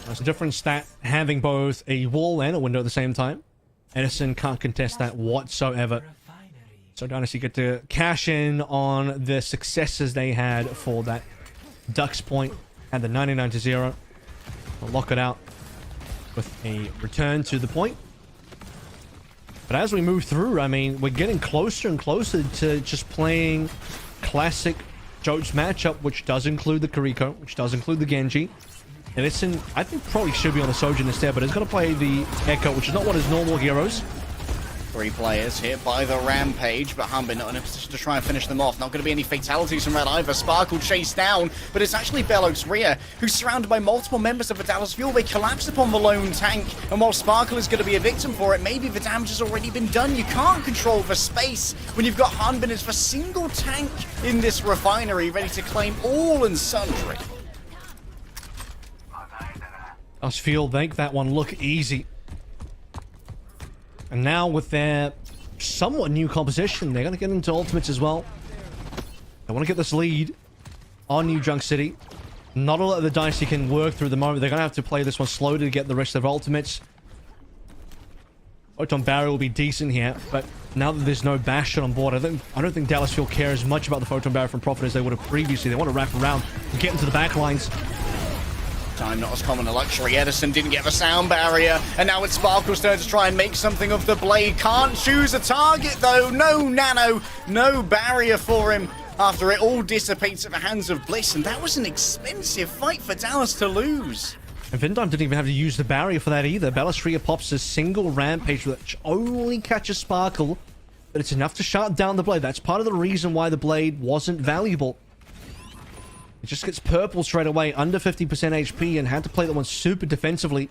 That's a different stat, having both a wall and a window at the same time. Edison can't contest that whatsoever. So Dynasty get to cash in on the successes they had for that Ducks point and the 99-0. We'll lock it out with a return to the point. But as we move through, I mean, we're getting closer and closer to just playing classic Jotes matchup, which does include the Kiriko, which does include the Genji. And Edison, I think, probably should be on the Sojin instead, but he's going to play the Echo, which is not one of his normal heroes. 3 players hit by the Rampage, but Hanbin not in a position to try and finish them off. Not going to be any fatalities from Red either. Sparkle chased down, but it's actually Bellows Rhea, who's surrounded by multiple members of the Dallas Fuel. They collapsed upon the lone tank, and while Sparkle is going to be a victim for it, maybe the damage has already been done. You can't control the space when you've got Hanbin as the single tank in this refinery, ready to claim all and sundry. Dallas Fuel make that one look easy. And now with their somewhat new composition, they're going to get into ultimates as well. They want to get this lead on New Junk City. Not a lot of the Dynasty can work through the moment. They're going to have to play this one slow to get the rest of their ultimates. Photon Barrier will be decent here, but now that there's no Bastion on board, I don't think Dallas Fuel cares much about the Photon Barrier from Prophet as they would have previously. They want to wrap around and get into the back lines. Time not as common a luxury. Edison didn't get the Sound Barrier, and now it's Sparkle's turn to try and make something of the blade. Can't choose a target though. No nano, no barrier for him after it all dissipates at the hands of Bliss, and that was an expensive fight for Dallas to lose. And Vindime didn't even have to use the barrier for that either. Bellasria pops a single Rampage which only catches Sparkle, but it's enough to shut down the blade. That's part of the reason why the blade wasn't valuable. It just gets purple straight away, under 50% HP, and had to play that one super defensively.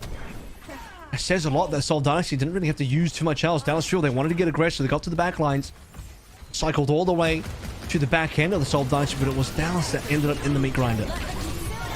It says a lot that Seoul Dynasty didn't really have to use too much else. Dallas Fuel, they wanted to get aggressive. They got to the back lines, cycled all the way to the back end of the Seoul Dynasty, but it was Dallas that ended up in the meat grinder.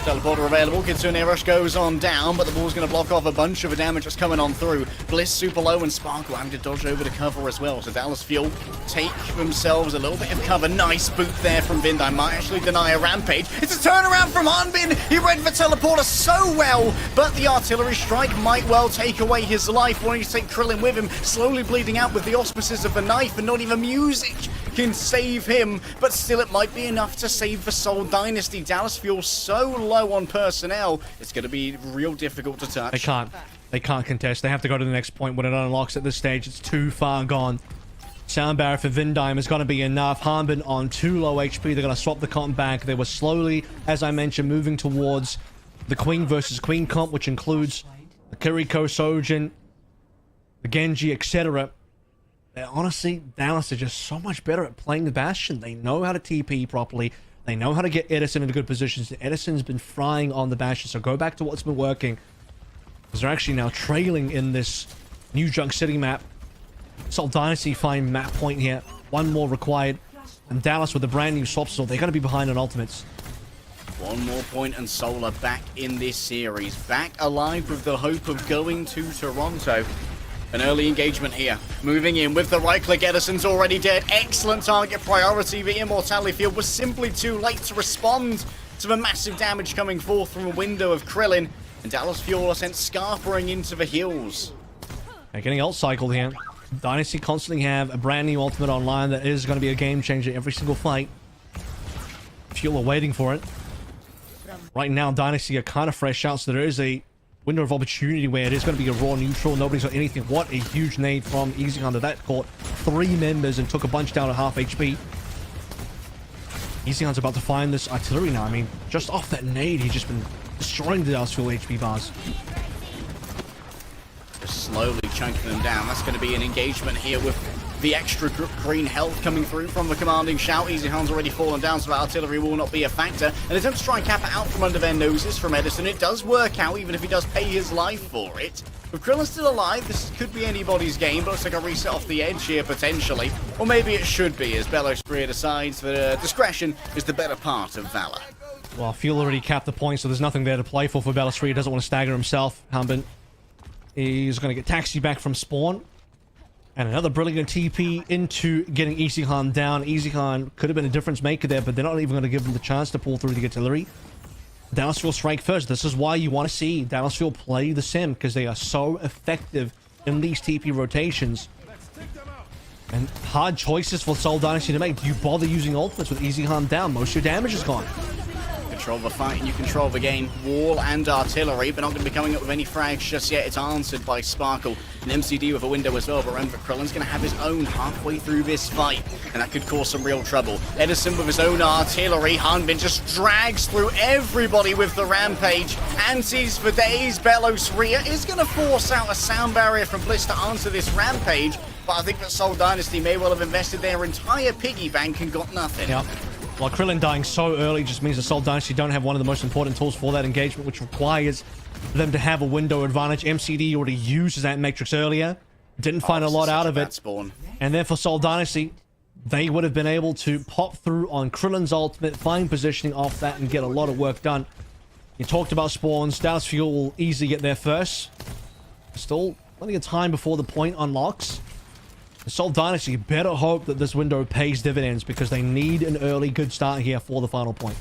Teleporter available. Kitsune Rush goes on down, but the ball's going to block off a bunch of the damage that's coming on through. Bliss super low and Sparkle having to dodge over to cover as well. So Dallas Fuel take themselves a little bit of cover. Nice boot there from Vindai. Might actually deny a rampage. It's a turnaround from Hanbin. He read the Teleporter so well, but the artillery strike might well take away his life. Wanting to take Krillin with him, slowly bleeding out with the auspices of the knife, and not even music can save him. But still, it might be enough to save the Seoul Dynasty. Dallas Fuel so low on personnel, it's going to be real difficult to touch. They can't contest. They have to go to the next point when it unlocks at this stage. It's too far gone. Sound barrier for Vindime is going to be enough. Hanbin on 2 low HP. They're going to swap the comp back. They were slowly, as I mentioned, moving towards the Queen versus Queen comp, which includes the Kiriko, Sojin, the Genji, etc. Honestly, Dallas is just so much better at playing the Bastion. They know how to TP properly. They know how to get Edison into good positions. Edison's been frying on the Bastion, so go back to what's been working. Because they're actually now trailing in this New Junk City map. Seoul Dynasty find map point here. One more required. And Dallas with the brand new swap sword, they're going to be behind on ultimates. One more point and Seoul are back in this series. Back alive with the hope of going to Toronto. An early engagement here. Moving in with the right click. Edison's already dead. Excellent target priority. The Immortality Field was simply too late to respond to the massive damage coming forth from a window of Krillin. And Dallas Fuel are sent scarpering into the hills. They're getting ult cycled here. Dynasty constantly have a brand new ultimate online that is going to be a game changer every single fight. Fuel are waiting for it. Right now, Dynasty are kind of fresh out, so there is a window of opportunity where it is going to be a raw neutral. Nobody's got anything. What a huge nade from Easy Hunter. That caught 3 members and took a bunch down at half HP. Easy Hunter's about to find this artillery now. I mean, just off that nade, he's just been destroying the Dallas Fuel HP bars. Just slowly chunking them down. That's going to be an engagement here with the extra green health coming through from the commanding shout. Easy Hand's already fallen down, so that artillery will not be a factor. An attempt to try and cap it out from under their noses from Edison. It does work out, even if he does pay his life for it. With Krillin still alive, this could be anybody's game, but looks like a reset off the edge here, potentially. Or maybe it should be, as Bellowsphere decides that discretion is the better part of valor. Well, Fuel already capped the point, so there's nothing there to play for Bellowsphere. He doesn't want to stagger himself. Hanbin, he's going to get taxied back from spawn. And another brilliant TP into getting Easy Han down. Easy Han could have been a difference maker there, but they're not even going to give him the chance to pull through the artillery. Dallas Fuel strike first. This is why you want to see Dallas Fuel play the sim, because they are so effective in these TP rotations. And hard choices for Seoul Dynasty to make. Do you bother using ultimates with Easy Han down? Most of your damage is gone. Control the fight and you control the game. Wall and artillery, but not going to be coming up with any frags just yet. It's answered by Sparkle. An MCD with a window as well, but remember, Krillin's going to have his own halfway through this fight, and that could cause some real trouble. Edison with his own artillery. Hanbin just drags through everybody with the rampage. Antes for days. Bellowsphere is going to force out a sound barrier from Bliss to answer this rampage, but I think that Seoul Dynasty may well have invested their entire piggy bank and got nothing. Yep. While Krillin dying so early just means the Seoul Dynasty don't have one of the most important tools for that engagement, which requires them to have a window advantage. MCD already used that matrix earlier. Didn't find a lot out of it. Spawn. And then for Seoul Dynasty, they would have been able to pop through on Krillin's ultimate, find positioning off that, and get a lot of work done. You talked about spawns. Dallas Fuel will easily get there first. Still plenty of time before the point unlocks. The Seoul Dynasty better hope that this window pays dividends, because they need an early good start here for the final point.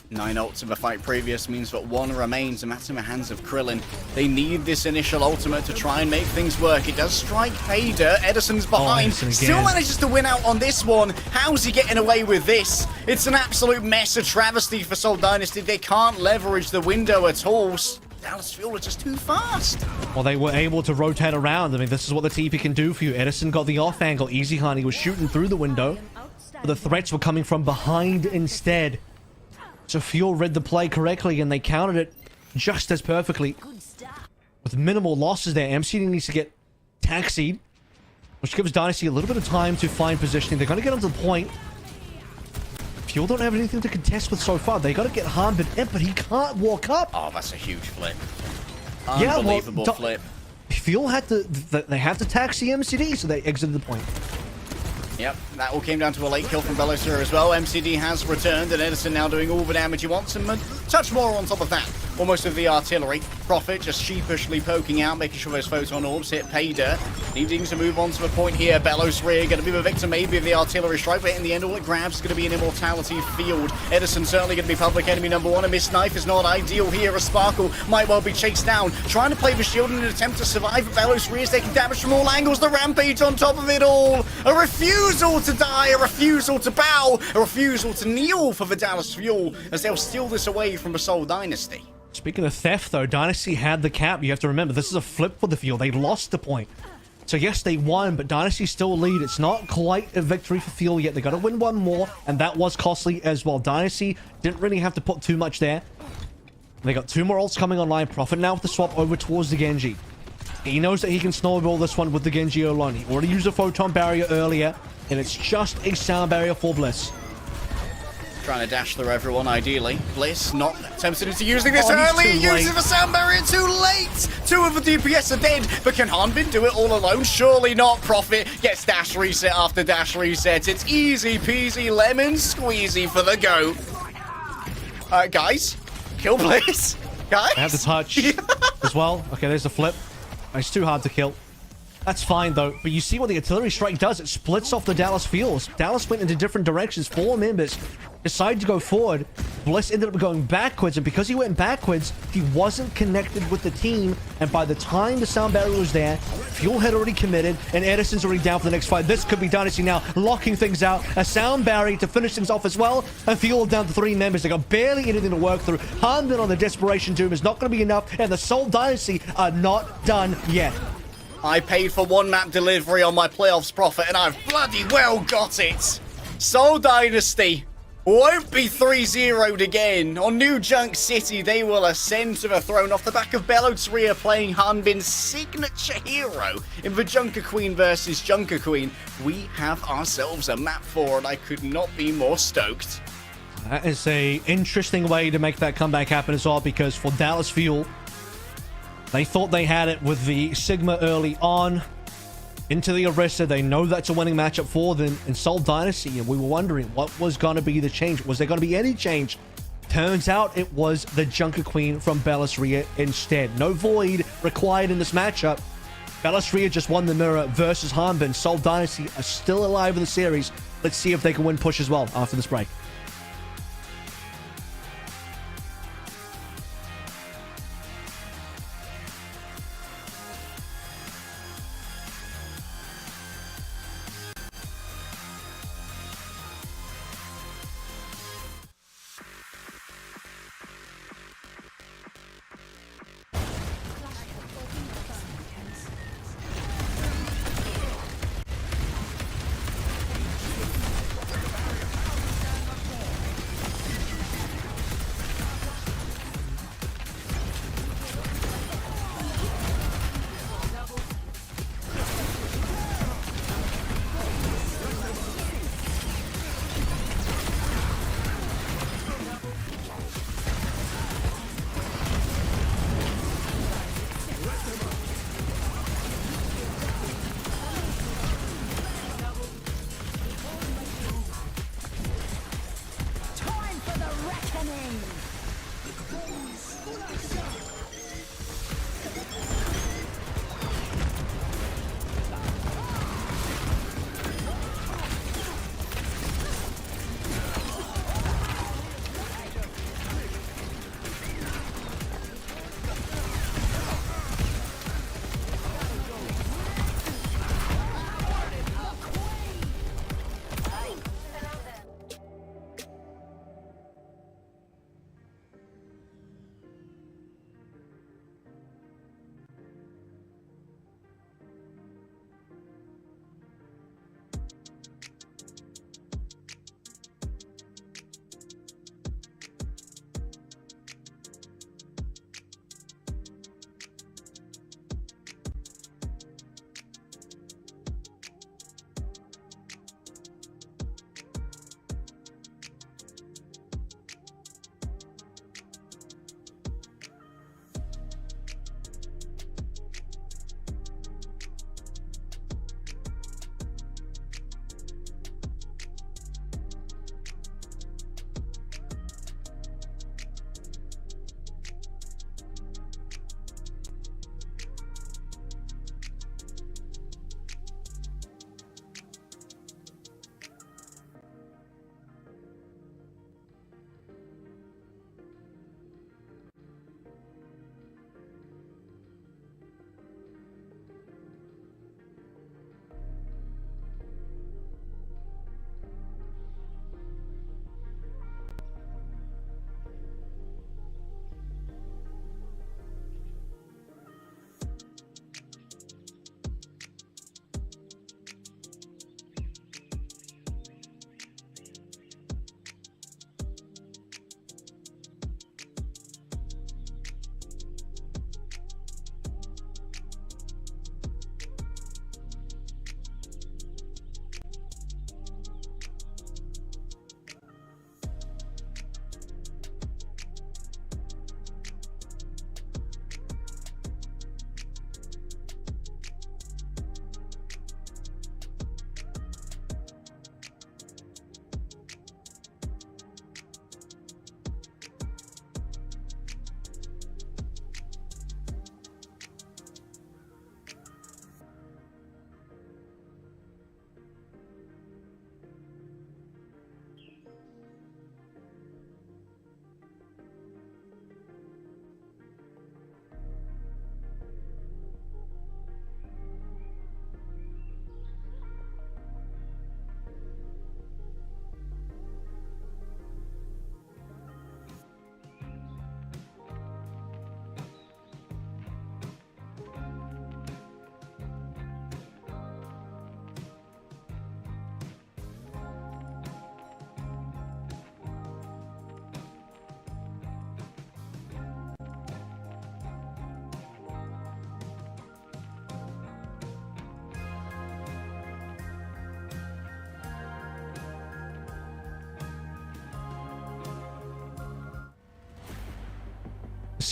9 ults of a fight previous means that 1 remains, and that's in the hands of Krillin. They need this initial ultimate to try and make things work. It does strike pay dirt. Edison's behind. Edison Still manages to win out on this one. How's he getting away with this? It's an absolute mess, a travesty for Seoul Dynasty. They can't leverage the window at all. Dallas Fuel are just too fast. Well, they were able to rotate around. I mean, this is what the TP can do for you. Edison got the off angle. Easy Han, he was shooting through the window, but the threats were coming from behind instead. So Fuel read the play correctly, and they countered it just as perfectly. With minimal losses there, MCD needs to get taxied, which gives Dynasty a little bit of time to find positioning. They're going to get onto the point. Fuel don't have anything to contest with so far. They got to get Hanbin in, but he can't walk up. Oh, that's a huge flip. Yeah, Unbelievable flip. Fuel had to... They have to taxi MCD, so they exited the point. Yep, that all came down to a late kill from Bellosaur as well. MCD has returned, and Edison now doing all the damage he wants, and a touch more on top of that. Almost with the artillery. Prophet just sheepishly poking out, making sure those photon orbs hit pay dirt. Needing to move on to a point here. Bellosaur going to be the victim maybe of the artillery strike, but in the end all it grabs is going to be an immortality field. Edison certainly going to be public enemy number one. A missed knife is not ideal here. A Sparkle might well be chased down. Trying to play the shield in an attempt to survive, but Bellosaur is taking damage from all angles. The rampage on top of it all. A refusal to die, a refusal to bow, a refusal to kneel for the Dallas Fuel as they'll steal this away from the Seoul Dynasty. Speaking of theft, though, Dynasty had the cap. You have to remember, this is a flip for the field. They lost the point. So yes, they won, but Dynasty still lead. It's not quite a victory for Fuel yet. They got to win one more, and that was costly as well. Dynasty didn't really have to put too much there. They got 2 more ults coming online. Prophet now with the swap over towards the Genji. He knows that he can snowball this one with the Genji alone. He already used a photon barrier earlier, and it's just a sound barrier for Bliss. Trying to dash through everyone, ideally. Bliss not tempted into using this Oh, early, he's too using late. the sound barrier too late! 2 of the DPS are dead, but can Hanbin do it all alone? Surely not. Prophet gets dash reset after dash reset. It's easy peasy lemon squeezy for the go. Guys, kill Bliss. Guys? I have the touch as well. Okay, there's the flip. It's too hard to kill. That's fine, though. But you see what the artillery strike does? It splits off the Dallas fields. Dallas went into different directions. 4 members decided to go forward. Bliss ended up going backwards, and because he went backwards, he wasn't connected with the team. And by the time the sound barrier was there, Fuel had already committed, and Edison's already down for the next fight. This could be Dynasty now, locking things out. A sound barrier to finish things off as well, and Fuel down to 3 members. They got barely anything to work through. Hanbin on the Desperation Doom is not going to be enough, and the Seoul Dynasty are not done yet. I paid for 1 map delivery on my playoffs profit, and I've bloody well got it. Seoul Dynasty won't be 3-0'd again. On New Junk City, they will ascend to the throne off the back of Bellosaur playing Hanbin's signature hero in the Junker Queen versus Junker Queen. We have ourselves a map 4, and I could not be more stoked. That is a interesting way to make that comeback happen as well, because for Dallas Fuel, they thought they had it with the Sigma early on. Into the Orisa, they know that's a winning matchup for them in Seoul Dynasty, and we were wondering what was going to be the change. Was there going to be any change? Turns out it was the Junker Queen from Bellosaur instead. No Void required in this matchup. Bellosaur just won the mirror versus Hanbin. Seoul Dynasty are still alive in the series. Let's see if they can win push as well after this break.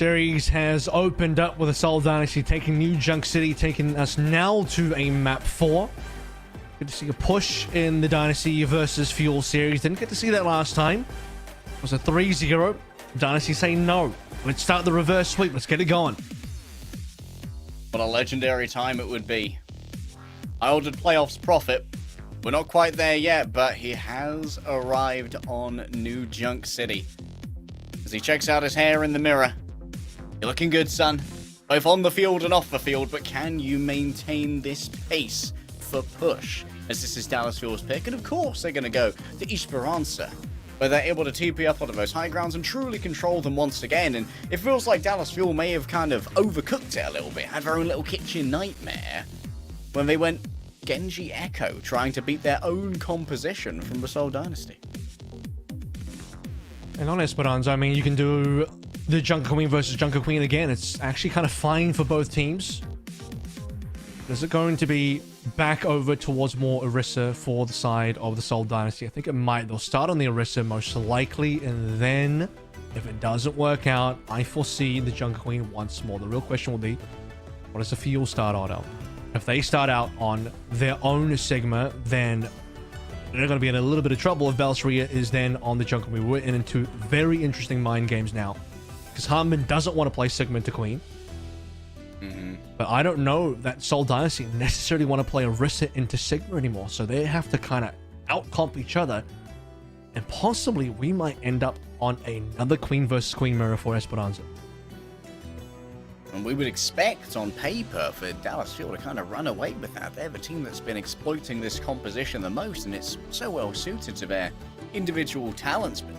Series has opened up with a Seoul Dynasty taking New Junk City, taking us now to a map 4. Good to see a push in the Dynasty versus Fuel Series. Didn't get to see that last time. It was a 3-0. Dynasty saying no. Let's start the reverse sweep. Let's get it going. What a legendary time it would be. I ordered Playoffs Prophet. We're not quite there yet, but he has arrived on New Junk City. As he checks out his hair in the mirror. You're looking good, son. Both on the field and off the field, but can you maintain this pace for push? As this is Dallas Fuel's pick, and of course they're going to go to Esports, where they're able to TP up onto those high grounds and truly control them once again. And it feels like Dallas Fuel may have kind of overcooked it a little bit, had their own little kitchen nightmare when they went Genji Echo, trying to beat their own composition from the Seoul Dynasty. And on Esperanza, I mean, you can do the Junker Queen versus Junker Queen again. It's actually kind of fine for both teams. Is it going to be back over towards more Orisa for the side of the Seoul Dynasty? I think it might. They'll start on the Orisa most likely, and then if it doesn't work out, I foresee the Junker Queen once more. The real question will be, what does the Fuel start out on? If they start out on their own Sigma, then they're going to be in a little bit of trouble if Belseria is then on the Junker Queen. We're into very interesting mind games now, because Hanbin doesn't want to play Sigma into Queen. But I don't know that Seoul Dynasty necessarily want to play Orisa into Sigma anymore, so they have to kind of out-comp each other, and possibly we might end up on another Queen versus Queen mirror for Esperanza. And we would expect on paper for Dallas Fuel to kind of run away with that. They're the team that's been exploiting this composition the most, and it's so well suited to their individual talents, but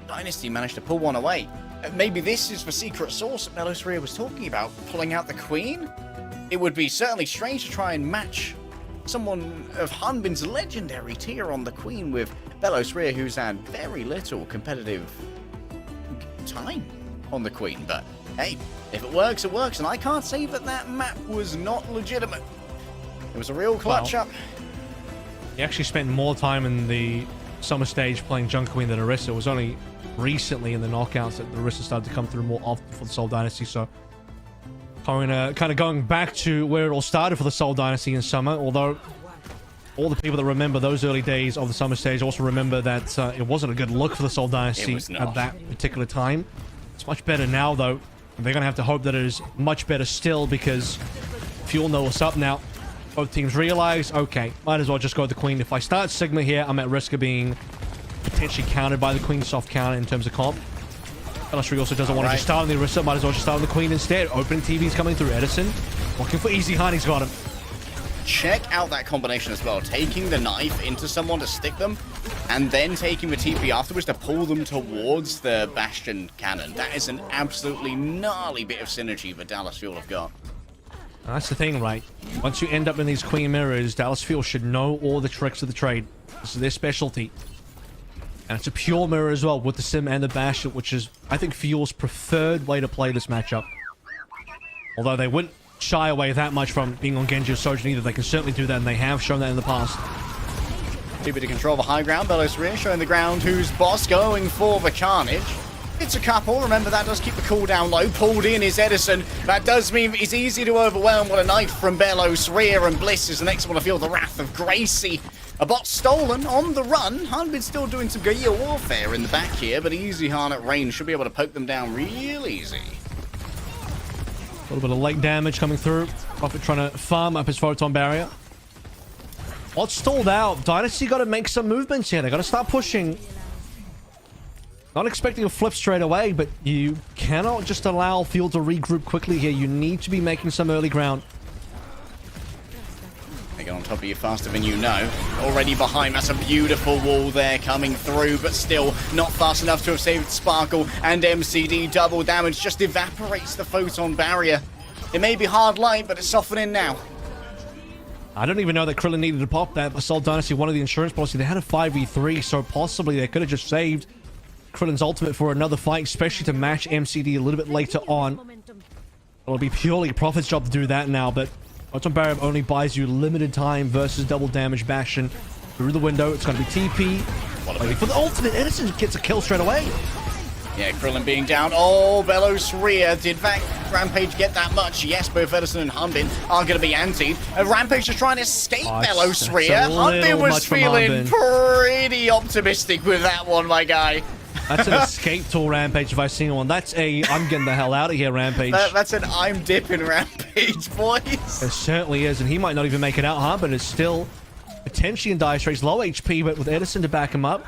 Dynasty managed to pull one away. Maybe this is the secret sauce that Belosria was talking about, pulling out the Queen? It would be certainly strange to try and match someone of Hanbin's legendary tier on the Queen with Belosria, who's had very little competitive time on the Queen. But hey, if it works, it works, and I can't say that that map was not legitimate. It was a real clutch up. He actually spent more time in the summer stage playing Junker Queen than Orisa. It was only recently in the knockouts that the Orisa started to come through more often for the Seoul Dynasty, so kind of going back to where it all started for the Seoul Dynasty in summer, although all the people that remember those early days of the summer stage also remember that it wasn't a good look for the Seoul Dynasty at that particular time. It's much better now, though. They're going to have to hope that it is much better still, because Fuel know what's up now. Both teams realize, okay, might as well just go with the Queen. If I start Sigma here, I'm at risk of being potentially countered by the Queen soft counter in terms of comp. Belosri also doesn't want to just start on the Orisa, might as well just start on the Queen instead. Opening TV's coming through. Edison looking for easy hunt, he's got him. Check out that combination as well. Taking the knife into someone to stick them, and then taking the TP afterwards to pull them towards the Bastion cannon. That is an absolutely gnarly bit of synergy that Dallas Fuel have got. That's the thing, right? Once you end up in these Queen mirrors, Dallas Fuel should know all the tricks of the trade. This is their specialty. And it's a pure mirror as well, with the Sim and the Bastion, which is, I think, Fuel's preferred way to play this matchup. Although they wouldn't shy away that much from being on Genji or Sojin either. They can certainly do that, and they have shown that in the past. TP to control the high ground. Belosria showing the ground who's boss, going for the Carnage. It's a couple. Remember, that does keep the cooldown low. Pulled in is Edison. That does mean it's easy to overwhelm. What a knife from Belosria, and Bliss is the next one to feel the wrath of Gracie. A bot stolen on the run. Hanbin still doing some guerrilla warfare in the back here, but Easy Han at range should be able to poke them down real easy. A little bit of late damage coming through. Prophet trying to farm up his photon barrier. What's stalled out? Dynasty got to make some movements here. They got to start pushing. Not expecting a flip straight away, but you cannot just allow Fuel to regroup quickly here. You need to be making some early ground. They get on top of you faster than you know. Already behind, that's a beautiful wall there coming through, but still not fast enough to have saved Sparkle, and MCD double damage just evaporates the photon barrier. It may be hard light, but it's softening now. I don't even know that Krillin needed to pop that. The Seoul Dynasty wanted the insurance policy. They had a 5v3, so possibly they could have just saved Krillin's ultimate for another fight, especially to match MCD a little bit later on. It'll be purely Prophet's job to do that now, but Photon Barrier only buys you limited time versus double damage Bastion through the window. It's going to be TP. Waiting for the ultimate. Edison gets a kill straight away. Yeah, Krillin being down. Oh, Belos Rhea. Did Rampage get that much? Yes, both Edison and Hunbin are going to be antied. Rampage is trying to escape Belos Rhea. Hunbin was feeling pretty optimistic with that one, my guy. That's an escape tool Rampage if I've seen one. That's a I'm getting the hell out of here Rampage. That's an I'm dipping Rampage, boys. It certainly is, and he might not even make it out, huh? But it's still potentially in dire straits. Low HP, but with Edison to back him up.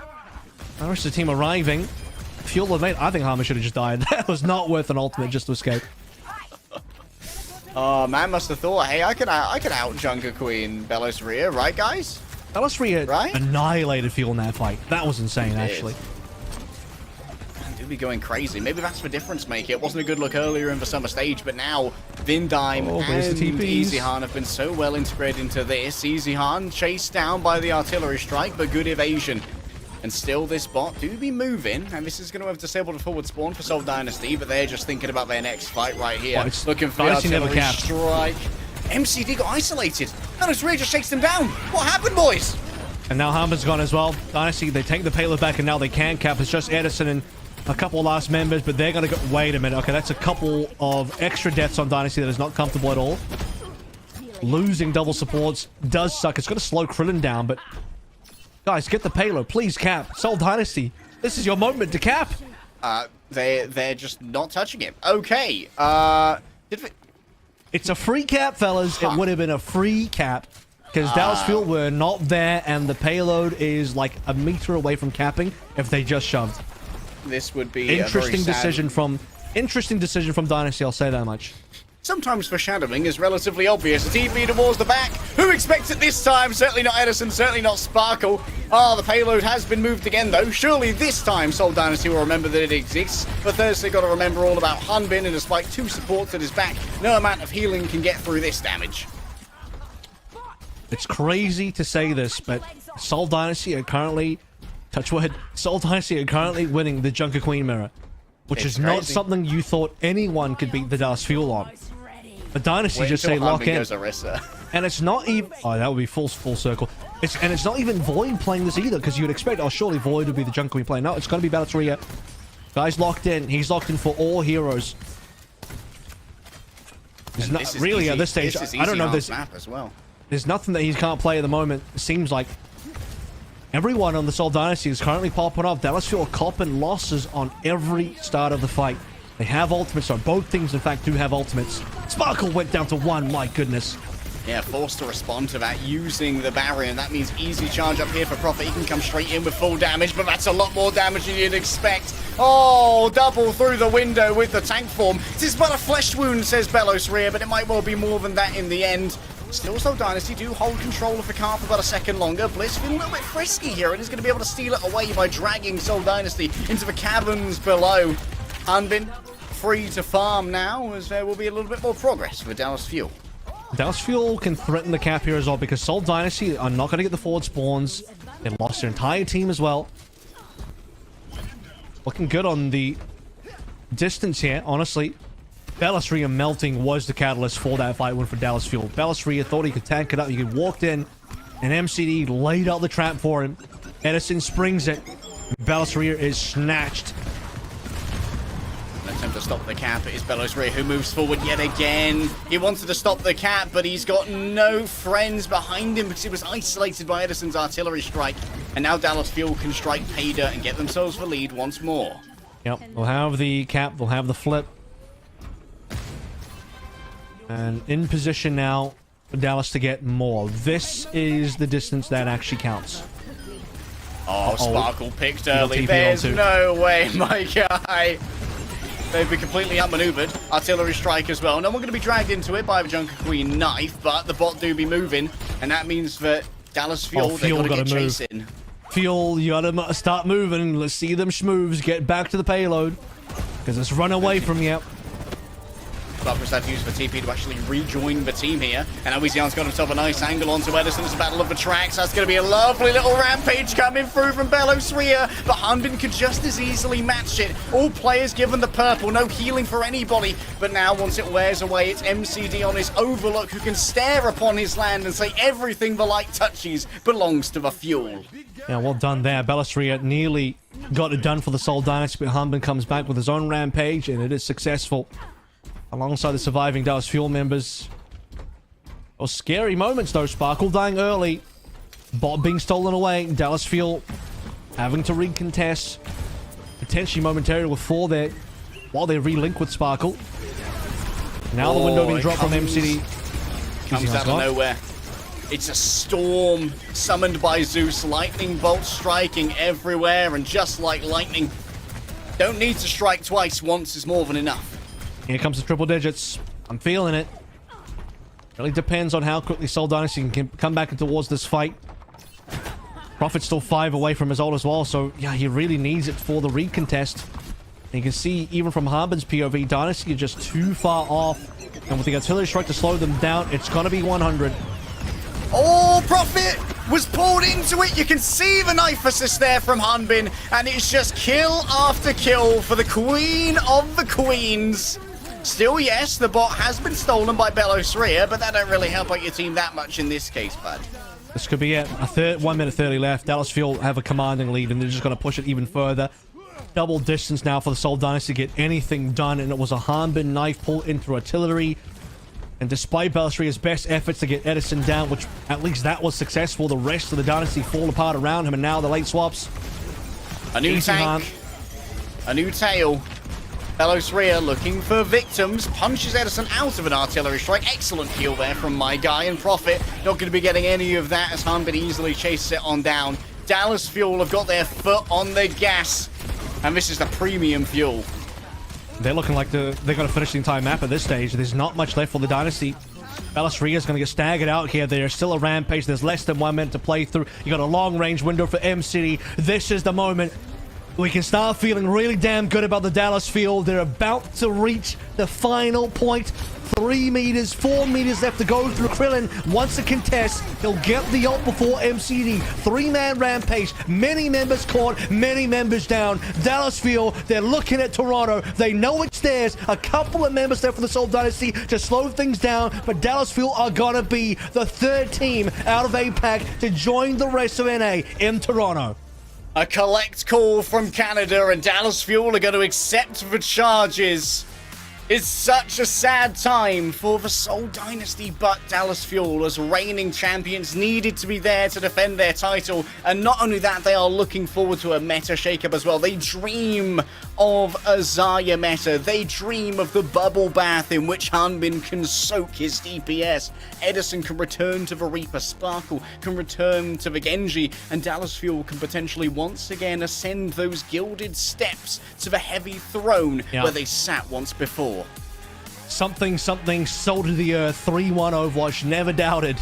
The rest of the team arriving. Fuel the mate. I think Harmon should have just died. That was not worth an ultimate just to escape. Oh, man must have thought, hey, I could out Junker Queen Belos Rhea, right, guys? Belos Rhea annihilated Fuel in that fight. That was insane, actually. Do be going crazy. Maybe that's the difference maker. It wasn't a good look earlier in the summer stage, but now Vindime and Easyhan have been so well integrated into this. Easyhan chased down by the artillery strike, but good evasion. And still this bot do be moving, and this is going to have disabled a forward spawn for Seoul Dynasty, but they're just thinking about their next fight right here. Looking for the artillery strike. MCD got isolated. Belos Rhea just shakes them down. What happened, boys? And now Harmon's gone as well. Dynasty, they take the payload back, and now they can cap. It's just Edison and a couple last members, but they're going to go... Wait a minute. Okay, that's a couple of extra deaths on Dynasty that is not comfortable at all. Losing double supports does suck. It's going to slow Krillin down, but... Guys, get the payload. Please cap. Seoul Dynasty, this is your moment to cap. They're just not touching him. Okay. It's a free cap, fellas. It would have been a free cap. Because Dallas Fuel were not there, and the payload is like a meter away from capping if they just shoved. This would be interesting decision from Dynasty, I'll say that much. Sometimes foreshadowing is relatively obvious. The TP towards the back. Who expects it this time? Certainly not Edison, certainly not Sparkle. The payload has been moved again, though. Surely this time Seoul Dynasty will remember that it exists. But Thursday got to remember all about Hunbin, and despite 2 supports at his back, no amount of healing can get through this damage. It's crazy to say this, but Seoul Dynasty are currently... Touch wood. Seoul Dynasty are currently winning the Junker Queen mirror. Which is not something you thought anyone could beat the Dallas Fuel on. But Dynasty just say lock in. And it's not even... Oh, that would be full circle. And it's not even Void playing this either, because you'd expect, oh, surely Void would be the Junker Queen playing. No, it's going to be Belos Rhea. Guy's locked in. He's locked in for all heroes. There's not really at this stage. I don't know if there's nothing that he can't play at the moment. It seems like everyone on the Seoul Dynasty is currently popping off. Dallas Fuel copping losses on every start of the fight. They have ultimates, so both teams, in fact, do have ultimates. Sparkle went down to 1, my goodness. Yeah, forced to respond to that using the barrier, and that means easy charge up here for Prophet. He can come straight in with full damage, but that's a lot more damage than you'd expect. Oh, double through the window with the tank form. This is but a flesh wound, says Belos Rhea, but it might well be more than that in the end. Still, Seoul Dynasty do hold control of the car for about a second longer. Bliss feeling a little bit frisky here, and is going to be able to steal it away by dragging Seoul Dynasty into the caverns below. Hunbin free to farm now, as there will be a little bit more progress for Dallas Fuel. Dallas Fuel can threaten the cap here as well, because Seoul Dynasty are not going to get the forward spawns. They lost their entire team as well. Looking good on the distance here, honestly. Belos Rhea melting was the catalyst for that fight win for Dallas Fuel. Belos Rhea thought he could tank it up. He could walked in, and MCD laid out the trap for him. Edison springs it. Belos Rhea is snatched. An attempt to stop the cap. It is Belos Rhea who moves forward yet again. He wanted to stop the cap, but he's got no friends behind him because he was isolated by Edison's artillery strike. And now Dallas Fuel can strike Payda and get themselves the lead once more. Yep, they'll have the cap, they'll have the flip. And in position now for Dallas to get more. This is the distance that actually counts. Oh, Sparkle picked early. There's no way, my guy. They've been completely outmaneuvered. Artillery strike as well. No one going to be dragged into it by the Junker Queen knife, but the bot do be moving, and that means that Dallas Fuel, they've got to get chasing. Fuel, you gotta start moving. Let's see them schmoves get back to the payload, because it's run away from you. Barbara's had to use for TP to actually rejoin the team here. And now Lijiang's got himself a nice angle onto Edison. It's a battle of the tracks. That's going to be a lovely little rampage coming through from Belosria. But Hanbin could just as easily match it. All players given the purple. No healing for anybody. But now once it wears away, it's MCD on his Overlook who can stare upon his land and say everything the light touches belongs to the fuel. Yeah, well done there. Belosria nearly got it done for the Seoul Dynasty, but Hanbin comes back with his own rampage, and it is successful. Alongside the surviving Dallas Fuel members. Those scary moments, though. Sparkle dying early. Bot being stolen away. Dallas Fuel having to recontest. Potentially momentarily with 4 there while they relink with Sparkle. Now the window being dropped from MCD. Comes out of nowhere. It's a storm summoned by Zeus. Lightning bolts striking everywhere, and just like lightning, don't need to strike twice. Once is more than enough. Here comes the triple digits. I'm feeling it. Really depends on how quickly Seoul Dynasty can come back towards this fight. Prophet's still 5 away from his ult as well, so yeah, he really needs it for the recontest. And you can see, even from Hanbin's POV, Dynasty is just too far off. And with the artillery strike to slow them down, it's going to be 100. Oh, Prophet was pulled into it. You can see the knife assist there from Hanbin, and it's just kill after kill for the queen of the queens. Still, yes, the bot has been stolen by Belosria, but that don't really help out your team that much in this case, bud. This could be it. 1 minute 30 left. Dallas Fuel have a commanding lead, and they're just going to push it even further. Double distance now for the Seoul Dynasty to get anything done, and it was a Hanbin knife pull into artillery. And despite Belosria's best efforts to get Edison down, which at least that was successful, the rest of the Dynasty fall apart around him, and now the late swaps. A new tank, a new tail. Belosria looking for victims, punches Edison out of an artillery strike. Excellent heal there from my guy, and Prophet not going to be getting any of that as Hanbin easily chases it on down. Dallas Fuel have got their foot on the gas, and this is the premium fuel. They're looking like they're going to finish the entire map at this stage. There's not much left for the Dynasty. Belosria is going to get staggered out here. There's still a rampage. There's less than 1 minute to play through. You got a long range window for M-City. This is the moment we can start feeling really damn good about the Dallas field. They're about to reach the final point. 3 meters, 4 meters left to go through. Krillin wants to contest. He'll get the ult before MCD. 3-man rampage. Many members caught, many members down. Dallas field, they're looking at Toronto. They know it's theirs. A couple of members there for the Seoul Dynasty to slow things down, but Dallas field are gonna be the 3rd team out of APAC to join the rest of NA in Toronto. A collect call from Canada, and Dallas Fuel are going to accept the charges. It's such a sad time for the Seoul Dynasty, but Dallas Fuel, as reigning champions, needed to be there to defend their title. And not only that, they are looking forward to a meta shakeup as well. They dream of a Zarya meta. They dream of the bubble bath in which Hanbin can soak his DPS. Edison can return to the Reaper. Sparkle can return to the Genji. And Dallas Fuel can potentially once again ascend those gilded steps to the heavy throne where they sat once before. Something sold to the earth. 3-1 Overwatch, never doubted.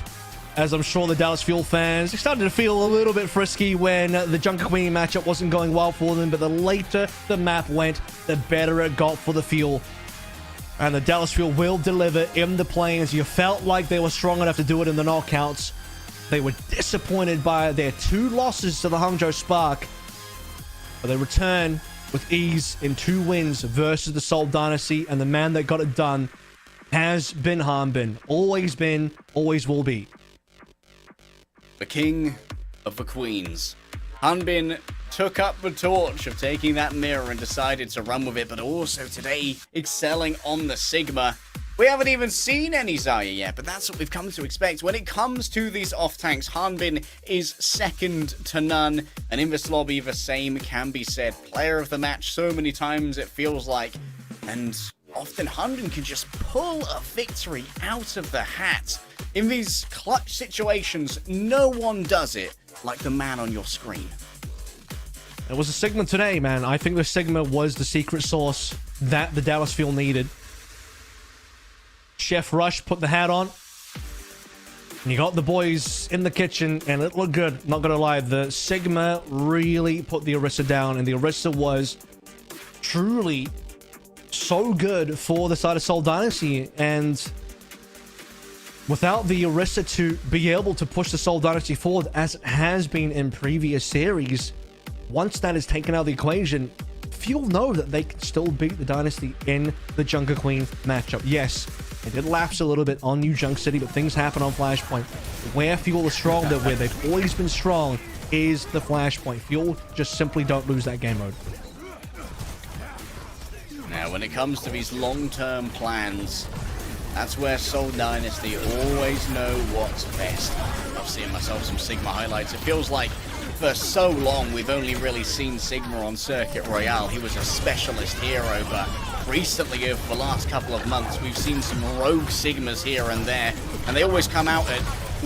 As I'm sure the Dallas Fuel fans started to feel a little bit frisky when the Junker Queen matchup wasn't going well for them, but the later the map went, the better it got for the Fuel. And the Dallas Fuel will deliver in the plains. You felt like they were strong enough to do it in the knockouts. They were disappointed by their 2 losses to the Hangzhou Spark, but they return with ease in 2 wins versus the Seoul Dynasty, and the man that got it done has been Hanbin. Always been, always will be. The king of the queens. Hanbin took up the torch of taking that mirror and decided to run with it, but also today excelling on the Sigma. We haven't even seen any Zarya yet, but that's what we've come to expect. When it comes to these off-tanks, Hanbin is second to none. And in this lobby, the same can be said. Player of the match so many times it feels like. And often Hanbin can just pull a victory out of the hat. In these clutch situations, no one does it like the man on your screen. It was a Sigma today, man. I think the Sigma was the secret sauce that the Dallas Fuel needed. Chef Rush put the hat on. And you got the boys in the kitchen, and it looked good. Not gonna lie, the Sigma really put the Orisa down, and the Orisa was truly so good for the side of Seoul Dynasty, and without the Orisa to be able to push the Seoul Dynasty forward as it has been in previous series, once that is taken out of the equation, Fuel know that they can still beat the Dynasty in the Junker Queen matchup. Yes, it did lapse a little bit on New Junk City, but things happen on Flashpoint. Where Fuel is strong, where they've always been strong, is the Flashpoint. Fuel just simply don't lose that game mode. Now, when it comes to these long-term plans, that's where Seoul Dynasty always know what's best. I've seen myself some Sigma highlights. It feels like for so long we've only really seen Sigma on Circuit Royale. He was a specialist hero, but recently, over the last couple of months, we've seen some rogue Sigmas here and there, and they always come out at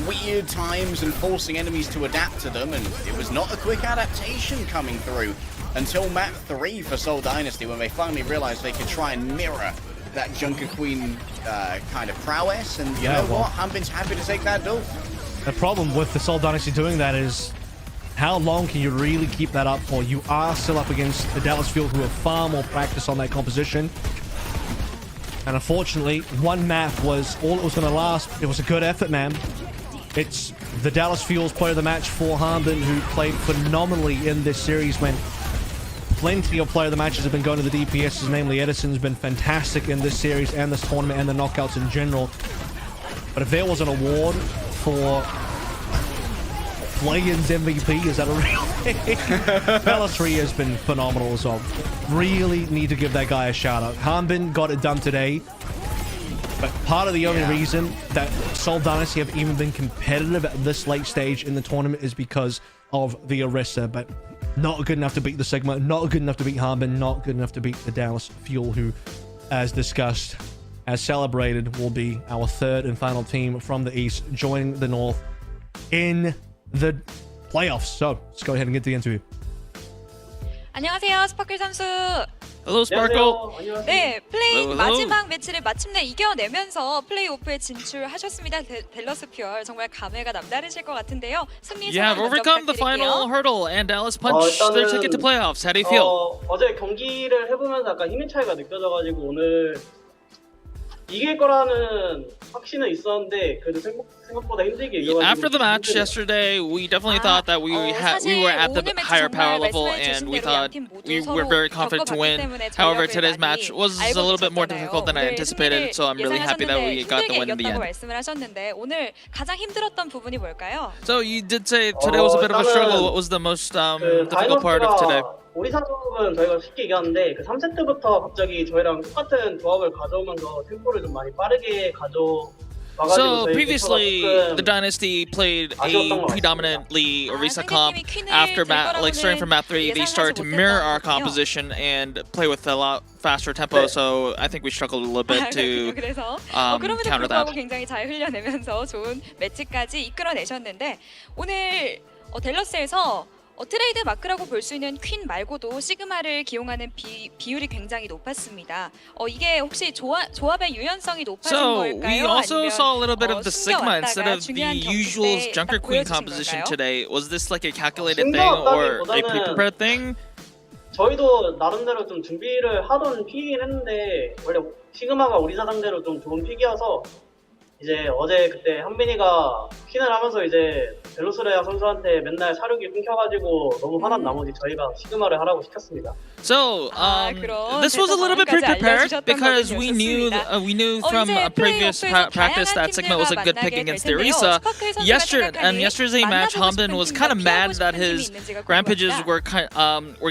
weird times and forcing enemies to adapt to them, and it was not a quick adaptation coming through until map 3 for Seoul Dynasty, when they finally realized they could try and mirror that Junker Queen kind of prowess, and you know what? Hanbin's happy to take that duel. The problem with the Seoul Dynasty doing that is, how long can you really keep that up for? You are still up against the Dallas Fuel, who have far more practice on that composition. And unfortunately, one map was all it was going to last. It was a good effort, man. It's the Dallas Fuel's player of the match for Hanbin, who played phenomenally in this series when plenty of player of the matches have been going to the DPSs, namely Edison's been fantastic in this series and this tournament and the knockouts in general. But if there was an award for play-ins MVP, is that a real thing? Pelletry has been phenomenal as well. Really need to give that guy a shout out. Hanbin got it done today. But part of the only reason that Seoul Dynasty have even been competitive at this late stage in the tournament is because of the Orisa. But not good enough to beat the Sigma, not good enough to beat Hanbin, not good enough to beat the Dallas Fuel, who, as discussed, as celebrated, will be our third and final team from the East, joining the North in the playoffs. So let's go ahead and get the interview. 안녕하세요, 스파클 선수. Hello, Sparkle. 네, 플레이 Hello, hello. 마지막 매치를 마침내 이겨내면서 플레이오프에 진출하셨습니다. 델러스 퓨얼 정말 감회가 남다르실 것 같은데요. 승리 You have 소감 먼저 overcome the final 부탁드릴게요. hurdle and Dallas punched their ticket to playoffs. How do you feel? 어제 경기를 해보면서 약간 힘의 차이가 느껴져가지고 오늘 이길 거라는 확신은 있었는데 그래도 생각보다 힘들게 이겨가지고 After the match 힘드네요. yesterday, we definitely thought that we were at the higher power level and we thought we were very confident to win. However, today's match was a little bit more difficult than I anticipated, so I'm really happy that we got the win in the end. 말씀을 하셨는데 오늘 가장 힘들었던 부분이 뭘까요? So you did say today was a bit of a struggle. What was the most difficult part of today? 오리사 조합은 저희가 쉽게 이겼는데 그 3세트부터 갑자기 저희랑 똑같은 조합을 가져오면서 템포를 좀 많이 빠르게 가져와가지고 So 저희 previously, 조금 the Dynasty played a predominantly Orisa comp. After starting from map 3, they started to mirror our composition and play with a lot faster tempo. So I think we struggled a little bit to 그래서 그럼에도 counter 불구하고 that. 굉장히 잘 흘려내면서 좋은 매치까지 이끌어내셨는데 오늘 델러스에서 트레이드 마크라고 볼 수 있는 퀸 말고도 시그마를 기용하는 비율이 굉장히 높았습니다. 이게 혹시 조합의 유연성이 높아진 So 걸까요? we also 아니면 saw a little bit of the Sigma instead 숨겨왔다가 of the 중요한 경기 usual 때 Junker 딱 Queen 보여주신 composition 걸까요? today. Was this like a calculated thing or a pre-prepared thing? 저희도 나름대로 좀 준비를 하던 픽이긴 했는데 원래 시그마가 오리사 상대로 좀 좋은 픽이어서 이제 어제 그때 한빈이가 퀸을 하면서 이제 벨로스레아 선수한테 맨날 사륙이 끊겨가지고 너무 화난 나머지 저희가 시그마를 하라고 시켰습니다. So this was a little bit pre-prepared because we knew from a previous practice that Sigma was a good pick against the Orisa. Yesterday's match, Hanbin was kind of mad that his rampages were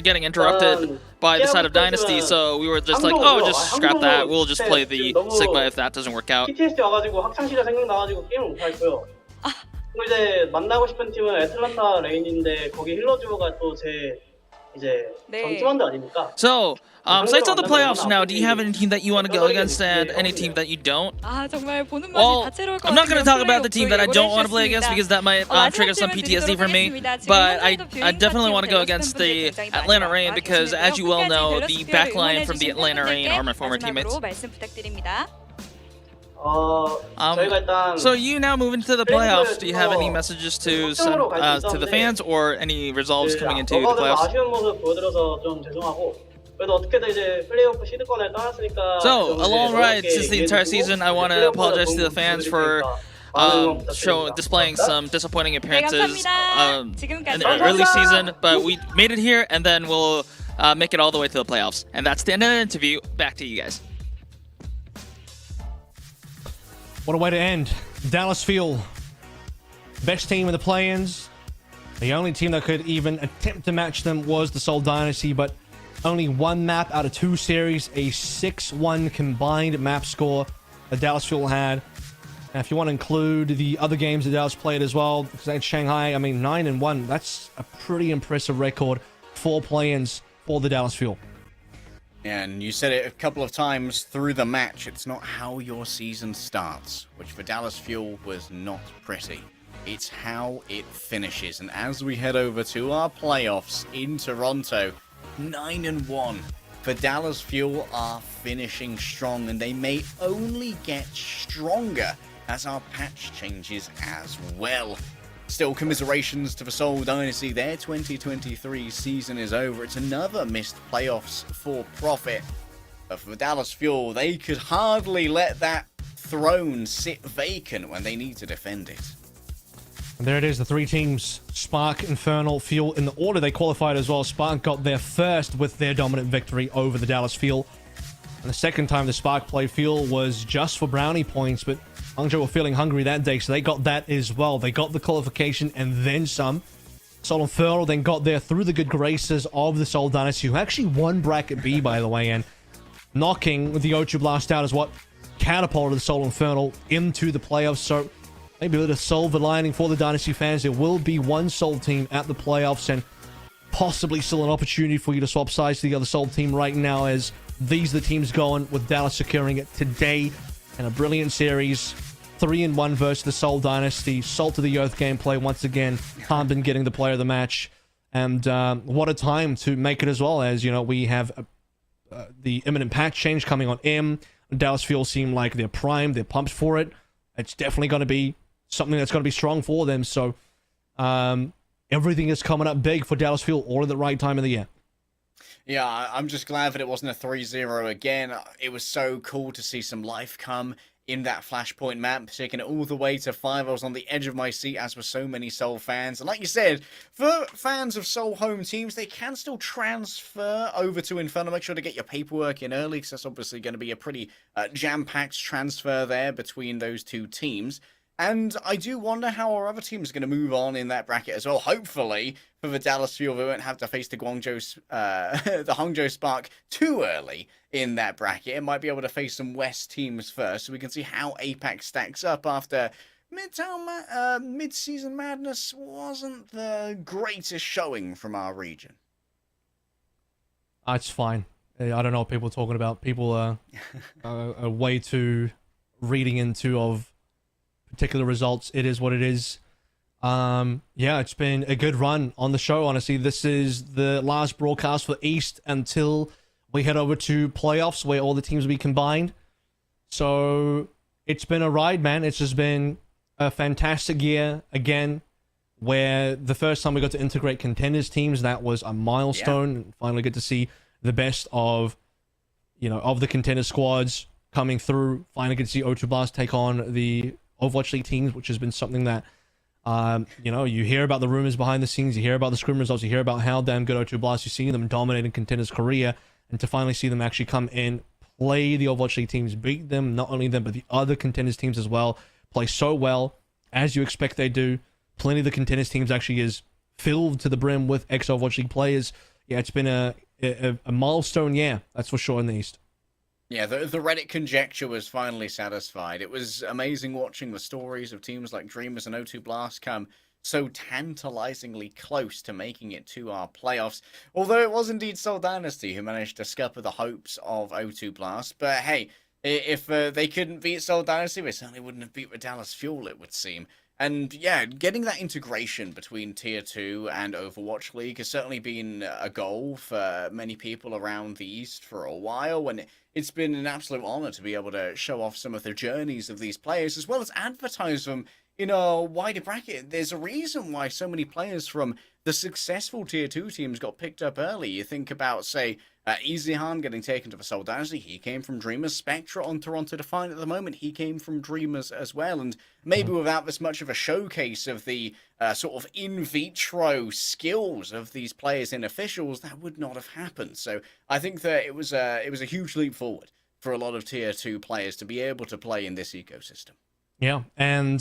getting interrupted by the side of Dynasty. So we were just like, oh, just scrap that. We'll just play the Sigma if that doesn't work out. PTSD 와가지고 학창시절 생각나가지고 게임을 못하겠고요. 그리고 이제 만나고 싶은 팀은 애틀란타 레인인데 거기 힐러주가 또 제 이제 전팀원들 아닙니까? So, sights on the playoffs now. Do you have any team that you want to go against and any team that you don't? 정말 보는 맛이 Well, 다채로울 것 I'm not going to 같아요. talk about the team that I don't want to play against because that might trigger some PTSD for me. But I definitely want to go against the Atlanta Reign because, as you well know, the backline from the Atlanta Reign are my former teammates. 말씀 부탁드립니다. 저희가 일단 So you now move into the playoffs. Do you have any messages to send to the fans or any resolves coming into the playoffs? 아쉬운 모습 보여드려서 좀 죄송하고 그래도 어떻게든 이제 플레이오프 시드권을 따놨으니까. So, 좀 a long 이제 ride 어렵게 since the entire 이해해주시고 season. I want to 플레이오프에서 apologize to 좋은 the fans 모습 for 보여드릴 테니까 많은 응원 부탁드립니다. displaying some disappointing 네, appearances 감사합니다. in 지금까지 the early season, but we made it here, and then we'll make it all the way to the playoffs. And that's the end of the interview. Back to you guys. What a way to end. Dallas Fuel, best team in the play-ins. The only team that could even attempt to match them was the Seoul Dynasty, but only one map out of 2 series, a 6-1 combined map score that Dallas Fuel had. And if you want to include the other games that Dallas played as well, because at Shanghai, I mean, 9-1, that's a pretty impressive record for play-ins for the Dallas Fuel. And you said it a couple of times through the match, it's not how your season starts, which for Dallas Fuel was not pretty. It's how it finishes. And as we head over to our playoffs in Toronto, 9-1 for Dallas Fuel are finishing strong, and they may only get stronger as our patch changes as well. Still, commiserations to the Seoul Dynasty. Their 2023 season is over. It's another missed playoffs for Profit. But for Dallas Fuel, they could hardly let that throne sit vacant when they need to defend it. And there it is, the 3 teams, Spark, Infernal, Fuel, in the order they qualified as well. Spark got there first with their dominant victory over the Dallas Fuel. And the second time the Spark played Fuel was just for brownie points, but Hangzhou were feeling hungry that day, so they got that as well. They got the qualification and then some. Seoul Infernal then got there through the good graces of the Seoul Dynasty, who actually won Bracket B, by the way, and knocking the O2 Blast out is what catapulted the Seoul Infernal into the playoffs. So maybe a little silver lining for the Dynasty fans. There will be one Seoul team at the playoffs, and possibly still an opportunity for you to swap sides to the other Seoul team right now, as these are the teams going, with Dallas securing it today in a brilliant series. 3-1 versus the Seoul Dynasty. Salt of the Earth gameplay once again. Harbin getting the player of the match. And what a time to make it as well, as, you know, we have the imminent patch change coming on M. Dallas Fuel seem like they're primed, they're pumped for it. It's definitely going to be something that's going to be strong for them. So everything is coming up big for Dallas Fuel all at the right time of the year. Yeah, I'm just glad that it wasn't a 3-0 again. It was so cool to see some life come in that Flashpoint map, taking it all the way to 5. I was on the edge of my seat, as were so many Seoul fans. And like you said, for fans of Seoul home teams, they can still transfer over to Inferno. Make sure to get your paperwork in early, because that's obviously going to be a pretty jam-packed transfer there between those 2 teams. And I do wonder how our other teams are going to move on in that bracket as well. Hopefully, for the Dallas Fuel, we won't have to face the Hangzhou Spark too early in that bracket. It might be able to face some West teams first, so we can see how APAC stacks up after mid-season madness wasn't the greatest showing from our region. It's fine. I don't know what people are talking about. People are way too reading into of particular results. It is what it is. Yeah, it's been a good run on the show, honestly. This is the last broadcast for East until we head over to playoffs, where all the teams will be combined. So it's been a ride, man. It's just been a fantastic year again, where the first time we got to integrate contenders teams, that was a milestone. Yeah. Finally get to see the best of, you know, of the contender squads coming through. Finally get to see O2 Blast take on the Overwatch League teams, which has been something that, you know, you hear about the rumors behind the scenes, you hear about the scrim results, you hear about how damn good O2 Blast, you see them dominating contenders' career, and to finally see them actually come in, play the Overwatch League teams, beat them, not only them, but the other contenders teams as well, play so well, as you expect they do. Plenty of the contenders teams actually is filled to the brim with ex-Overwatch League players. Yeah, it's been a milestone year, that's for sure, in the East. Yeah, the Reddit conjecture was finally satisfied. It was amazing watching the stories of teams like Dreamers and O2 Blast come so tantalizingly close to making it to our playoffs. Although it was indeed Seoul Dynasty who managed to scupper the hopes of O2 Blast. But hey, if they couldn't beat Seoul Dynasty, they certainly wouldn't have beat the Dallas Fuel, it would seem. And yeah, getting that integration between Tier 2 and Overwatch League has certainly been a goal for many people around the East for a while, and it's been an absolute honor to be able to show off some of the journeys of these players, as well as advertise them in a wider bracket. There's a reason why so many players from the successful Tier 2 teams got picked up early. You think about, say, Easy getting taken to the Seoul Dynasty. He came from Dreamers. Spectra on Toronto Defiant at the moment. He came from Dreamers as well. And maybe without this much of a showcase of the sort of in vitro skills of these players in officials, that would not have happened. So I think that it was a huge leap forward for a lot of tier 2 players to be able to play in this ecosystem. Yeah, and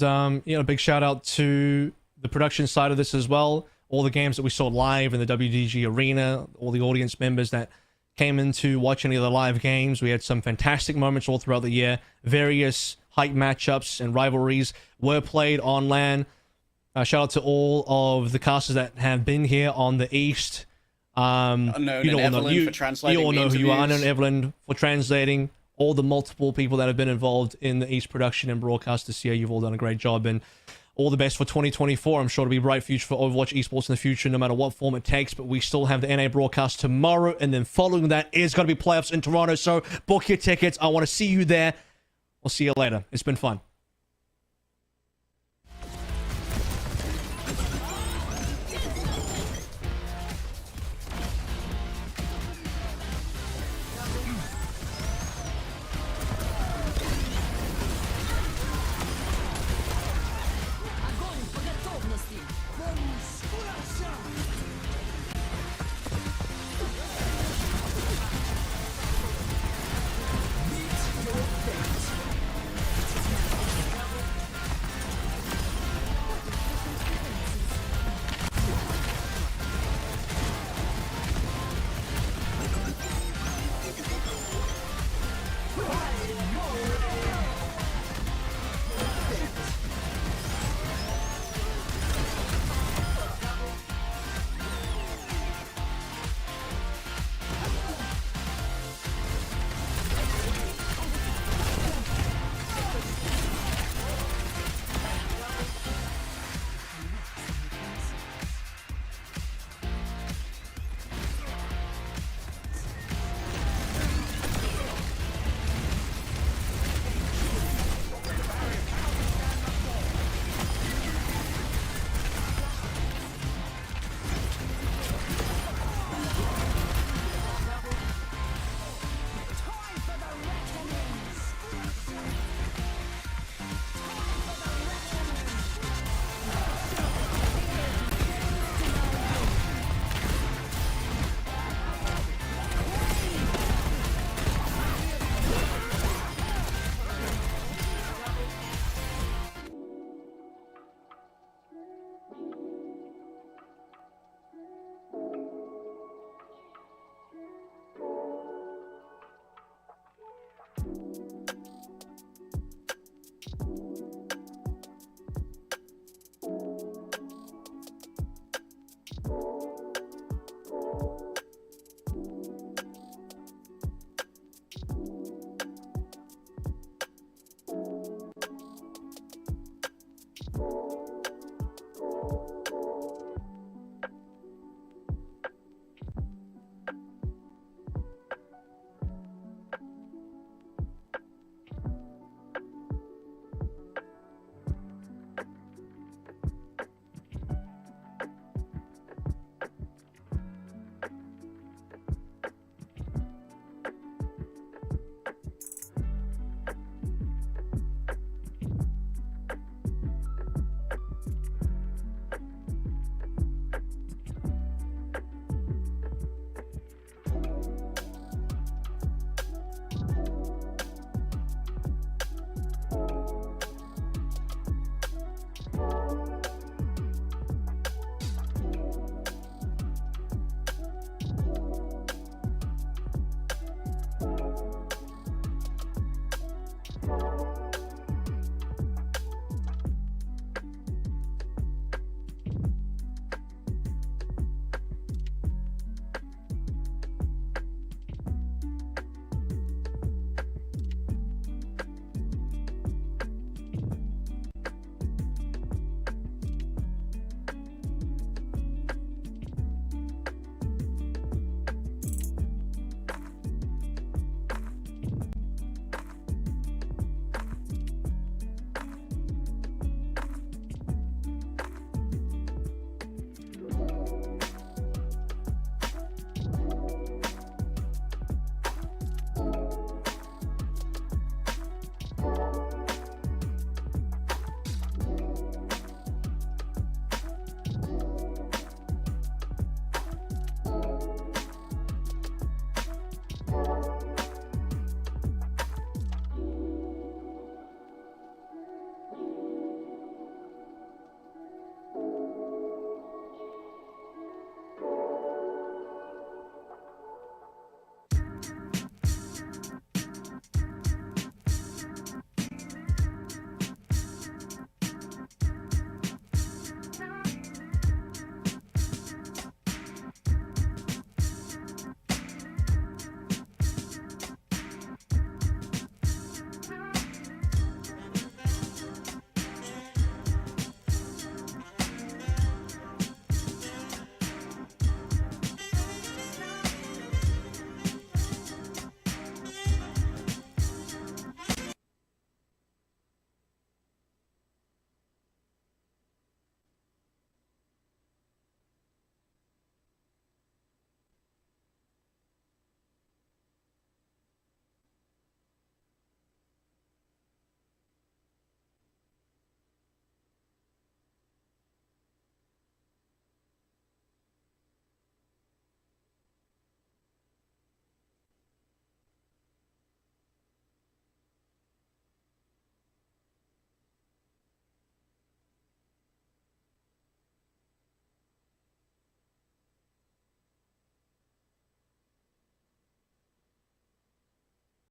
big shout out to the production side of this as well. All the games that we saw live in the WDG arena, all the audience members that came in to watch any of the live games. We had some fantastic moments all throughout the year. Various hype matchups and rivalries were played on LAN. Shout out to all of the casters that have been here on the East. Unknown and Evelyn for translating. You all know who you are. interviews. Unknown Evelyn for translating. All the multiple people that have been involved in the East production and broadcast this year. You've all done a great job, and all the best for 2024. I'm sure it'll be a bright future for Overwatch esports in the future, no matter what form it takes. But we still have the NA broadcast tomorrow, and then following that is going to be playoffs in Toronto. So book your tickets. I want to see you there. We'll see you later. It's been fun.